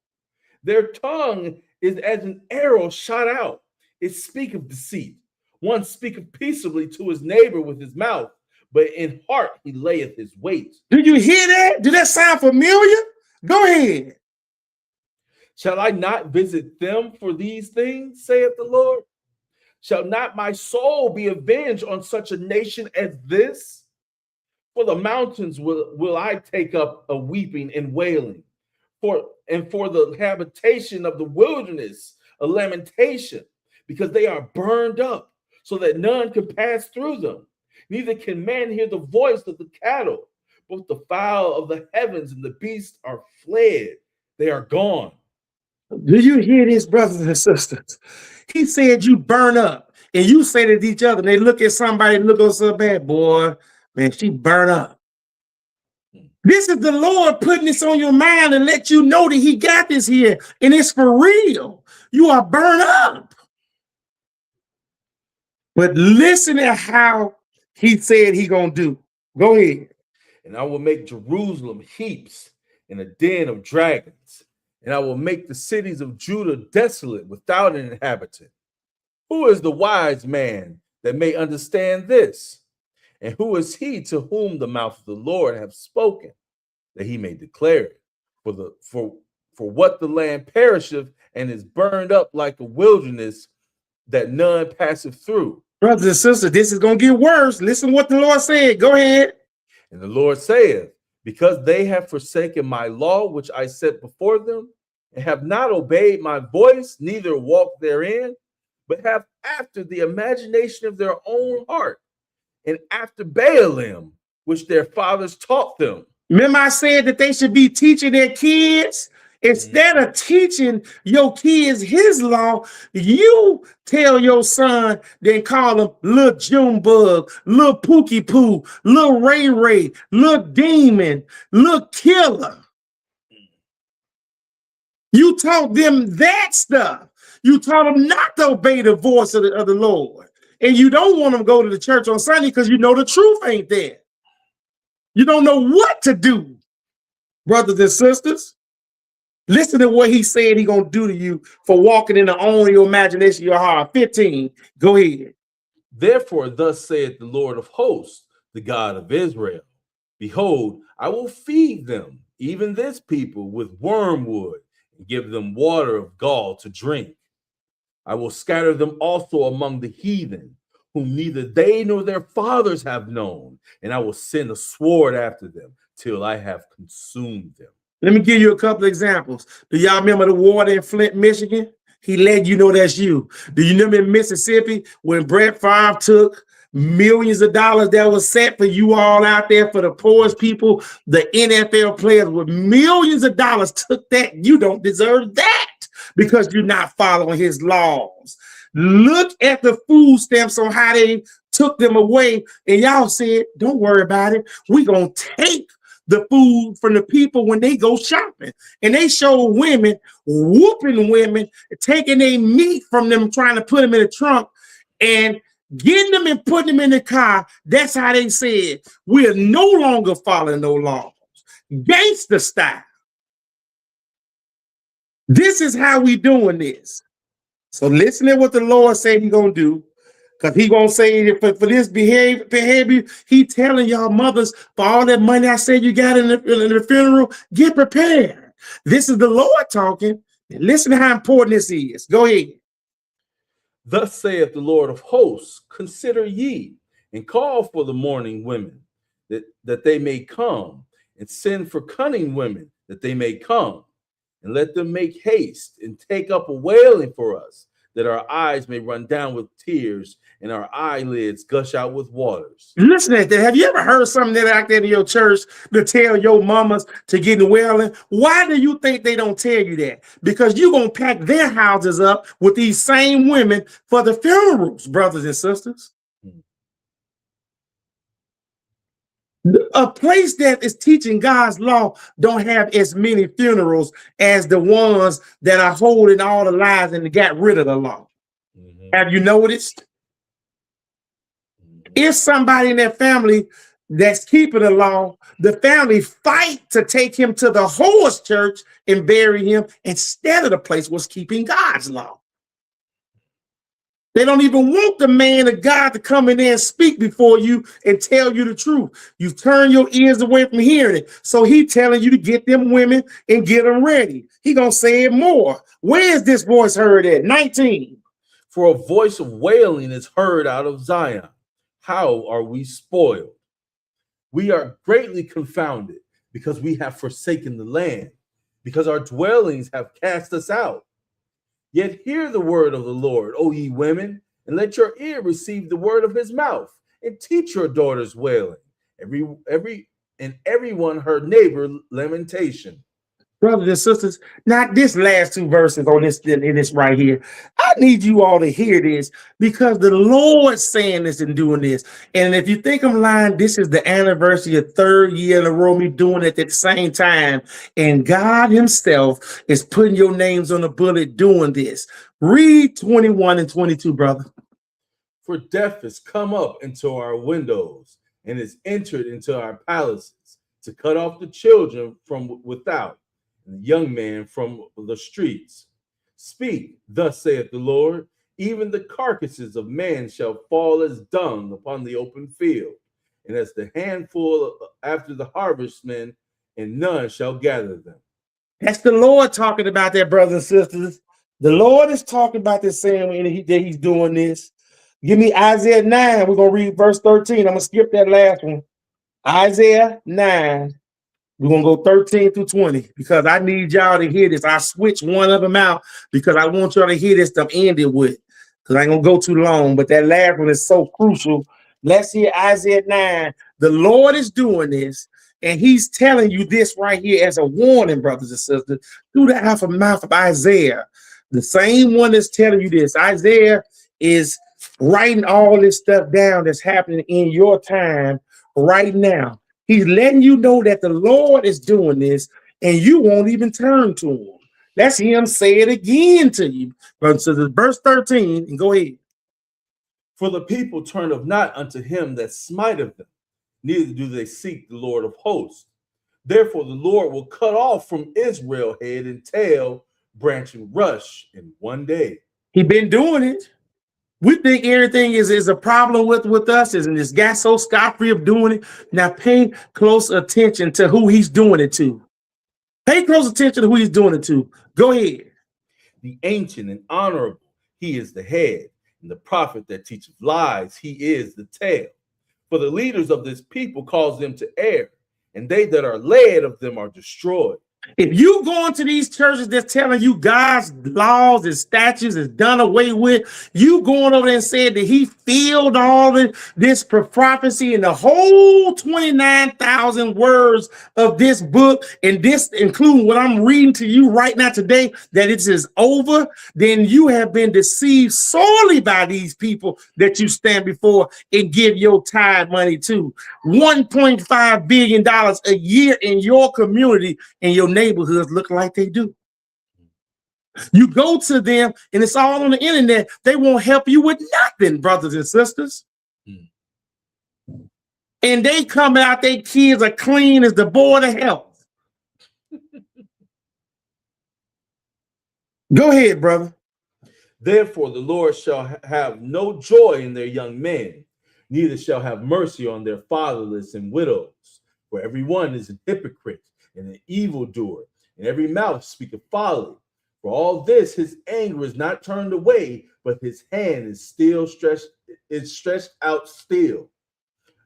Their tongue is as an arrow shot out. It speaketh deceit. One speaketh peaceably to his neighbor with his mouth, but in heart he layeth his weight. Do you hear that? Does that sound familiar? Go ahead. Shall I not visit them for these things, saith the Lord? Shall not my soul be avenged on such a nation as this? For the mountains will I take up a weeping and wailing, for the habitation of the wilderness a lamentation, because they are burned up, so that none can pass through them. Neither can man hear the voice of the cattle. Both the fowl of the heavens and the beasts are fled. They are gone. Do you hear this, brothers and sisters? He said you burn up, and you say to each other, and they look at somebody and look at so bad, boy, man, she burn up. This is the Lord putting this on your mind and let you know that he got this here, and it's for real. You are burned up. But listen to how he said he gonna do. Go ahead. And I will make Jerusalem heaps and a den of dragons, and I will make the cities of Judah desolate without an inhabitant. Who is the wise man that may understand this? And who is he to whom the mouth of the Lord hath spoken? that he may declare it. For what the land perisheth and is burned up like a wilderness that none passeth through. Brothers and sisters, this is going to get worse. Listen what the Lord said. Go ahead. And the Lord saith, because they have forsaken my law, which I set before them, and have not obeyed my voice, neither walked therein, but have after the imagination of their own heart, and after Baalim, which their fathers taught them. Remember I said that they should be teaching their kids? Instead of teaching your kids his law, you tell your son, then call him little Junebug, little Pookie Poo, little Ray Ray, little Demon, little Killer. You taught them that stuff. You taught them not to obey the voice of the Lord. And you don't want them to go to the church on Sunday because you know the truth ain't there. You don't know what to do, brothers and sisters. Listen to what he said he's going to do to you for walking in the own your imagination, your heart. 15, go ahead. Therefore, thus saith the Lord of hosts, the God of Israel, behold, I will feed them, even this people, with wormwood, and give them water of gall to drink. I will scatter them also among the heathen, whom neither they nor their fathers have known, and I will send a sword after them till I have consumed them. Let me give you a couple of examples. Do y'all remember the water in Flint, Michigan? He let you know that's you. Do you remember in Mississippi when Brett Favre took millions of dollars that was set for you all out there for the poorest people, the NFL players with millions of dollars took that? You don't deserve that because you're not following his laws. Look at the food stamps on how they took them away, and y'all said, don't worry about it. We're going to take the food from the people when they go shopping. And they show women whooping women, taking their meat from them, trying to put them in the trunk and getting them and putting them in the car. That's how they said, we're no longer following no laws. Gangster style. This is how we doing this. So listen to what the Lord said he's going to do. Because he's going to say for this behavior, he telling y'all mothers, for all that money I said you got in the funeral, get prepared. This is the Lord talking. And listen to how important this is. Go ahead. Thus saith the Lord of hosts, consider ye, and call for the mourning women, that they may come, and send for cunning women, that they may come, and let them make haste, and take up a wailing for us, that our eyes may run down with tears, and our eyelids gush out with waters. Listen to that. Have you ever heard something that out there in your church to tell your mamas to get in wailing? Why do you think they don't tell you that? Because you're going to pack their houses up with these same women for the funerals, brothers and sisters. A place that is teaching God's law don't have as many funerals as the ones that are holding all the lies and got rid of the law. Have you noticed? If somebody in their family that's keeping the law, the family fight to take him to the horse church and bury him instead of the place was keeping God's law. They don't even want the man of God to come in there and speak before you and tell you the truth. You turn your ears away from hearing it. So he telling you to get them women and get them ready. He gonna say it more. Where is this voice heard at? 19. For a voice of wailing is heard out of Zion. How are we spoiled? We are greatly confounded because we have forsaken the land, because our dwellings have cast us out. Yet hear the word of the Lord, O ye women, and let your ear receive the word of his mouth, and teach your daughters wailing, everyone her neighbor lamentation. Brothers and sisters, not this last two verses on this in this right here. I need you all to hear this because the Lord's saying this and doing this. And if you think I'm lying, this is the anniversary of 3rd year in a row me doing it at the same time. And God himself is putting your names on the bullet doing this. Read 21 and 22, brother. For death has come up into our windows and has entered into our palaces to cut off the children from without, and the young man from the streets. Speak, thus saith the Lord, even the carcasses of man shall fall as dung upon the open field, and as the handful after the harvestmen, and none shall gather them. That's the Lord talking about that, brothers and sisters. The Lord is talking about this saying that he's doing this. Give me Isaiah 9. We're going to read verse 13. I'm going to skip that last one. Isaiah 9. We're going to go 13 through 20 because I need y'all to hear this. I switched one of them out because I want y'all to hear this stuff ended with. Because I ain't going to go too long, but that last one is so crucial. Let's hear Isaiah 9. The Lord is doing this, and he's telling you this right here as a warning, brothers and sisters, through the mouth of Isaiah. The same one that's telling you this. Isaiah is writing all this stuff down that's happening in your time right now. He's letting you know that the Lord is doing this, and you won't even turn to him. Let's hear him say it again to you. So verse 13, and go ahead. For the people turneth not unto him that smiteth them, neither do they seek the Lord of hosts. Therefore the Lord will cut off from Israel head and tail, branch and rush in one day. He been doing it. We think everything is a problem with us, and this guy so scot-free of doing it. Now pay close attention to who he's doing it to. Pay close attention to who he's doing it to. Go ahead. The ancient and honorable, he is the head, and the prophet that teacheth lies, he is the tail. For the leaders of this people cause them to err, and they that are led of them are destroyed. If you go into these churches that's telling you God's laws and statutes is done away with, you going over there and said that he filled all this prophecy in the whole 29,000 words of this book, and this including what I'm reading to you right now today, that it is over, then you have been deceived sorely by these people that you stand before and give your tithe money to. $1.5 billion a year in your community and your neighborhoods look like they do. You go to them and it's all on the internet. They won't help you with nothing, brothers and sisters. And they come out, their kids are clean as the board of health. Go ahead, brother. Therefore the Lord shall have no joy in their young men, neither shall have mercy on their fatherless and widows. For every one is an hypocrite and an evildoer, and every mouth speaketh folly. For all this his anger is not turned away, but his hand is still stretched out still.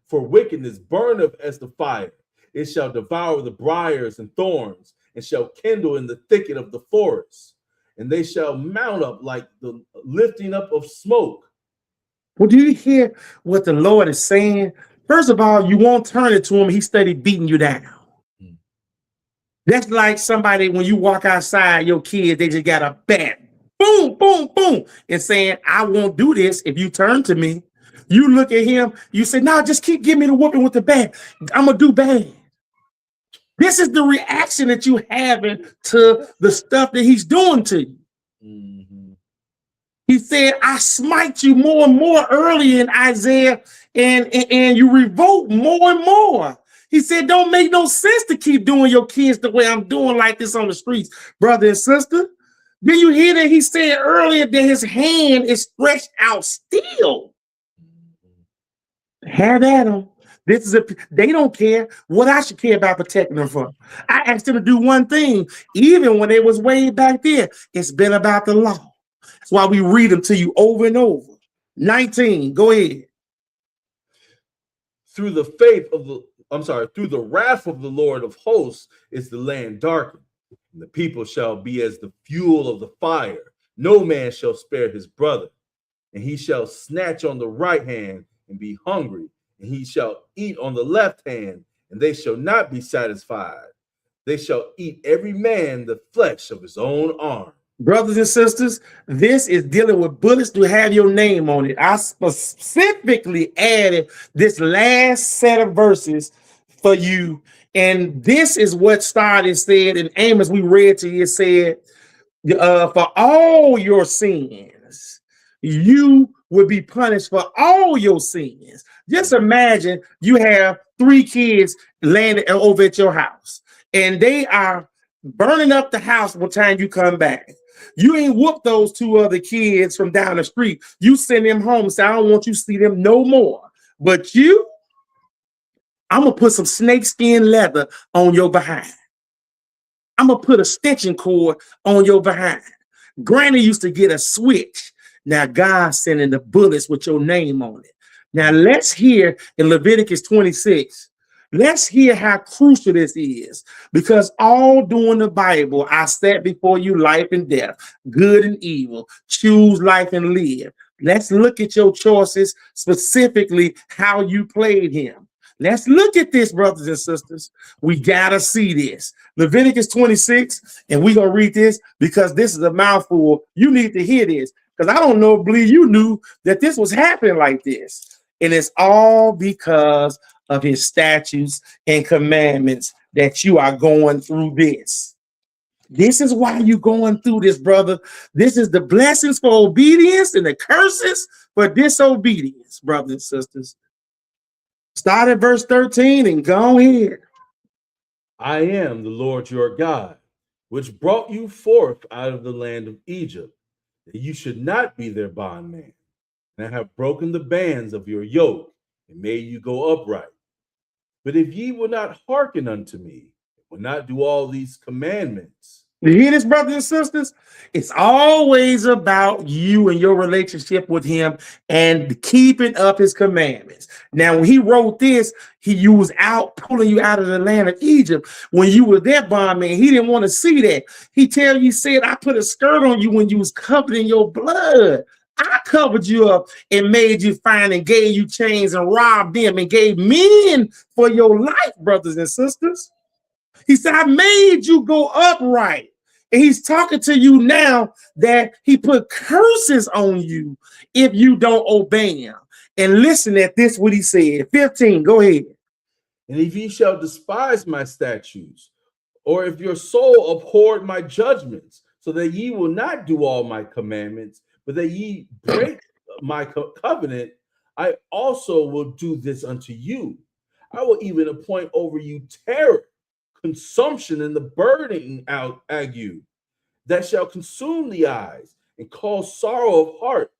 For wickedness burneth as the fire, it shall devour the briars and thorns, and shall kindle in the thicket of the forest, and they shall mount up like the lifting up of smoke. Well, do you hear what the Lord is saying? First of all, you won't turn it to him. He steady beating you down. That's like somebody, when you walk outside, your kids, they just got a bat. Boom, boom, boom. And saying, I won't do this if you turn to me. You look at him, you say, no, just keep giving me the whooping with the bat. I'm going to do bad. This is the reaction that you having to the stuff that he's doing to you. Mm-hmm. He said, I smite you more and more early in Isaiah, and you revolt more and more. He said, don't make no sense to keep doing your kids the way I'm doing like this on the streets, brother and sister. Did you hear that he said earlier that his hand is stretched out still? Have at them. They don't care what I should care about protecting them from. I asked them to do one thing, even when it was way back there. It's been about the law. That's why we read them to you over and over. 19, go ahead. Through the wrath of the Lord of hosts is the land darkened, and the people shall be as the fuel of the fire. No man shall spare his brother, and he shall snatch on the right hand and be hungry, and he shall eat on the left hand, and they shall not be satisfied. They shall eat every man the flesh of his own arm. Brothers and sisters, this is dealing with bullets to have your name on it. I specifically added this last set of verses for you. And this is what started said in Amos, we read to you, it said, for all your sins, you will be punished for all your sins. Just imagine you have 3 kids landing over at your house, and they are burning up the house by the time you come back. You ain't whooped those 2 other kids from down the street. You send them home and say, I don't want you to see them no more. But you, I'm going to put some snakeskin leather on your behind. I'm going to put a stitching cord on your behind. Granny used to get a switch. Now God's sending the bullets with your name on it. Now let's hear in Leviticus 26. Let's hear how crucial this is, because all during the Bible, I set before you life and death, good and evil. Choose life and live. Let's look at your choices, specifically how you played him. Let's look at this, brothers and sisters. We got to see this. Leviticus 26, and we're going to read this because this is a mouthful. You need to hear this, because I don't know, believe you knew that this was happening like this. And it's all because of his statutes and commandments that you are going through this. This is why you're going through this, brother. This is the blessings for obedience and the curses for disobedience, brothers and sisters. Start at verse 13 and go ahead. I am the Lord your God, which brought you forth out of the land of Egypt, that you should not be their bondman. And I have broken the bands of your yoke and made you go upright. But if ye will not hearken unto me, will not do all these commandments. You hear this, brothers and sisters? It's always about you and your relationship with him and keeping up his commandments. Now, when he wrote this, he was out pulling you out of the land of Egypt. When you were their bondman, he didn't want to see that. He said, I put a skirt on you when you was covered in your blood. I covered you up and made you fine and gave you chains and robbed them and gave men for your life, brothers and sisters. He said, I made you go upright. And he's talking to you now that he put curses on you if you don't obey him. And listen at this, what he said. 15, go ahead. And if ye shall despise my statutes, or if your soul abhorred my judgments, so that ye will not do all my commandments, but that ye break my covenant, I also will do this unto you. I will even appoint over you terror, consumption, and the burning out ague, that shall consume the eyes and cause sorrow of heart.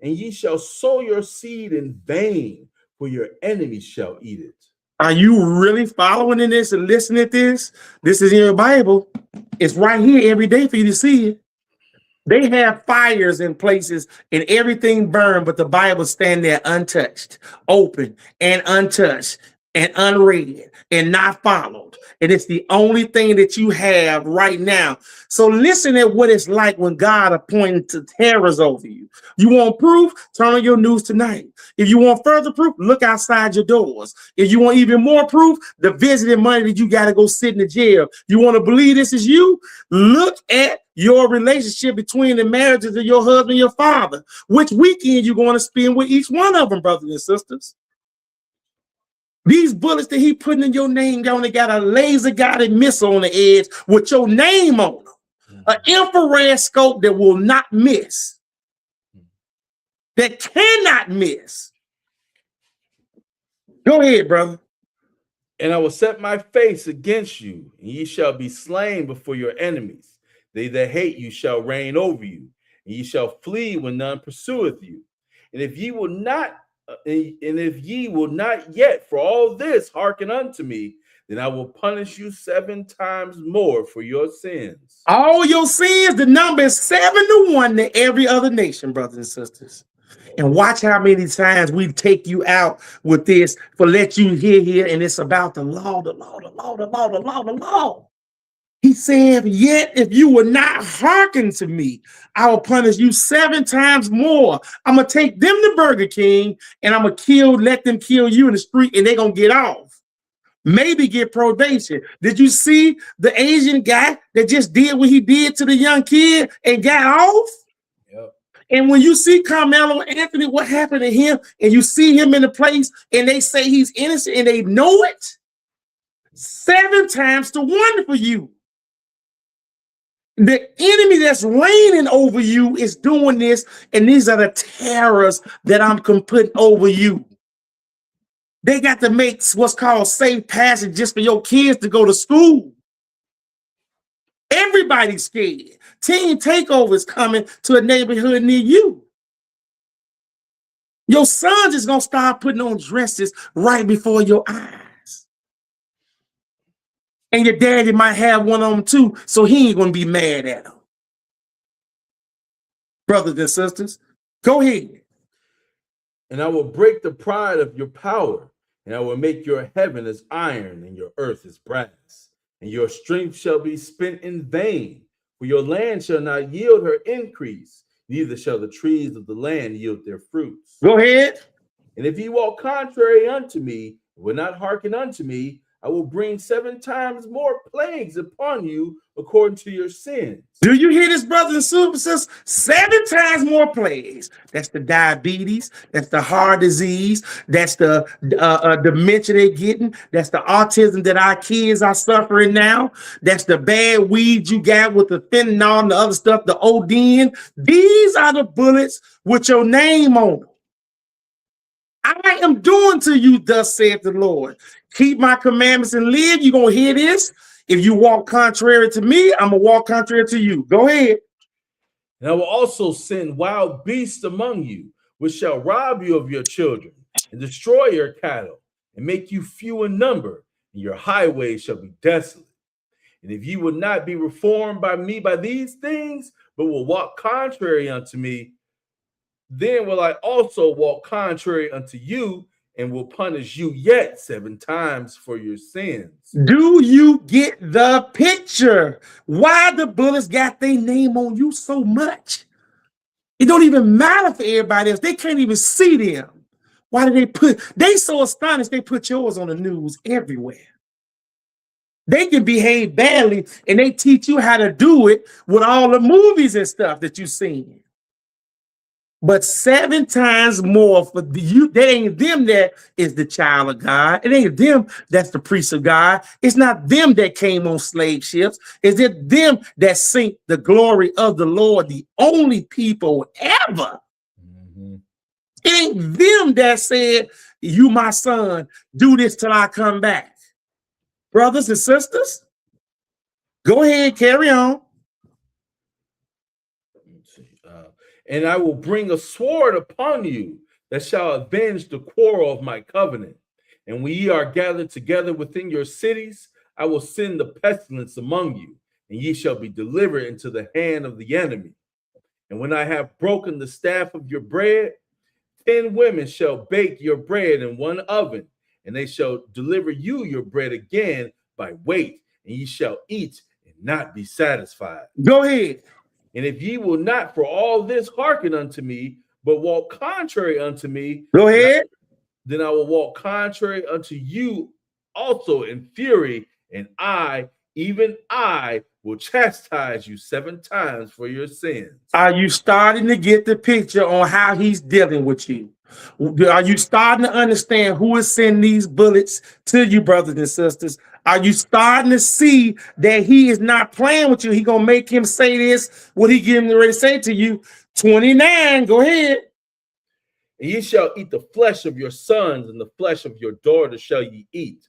And ye shall sow your seed in vain, for your enemies shall eat it. Are you really following in this and listening to this? This is in your Bible. It's right here every day for you to see it. They have fires in places and everything burned, but the Bible stand there untouched, open and untouched and unread and not followed. And it's the only thing that you have right now. So listen at what it's like when God appointed to terrors over you. You want proof? Turn on your news tonight. If you want further proof, look outside your doors. If you want even more proof, the visiting money that you got to go sit in the jail. You want to believe this is you? Look at your relationship between the marriages of your husband and your father. Which weekend you're going to spend with each one of them, brothers and sisters? These bullets that he putting in your name, they only got a laser guided missile on the edge with your name on them. An infrared scope that will not miss. That cannot miss. Go ahead, brother. And I will set my face against you, and ye shall be slain before your enemies. They that hate you shall reign over you, and ye shall flee when none pursueth you. And if ye will not, yet for all this hearken unto me, then I will punish you 7 times more for your sins. All your sins, the number is 7-1 to every other nation, brothers and sisters. And watch how many times we take you out with this for let you hear here, and it's about the law, the law, the law, the law, the law, the law. He said, yet if you will not hearken to me, I will punish you 7 times more. I'm going to take them to Burger King and I'm going to let them kill you in the street, and they're going to get off. Maybe get probation. Did you see the Asian guy that just did what he did to the young kid and got off? Yep. And when you see Carmelo Anthony, what happened to him, and you see him in the place and they say he's innocent and they know it, 7 times to 1 for you. The enemy that's reigning over you is doing this, and these are the terrors that I'm putting over you. They got to make what's called safe passage just for your kids to go to school. Everybody's scared. Teen takeover is coming to a neighborhood near you. Your sons is going to start putting on dresses right before your eyes. And your daddy might have one of them too, so he ain't gonna be mad at him. Brothers and sisters, go ahead. And I will break the pride of your power, and I will make your heaven as iron and your earth as brass. And your strength shall be spent in vain, for your land shall not yield her increase, neither shall the trees of the land yield their fruits. Go ahead. And if ye walk contrary unto me, and will not hearken unto me, I will bring 7 times more plagues upon you according to your sins. Do you hear this, brothers and sisters? 7 times more plagues. That's the diabetes. That's the heart disease. That's the dementia they're getting. That's the autism that our kids are suffering now. That's the bad weeds you got with the fentanyl and the other stuff, the Odin. These are the bullets with your name on them. I am doing to you, thus saith the Lord. Keep my commandments and live. You're going to hear this. If you walk contrary to me, I'm going to walk contrary to you. Go ahead. And I will also send wild beasts among you, which shall rob you of your children and destroy your cattle and make you few in number, and your highways shall be desolate. And if you will not be reformed by me by these things, but will walk contrary unto me, then will I also walk contrary unto you and will punish you yet 7 times for your sins. Do you get the picture? Why the bullets got their name on you so much? It don't even matter for everybody else. They can't even see them. Why do they so astonished they put yours on the news everywhere? They can behave badly and they teach you how to do it with all the movies and stuff that you've seen. But 7 times more for you. That ain't them that is the child of God. It ain't them that's the priest of God. It's not them that came on slave ships. It's it them that sink the glory of the Lord, the only people ever. Mm-hmm. It ain't them that said, you my son, do this till I come back. Brothers and sisters, go ahead, carry on. And I will bring a sword upon you that shall avenge the quarrel of my covenant. And when ye are gathered together within your cities, I will send the pestilence among you, and ye shall be delivered into the hand of the enemy. And when I have broken the staff of your bread, 10 women shall bake your bread in one oven, and they shall deliver you your bread again by weight, and ye shall eat and not be satisfied. Go ahead. And if ye will not for all this hearken unto me, but walk contrary unto me, go ahead. Then I will walk contrary unto you also in fury, and I, even I, will chastise you 7 times for your sins. Are you starting to get the picture on how he's dealing with you? Are you starting to understand who is sending these bullets to you, brothers and sisters? Are you starting to see that he is not playing with you? He gonna make him say this, what he getting ready to say to you. 29, go ahead. And ye shall eat the flesh of your sons, and the flesh of your daughters shall ye eat.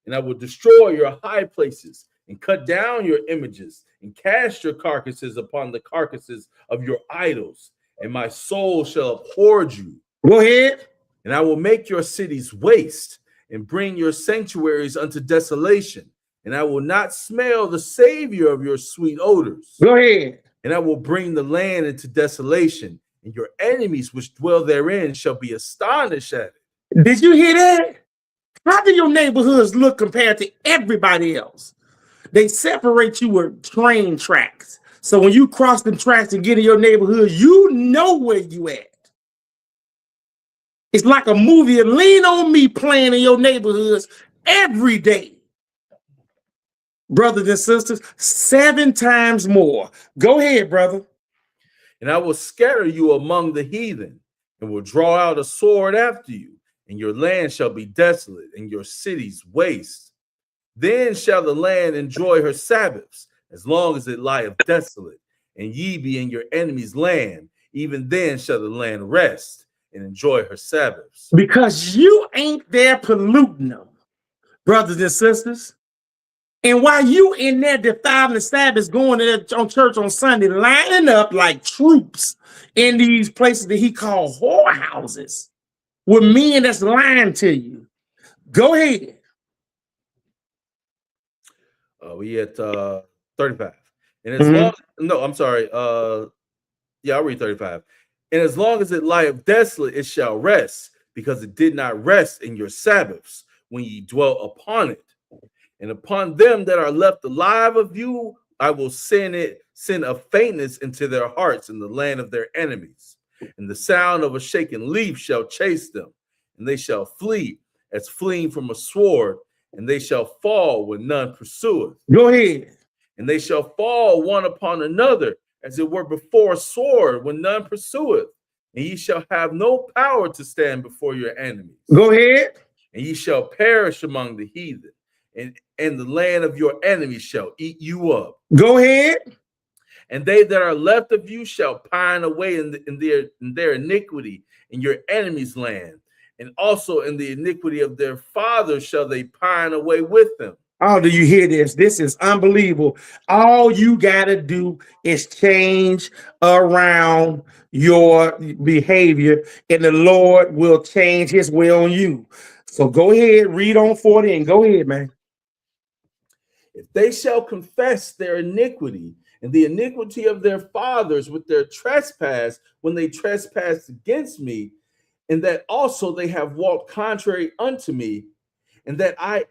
And I will destroy your high places, and cut down your images, and cast your carcasses upon the carcasses of your idols, and my soul shall abhor you. Go ahead. And I will make your cities waste, and bring your sanctuaries unto desolation, and I will not smell the savior of your sweet odors. Go ahead. And I will bring the land into desolation, and your enemies which dwell therein shall be astonished at it. Did you hear that? How do your neighborhoods look compared to everybody else? They separate you with train tracks. So when you cross the tracks and get in your neighborhood, you know where you at. It's like a movie, Lean on Me, playing in your neighborhoods every day. Brothers and sisters, 7 times more. Go ahead, brother. And I will scatter you among the heathen, and will draw out a sword after you, and your land shall be desolate, and your cities waste. Then shall the land enjoy her Sabbaths, as long as it lieth desolate, and ye be in your enemy's land. Even then shall the land rest and enjoy her Sabbaths. Because you ain't there polluting them, brothers and sisters. And while you in there defiling the Sabbath, going to on church on Sunday, lining up like troops in these places that he called whorehouses with men that's lying to you. Go ahead. We at 35. And as Mhm. long no, I'm sorry. Yeah, I'll read 35. And as long as it lieth desolate, it shall rest, because it did not rest in your Sabbaths when ye dwelt upon it. And upon them that are left alive of you, I will send a faintness into their hearts in the land of their enemies. And the sound of a shaken leaf shall chase them, and they shall flee as fleeing from a sword, and they shall fall when none pursueth. Go ahead. And they shall fall one upon another, as it were before a sword, when none pursueth. And ye shall have no power to stand before your enemies. Go ahead. And ye shall perish among the heathen, and the land of your enemies shall eat you up. Go ahead. And they that are left of you shall pine away in their iniquity in your enemies' land. And also in the iniquity of their fathers shall they pine away with them. Oh, do you hear this? This is unbelievable. All you got to do is change around your behavior, and the Lord will change his way on you. So go ahead, read on 40 and go ahead, man. If they shall confess their iniquity and the iniquity of their fathers with their trespass, when they trespassed against me, and that also they have walked contrary unto me, and that I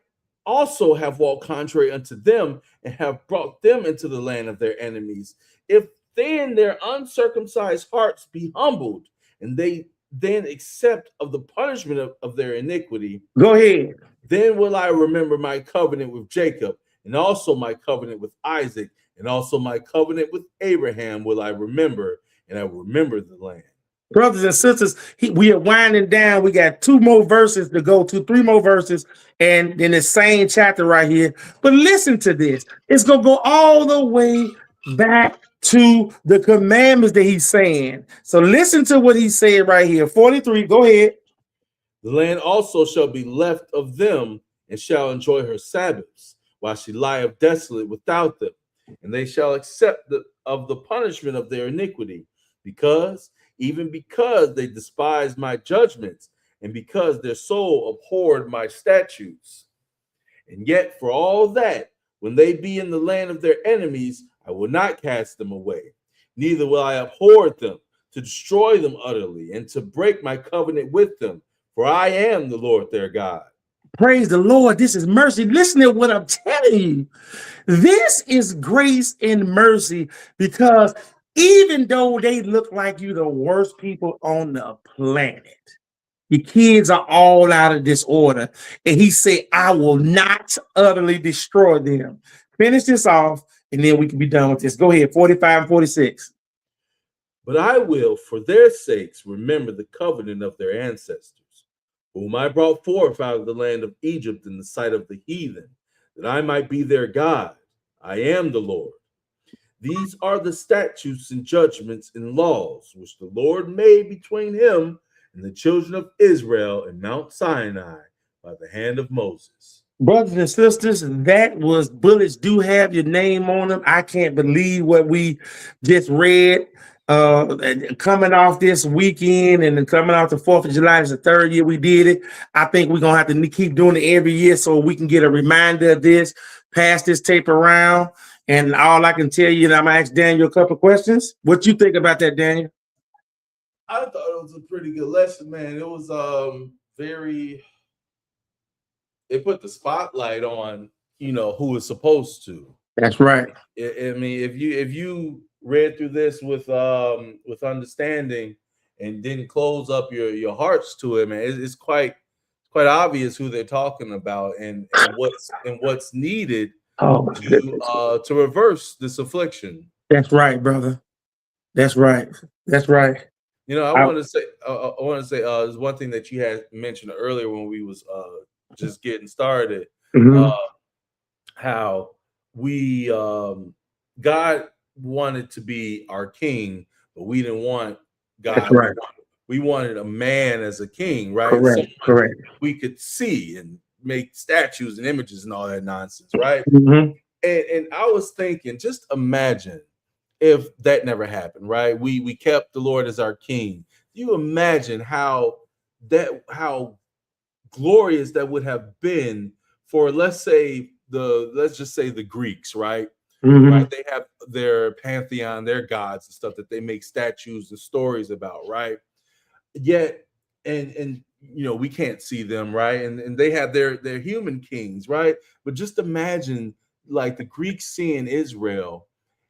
also have walked contrary unto them, and have brought them into the land of their enemies. If then their uncircumcised hearts be humbled, and they then accept of the punishment of their iniquity, Go ahead. then will I remember my covenant with Jacob, and also my covenant with Isaac, and also my covenant with Abraham will I remember, and I will remember the land. Brothers and sisters, we are winding down. We got 2 more verses to go to, 3 more verses, and in the same chapter right here. But listen to this. It's going to go all the way back to the commandments that he's saying. So listen to what he's saying right here. 43, go ahead. The land also shall be left of them, and shall enjoy her Sabbaths, while she lieth desolate without them. And they shall accept of the punishment of their iniquity, even because they despised my judgments, and because their soul abhorred my statutes. And yet, for all that, when they be in the land of their enemies, I will not cast them away, neither will I abhor them, to destroy them utterly, and to break my covenant with them. For I am the Lord their God. Praise the Lord. This is mercy. Listen to what I'm telling you. This is grace and mercy, because even though they look like you the worst people on the planet, your kids are all out of disorder. And he said, I will not utterly destroy them. Finish this off, and then we can be done with this. Go ahead, 45 and 46. But I will, for their sakes, remember the covenant of their ancestors, whom I brought forth out of the land of Egypt in the sight of the heathen, that I might be their God. I am the Lord. These are the statutes and judgments and laws which the Lord made between him and the children of Israel in Mount Sinai by the hand of Moses. Brothers and sisters, that was Bullets Do Have Your Name on Them. I can't believe what we just read. Coming off this weekend and then coming off the 4th of July, it's the 3rd year we did it. I think we're going to have to keep doing it every year so we can get a reminder of this, pass this tape around. And all I can tell you, and I'm going to ask Daniel a couple of questions. What you think about that, Daniel? I thought it was a pretty good lesson, man. It was very, it put the spotlight on, who is supposed to. That's right. I mean, if you read through this with understanding and didn't close up your hearts to it, man, it's quite obvious who they're talking about and what's needed to reverse this affliction. That's right, brother. That's right. That's right. I want to say there's one thing that you had mentioned earlier when we was just getting started, how we God wanted to be our king, but we didn't want God. That's right. We wanted a man as a king, right? Correct. We could see and make statues and images and all that nonsense, right? Mm-hmm. And I was thinking, just imagine if that never happened, right? We kept the Lord as our king. Do you imagine how glorious that would have been for, let's say, let's just say the Greeks, right? Mhm. Right, they have their pantheon, their gods and stuff that they make statues and stories about, right? Yet, and you know, we can't see them, right? And they have their human kings, right? But just imagine like the Greeks seeing Israel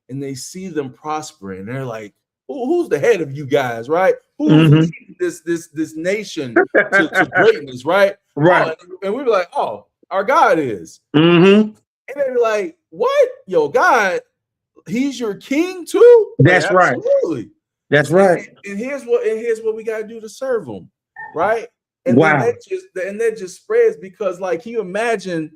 and they see them prospering. They're like, who's the head of you guys, right? Who's Mhm. leading this nation to greatness, right? Right. Oh, and we were like, oh, our God is. Mhm. And they were like, what? Yo, God, he's your king too? Like, That's right. absolutely. That's right. And here's what we gotta do to serve him, right? And Wow. then that just spreads because, like, can you imagine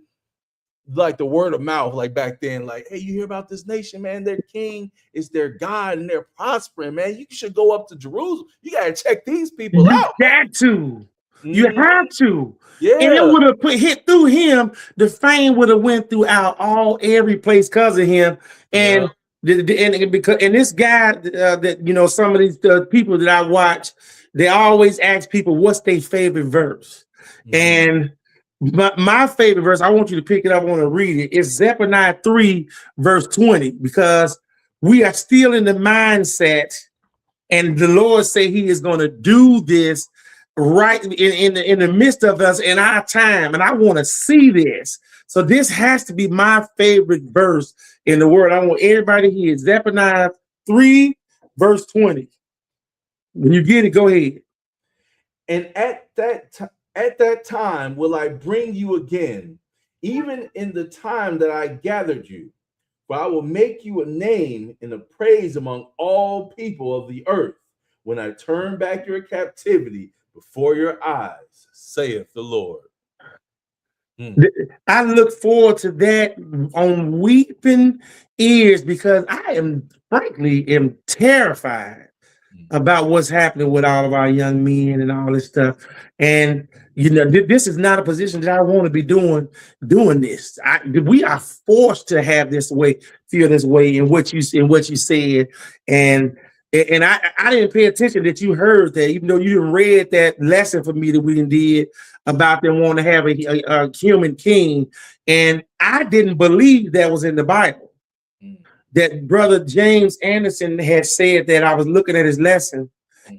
like the word of mouth, like back then, like, hey, you hear about this nation, man? Their king is their God and they're prospering, man. You should go up to Jerusalem. You gotta check these people You out. got to. You Mhm. have to. Yeah. And it would have hit through him. The fame would have went throughout every place because of him. And and this guy that, you know, some of these people that I watch, they always ask people what's their favorite verse. Mhm. And my favorite verse, I want you to pick it up. I want to read it. It's Zephaniah 3, verse 20, because we are still in the mindset, and the Lord say He is going to do this right in the midst of us in our time, and I want to see this. So this has to be my favorite verse in the word. I want everybody to hear Zephaniah 3, verse 20. When you get it, go ahead. And at that time will I bring you again, even in the time that I gathered you. For I will make you a name and a praise among all people of the earth when I turn back your captivity before your eyes, saith the Lord. I look forward to that on weeping ears, because I am frankly terrified about what's happening with all of our young men and all this stuff. And you know, this is not a position that I want to be doing this. We are forced to have feel this way in what you said. And I didn't pay attention that you heard that, even though you didn't read that lesson for me that we did about them wanting to have a human king. And I didn't believe that was in the Bible. That Brother James Anderson had said that. I was looking at his lesson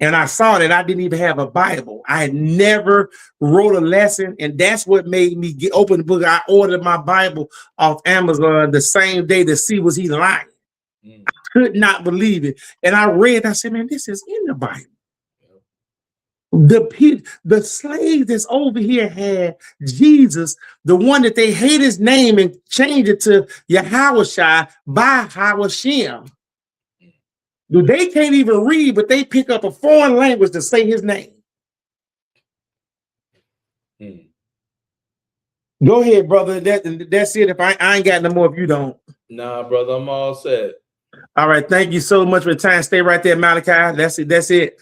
and I saw that I didn't even have a Bible. I had never wrote a lesson, and that's what made me open the book. I ordered my Bible off Amazon the same day to see was he lying. I could not believe it. And I read, I said, man, this is in the Bible. The slave that's over here had Jesus, the one that they hate his name and changed it to Yahushua by Hawashim. They can't even read, but they pick up a foreign language to say his name. Go ahead, brother. That's it. If I ain't got no more, if you don't. Nah, brother, I'm all set. All right. Thank you so much for the time. Stay right there, Malachi. That's it.